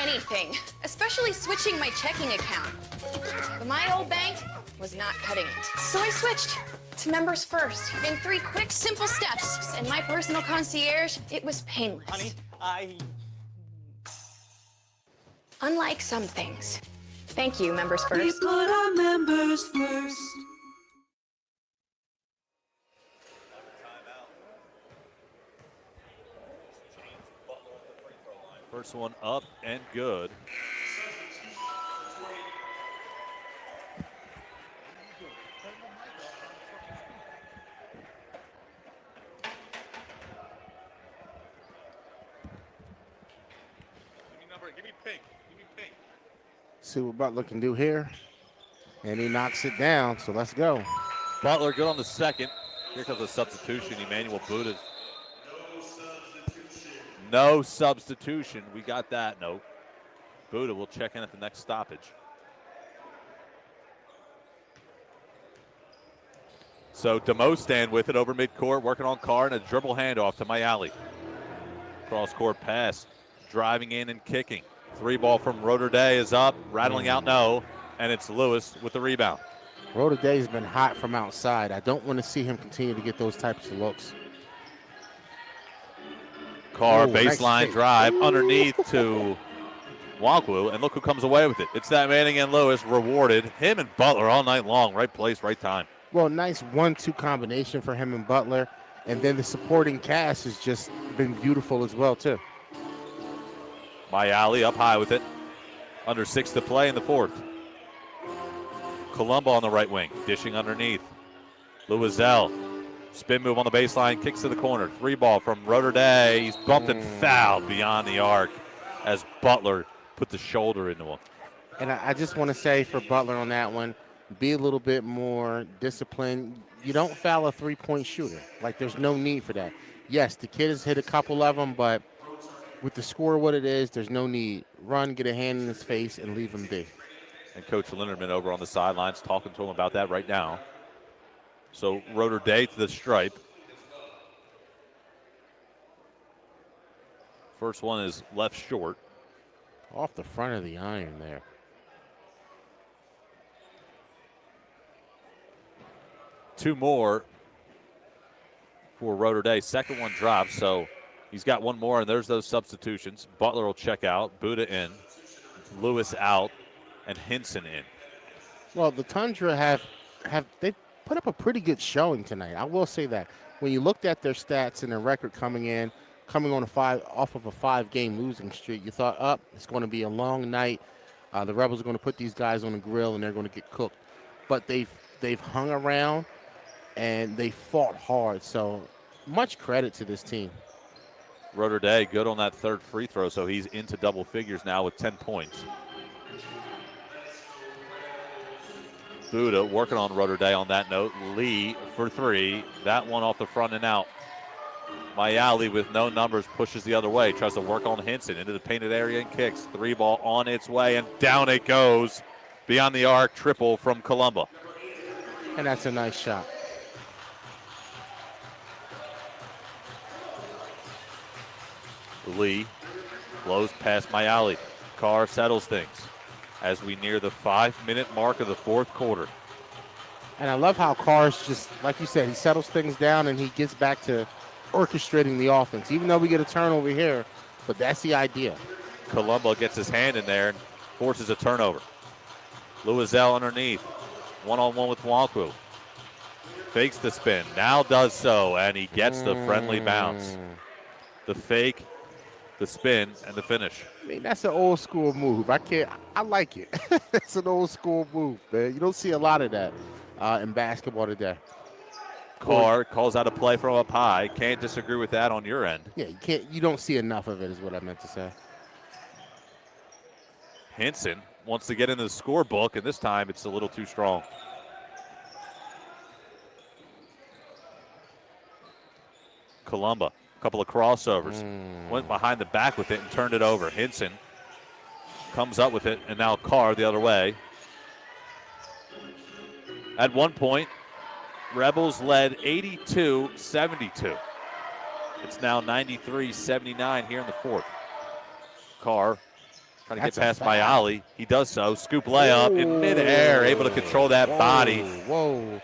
anything, especially switching my checking account. But my old bank was not cutting it. So I switched to Members First in 3 quick, simple steps. And my personal concierge, it was painless. Honey, Unlike some things. Thank you, Members We First. put our members first. First one up and good. Give me pink. Give me pink. See what Butler can do here. And he knocks it down, so let's go. Butler good on the second. Here comes a substitution. Emmanuel Buddha. No substitution. We got that note. Buddha will check in at the next stoppage. So Demo stand with it over midcourt, working on Carr, and a dribble handoff to Mayali. Cross-court pass, driving in and kicking. 3 ball from Roederday is up, rattling out no, and it's Lewis with the rebound. Roederday has been hot from outside. I don't want to see him continue to get those types of looks. Carr, Ooh, nice baseline fake. drive underneath to Wankwu, and look who comes away with it. It's that Manning and Lewis rewarded. Him and Butler all night long, right place, right time. Well, nice 1-2 combination for him and Butler. And then the supporting cast has just been beautiful as well, too. Mayali up high with it. Under 6 to play in the fourth. Colombo on the right wing, dishing underneath. Louiselle, spin move on the baseline, kicks to the corner. 3 ball from Roederday. He's bumped and fouled beyond the arc as Butler put the shoulder into him. And I just want to say for Butler on that one, be a little bit more disciplined. You don't foul a 3-point shooter. Like, there's no need for that. Yes, the kid has hit a couple of them, but with the score what it is, there's no need. Run, get a hand in his face, and leave him be. And Coach Linderman over on the sidelines talking to him about that right now. So Roederday to the stripe. First one is left short. Off the front of the iron there. Two more for Roederday. Second one drops, so he's got one more, and there's those substitutions. Butler will check out, Buddha in, Lewis out, and Hinson in. Well, the Tundra have they put up a pretty good showing tonight. I will say that. When you looked at their stats and their record coming on off of a 5-game losing streak, you thought, it's going to be a long night. The Rebels are going to put these guys on the grill and they're going to get cooked. But they've hung around and they fought hard. So much credit to this team. Roederday good on that third free throw, so he's into double figures now with 10 points. Buddha working on Roederday on that note. Lee for 3. That one off the front and out. Mayali with no numbers pushes the other way. Tries to work on Hinson into the painted area and kicks. 3 ball on its way, and down it goes. Beyond the arc, triple from Colombo. And that's a nice shot. Lee blows past Mayali. Carr settles things as we near the 5-minute mark of the fourth quarter. And I love how Carr's just, like you said, he settles things down and he gets back to orchestrating the offense, even though we get a turnover here, but that's the idea. Colombo gets his hand in there and forces a turnover. Louiselle underneath, one-on-one with Wankwu. Fakes the spin, now does so, and he gets the friendly bounce. The fake the spin, and the finish. I mean, that's an old school move. I like it. It's an old school move, man. You don't see a lot of that in basketball today. Carr calls out a play from up high. Can't disagree with that on your end. Yeah, you don't see enough of it is what I meant to say. Hinson wants to get into the scorebook, and this time it's a little too strong. Columba, a couple of crossovers. Went behind the back with it and turned it over. Hinson comes up with it, and now Carr the other way. At one point, Rebels led 82-72. It's now 93-79 here in the fourth. Carr trying to get past Mayali. He does so. Scoop layup in midair, able to control that body. Whoa.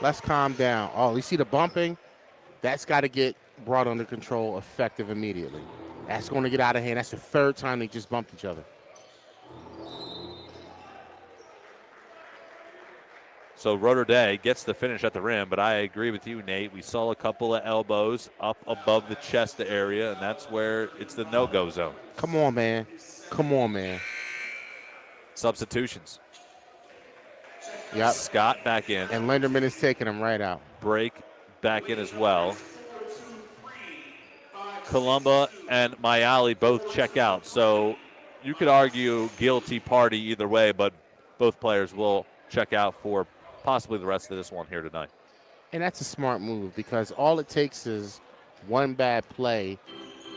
Let's calm down. Oh, you see the bumping? That's got to get brought under control effective immediately. That's going to get out of hand. That's the third time they just bumped each other. So Rotterdam gets the finish at the rim, but I agree with you, Nate. We saw a couple of elbows up above the chest area, and that's where it's the no-go zone. Come on, man. Come on, man. Substitutions. Yep. Scott back in. And Linderman is taking him right out. Break back in as well. Columba and Mayali both check out. So you could argue guilty party either way, but both players will check out for possibly the rest of this one here tonight. And that's a smart move because all it takes is one bad play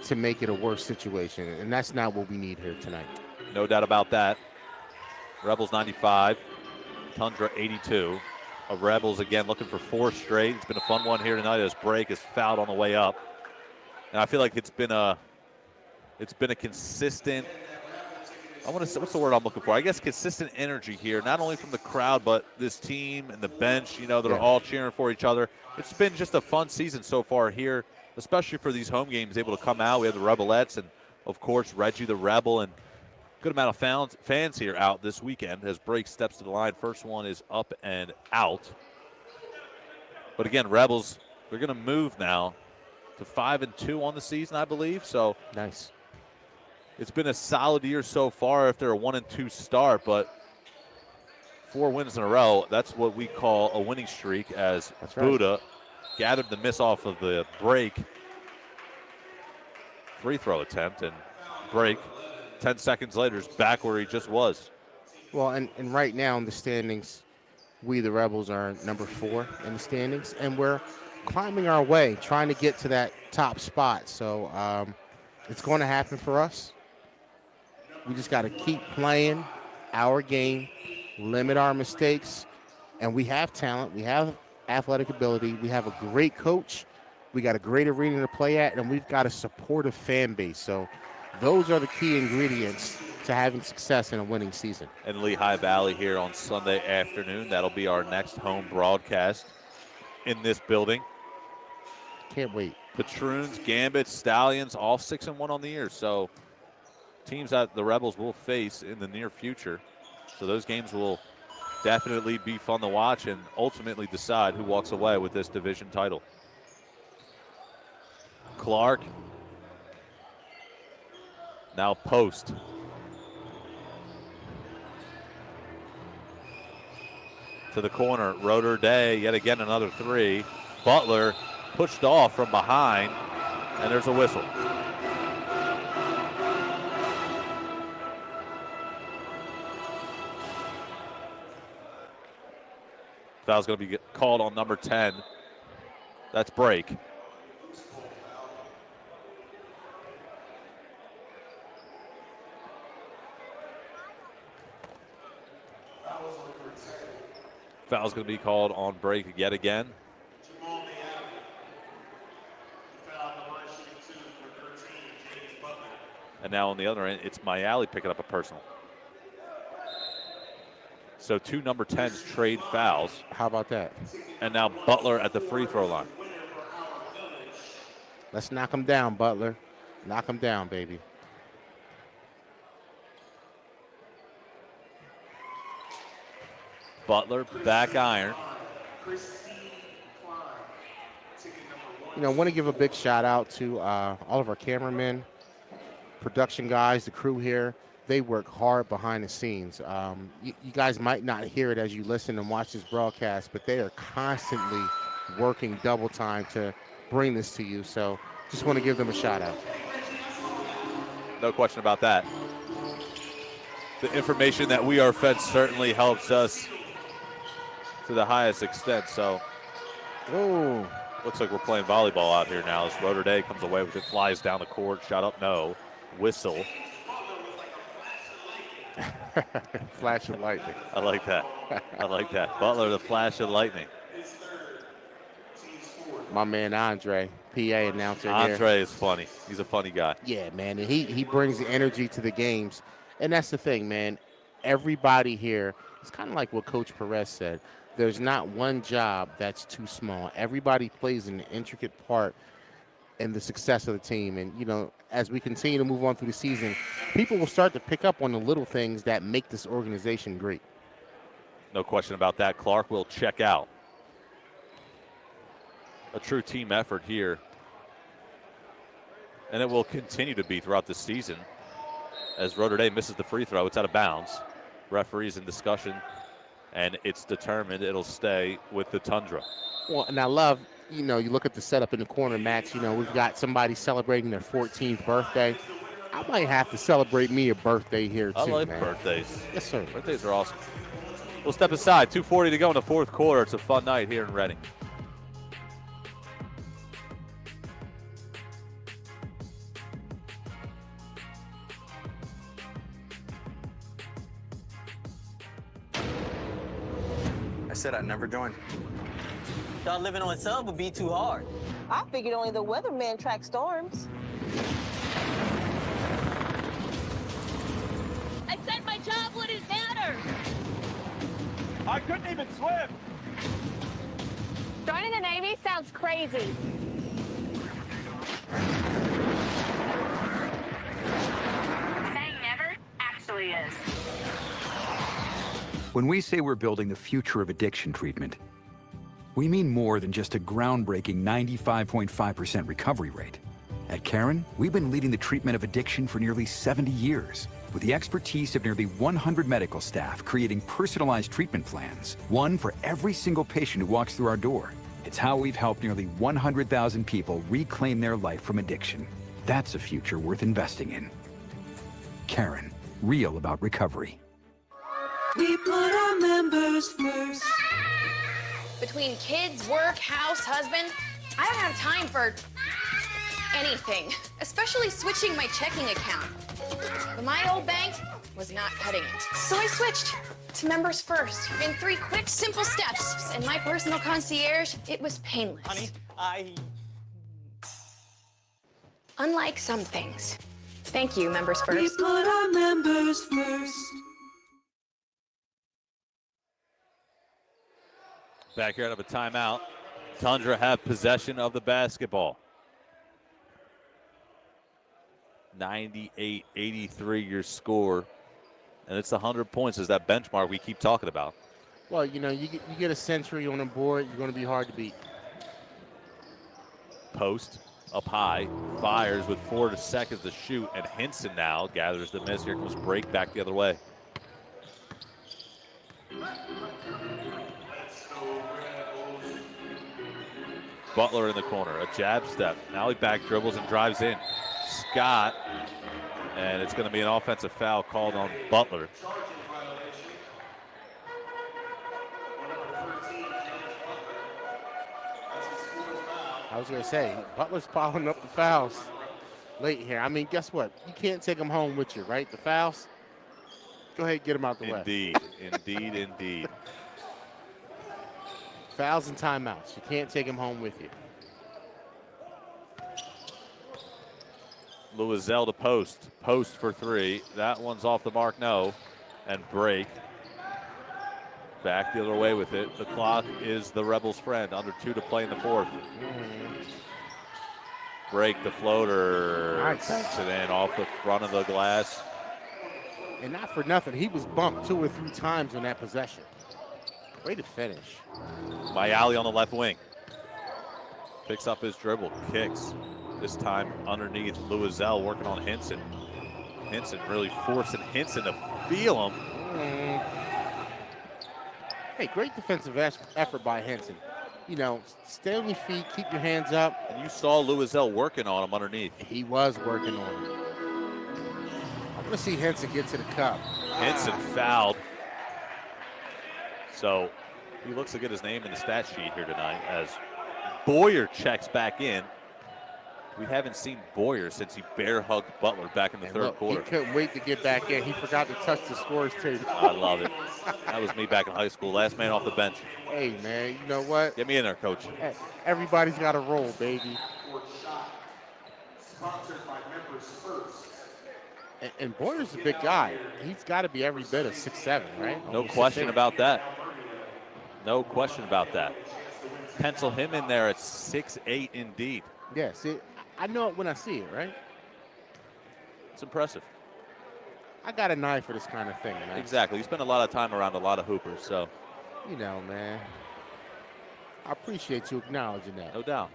to make it a worse situation, and that's not what we need here tonight. No doubt about that. Rebels 95, Tundra 82. Rebels again looking for 4 straight. It's been a fun one here tonight as Break is fouled on the way up. And I feel like it's been a consistent, I want to say, what's the word I'm looking for? I guess consistent energy here, not only from the crowd, but this team and the bench, they're all cheering for each other. It's been just a fun season so far here, especially for these home games, able to come out. We have the Rebelettes and, of course, Reggie the Rebel, and good amount of fans here out this weekend as Break steps to the line. First one is up and out. But again, Rebels, they're going to move now to 5-2 on the season, I believe. So nice. It's been a solid year so far after a 1-2 start, but 4 wins in a row. That's what we call a winning streak as Buddha gathered the miss off of the Break free throw attempt, and Break 10 seconds later is back where he just was. Well, and right now in the standings, we the Rebels are number 4 in the standings, and we're climbing our way, trying to get to that top spot. So it's going to happen for us. We just got to keep playing our game, limit our mistakes, and we have talent. We have athletic ability. We have a great coach. We got a great arena to play at, and we've got a supportive fan base. So those are the key ingredients to having success in a winning season. And Lehigh Valley here on Sunday afternoon. That'll be our next home broadcast in this building. Can't wait. Patroons, Gambits, Stallions, all 6-1 on the year. So teams that the Rebels will face in the near future. So those games will definitely be fun to watch and ultimately decide who walks away with this division title. Clark. Now post. To the corner. Rotor Day, yet again another 3. Butler pushed off from behind, and there's a whistle. Foul's going to be called on number 10. That's Break. Foul's going to be called on Break yet again. And now on the other end, it's Mayali picking up a personal. So 2 number 10s trade fouls. How about that? And now Butler at the free throw line. Let's knock him down, Butler. Knock him down, baby. Butler back iron. I want to give a big shout out to all of our cameramen production guys, the crew here, they work hard behind the scenes. You guys might not hear it as you listen and watch this broadcast, but they are constantly working double time to bring this to you. So just want to give them a shout out. No question about that. The information that we are fed certainly helps us to the highest extent. So, oh, looks like we're playing volleyball out here now as Rotor Day comes away with it, flies down the court, shot up, no, whistle. Flash of lightning. I like that. I like that. Butler, the flash of lightning. My man Andre, PA announcer here. Andre is funny. He's a funny guy. Yeah, man, and he brings the energy to the games. And that's the thing, man. Everybody here, it's kind of like what Coach Perez said. There's not one job that's too small. Everybody plays an intricate part in the success of the team. And, you know, as we continue to move on through the season, people will start to pick up on the little things that make this organization great. No question about that. Clark will check out. A true team effort here. And it will continue to be throughout the season. As Rotor Day misses the free throw, it's out of bounds. Referees in discussion, and it's determined it'll stay with the Tundra. Well, and I love, you know, you look at the setup in the corner, Max, you know, we've got somebody celebrating their 14th birthday. I might have to celebrate me a birthday here, too, I like man. birthdays. Yes, sir. Birthdays are awesome. We'll step aside. 2:40 to go in the fourth quarter. It's a fun night here in Reading. I said I'd never join. Thought living on sub would be too hard. I figured only the weatherman tracks storms. I said my job wouldn't matter. I couldn't even swim. Joining the Navy sounds crazy. Saying never actually is. When we say we're building the future of addiction treatment, we mean more than just a groundbreaking 95.5% recovery rate. At Caron, we've been leading the treatment of addiction for nearly 70 years, with the expertise of nearly 100 medical staff creating personalized treatment plans, one for every single patient who walks through our door. It's how we've helped nearly 100,000 people reclaim their life from addiction. That's a future worth investing in. Caron, real about recovery. We put our members first. Between kids, work, house, husband, I don't have time for anything, especially switching my checking account. But my old bank was not cutting it. So I switched to Members First in 3 quick, simple steps. And my personal concierge, it was painless. Honey, Unlike some things. Thank you, Members We First. put our members first. Back here out of a timeout. Tundra have possession of the basketball. 98-83 your score. And it's 100 points is that benchmark we keep talking about. Well, you know, you get a century on the board, you're going to be hard to beat. Post up high, fires with 4 seconds to shoot, and Henson now gathers the miss. Here comes break back the other way. Butler in the corner, a jab step. Now he back dribbles and drives in. Scott, and it's going to be an offensive foul called on Butler. I was going to say, Butler's piling up the fouls late here. I mean, guess what? You can't take them home with you, right? The fouls? Go ahead and get them out the way. Indeed, indeed, indeed. Fouls and timeouts. You can't take them home with you. Louiselle to post. Post for 3. That one's off the mark, no. And break. Back the other way with it. The clock is the Rebels' friend. Under 2 to play in the fourth. Break the floater. Nice. Banks it in off the front of the glass. And not for nothing, he was bumped 2 or 3 times on that possession. Way to finish. Mayali on the left wing. Picks up his dribble, kicks. This time underneath Louiselle working on Henson. Hinson really forcing Hinson to feel him. Hey, great defensive effort by Hinson. You know, stay on your feet, keep your hands up. And you saw Louiselle working on him underneath. He was working on him. I'm going to see Hinson get to the cup. Hinson fouled. So he looks to get his name in the stat sheet here tonight as Boyer checks back in. We haven't seen Boyer since he bear hugged Butler back in the third quarter. He couldn't wait to get back in. He forgot to touch the scores table. I love it. That was me back in high school. Last man off the bench. Hey, man, you know what? Get me in there, coach. Hey, everybody's got a role, baby. Sponsored by Members First. And Boyer's a big guy. He's got to be every bit of 6'7", right? No question about that. No question about that. Pencil him in there at 6'8" indeed. Yeah, see, I know it when I see it, right? It's impressive. I got an eye for this kind of thing, man. Exactly. You spend a lot of time around a lot of hoopers, so. You know, man. I appreciate you acknowledging that. No doubt.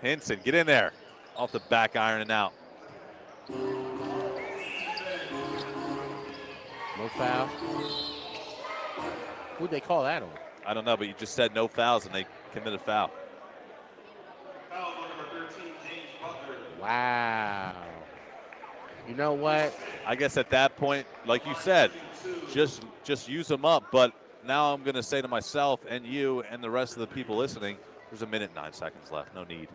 Hinson, get in there. Off the back iron and out. No foul. Who'd they call that on? I don't know, but you just said no fouls and they committed a foul. Wow. You know what? I guess at that point, like you said, just use them up. But now I'm going to say to myself and you and the rest of the people listening, there's a minute and 9 seconds left. No need.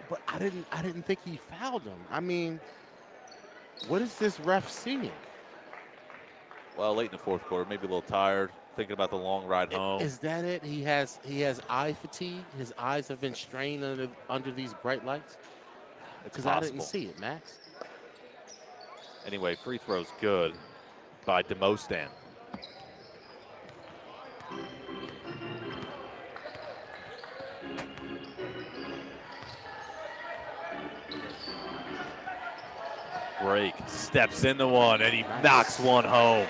But I didn't think he fouled him. I mean, what is this ref seeing? Well, late in the fourth quarter, maybe a little tired, thinking about the long ride home. Is that it? He has eye fatigue. His eyes have been strained under these bright lights. Because I didn't see it, Max. Anyway, free throw's good by Demostan. Break steps into one and he knocks one home.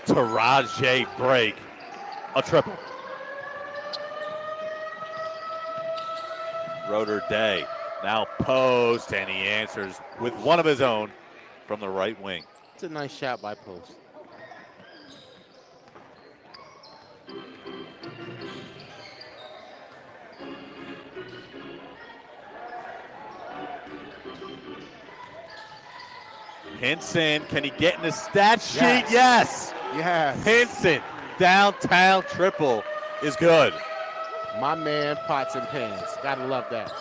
Taraji Break, a triple. Roeder Day now post, and he answers with one of his own from the right wing. It's a nice shot by Post. Hinson, can he get in the stat sheet? Yes. Yes. Hinson, downtown triple is good. My man, pots and pans. Gotta love that.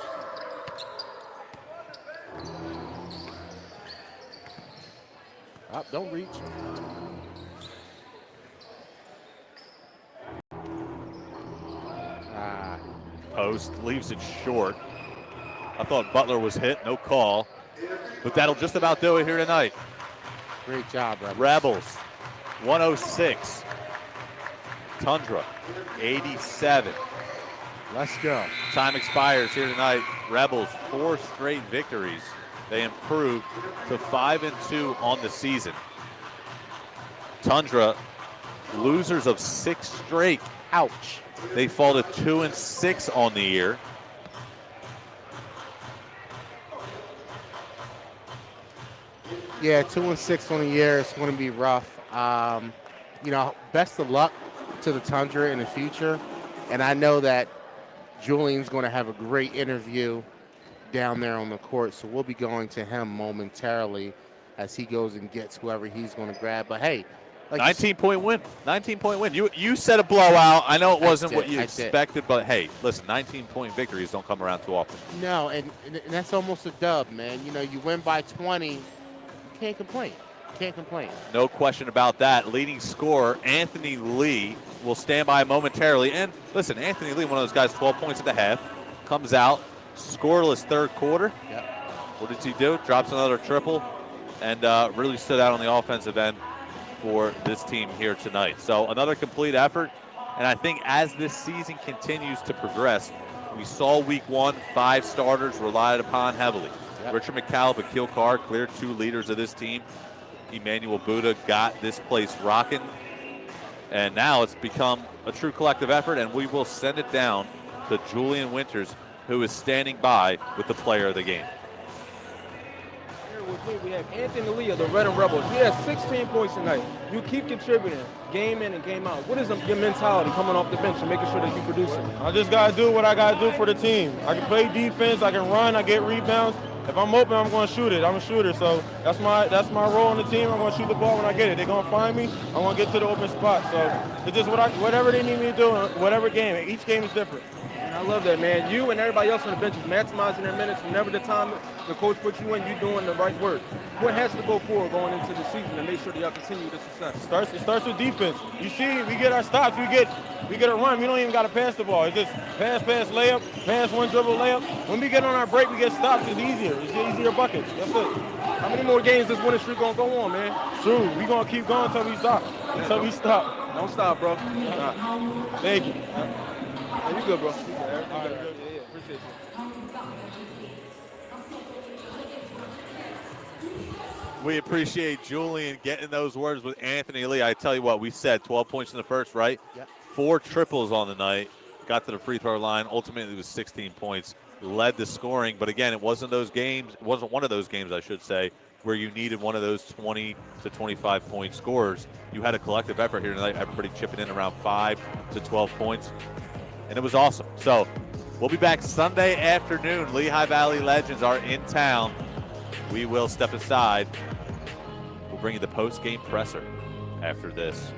Up, don't reach. Post leaves it short. I thought Butler was hit, no call. But that'll just about do it here tonight. Great job, Rebels. Rebels, 106. Tundra, 87. Let's go. Time expires here tonight. Rebels, 4 straight victories. They improved to 5-2 on the season. Tundra, losers of 6 straight. Ouch. They fall to 2-6 on the year. Yeah, 2-6 on the year. It's going to be rough. You know, best of luck to the Tundra in the future. And I know that Julian's going to have a great interview down there on the court, so we'll be going to him momentarily as he goes and gets whoever he's going to grab. But hey, like 19-point win. 19-point win. You said a blowout. I know it wasn't what you I expected, but hey, listen, 19-point victories don't come around too often. No, and that's almost a dub, man. You know, you win by 20, you can't complain. Can't complain. No question about that. Leading scorer, Anthony Lee, will stand by momentarily. And listen, Anthony Lee, one of those guys, 12 points at the half, comes out, scoreless third quarter. Yep. What does he do? Drops another triple and really stood out on the offensive end for this team here tonight. So another complete effort. And I think as this season continues to progress, we saw week 1, 5 starters relied upon heavily. Yep. Richard McCallum, Akil Carr, clear 2 leaders of this team. Emmanuel Buddha got this place rocking. And now it's become a true collective effort, and we will send it down to Julian Winters, who is standing by with the player of the game. Here with plate, we have Anthony Lee of the Red and Rebels. He has 16 points tonight. You keep contributing, game in and game out. What is your mentality coming off the bench and making sure that you produce it? I just got to do what I got to do for the team. I can play defense, I can run, I get rebounds. If I'm open, I'm going to shoot it. I'm a shooter, so that's my role on the team. I'm going to shoot the ball when I get it. They're going to find me. I'm going to get to the open spot. So it's just whatever they need me to do, whatever game. Each game is different. And I love that, man. You and everybody else on the bench is maximizing their minutes. Whenever the time the coach puts you in, you're doing the right work. What has to go forward going into the season to make sure that y'all continue the success? It starts with defense. You see, we get our stops. We get a run. We don't even got to pass the ball. It's just pass, layup, pass, one dribble, layup. When we get on our break, we get stops. It's easier. It's easier buckets. That's it. How many more games this winning streak gonna go on, man? True. We gonna keep going until we stop. Don't stop, bro. Thank you. You good, bro. All right, yeah, appreciate you. We appreciate Julian getting those words with Anthony Lee. I tell you what, we said 12 points in the first, right? Yep. 4 triples on the night. Got to the free throw line. Ultimately, it was 16 points. Led the scoring, but again, it wasn't those games. It wasn't one of those games, I should say, where you needed one of those 20 to 25 point scores. You had a collective effort here tonight. Everybody chipping in around 5 to 12 points, and it was awesome. So we'll be back Sunday afternoon. Lehigh Valley Legends are in town. We will step aside. We'll bring you the post-game presser after this.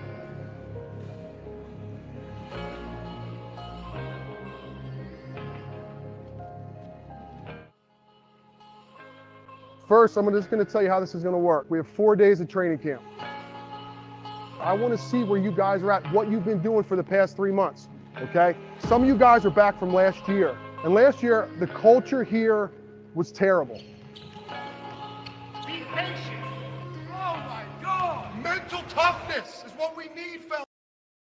First, I'm just going to tell you how this is going to work. We have 4 days of training camp. I want to see where you guys are at, what you've been doing for the past 3 months, okay? Some of you guys are back from last year. And last year, the culture here was terrible. Be patient. Oh, my God. Mental toughness is what we need, fellas.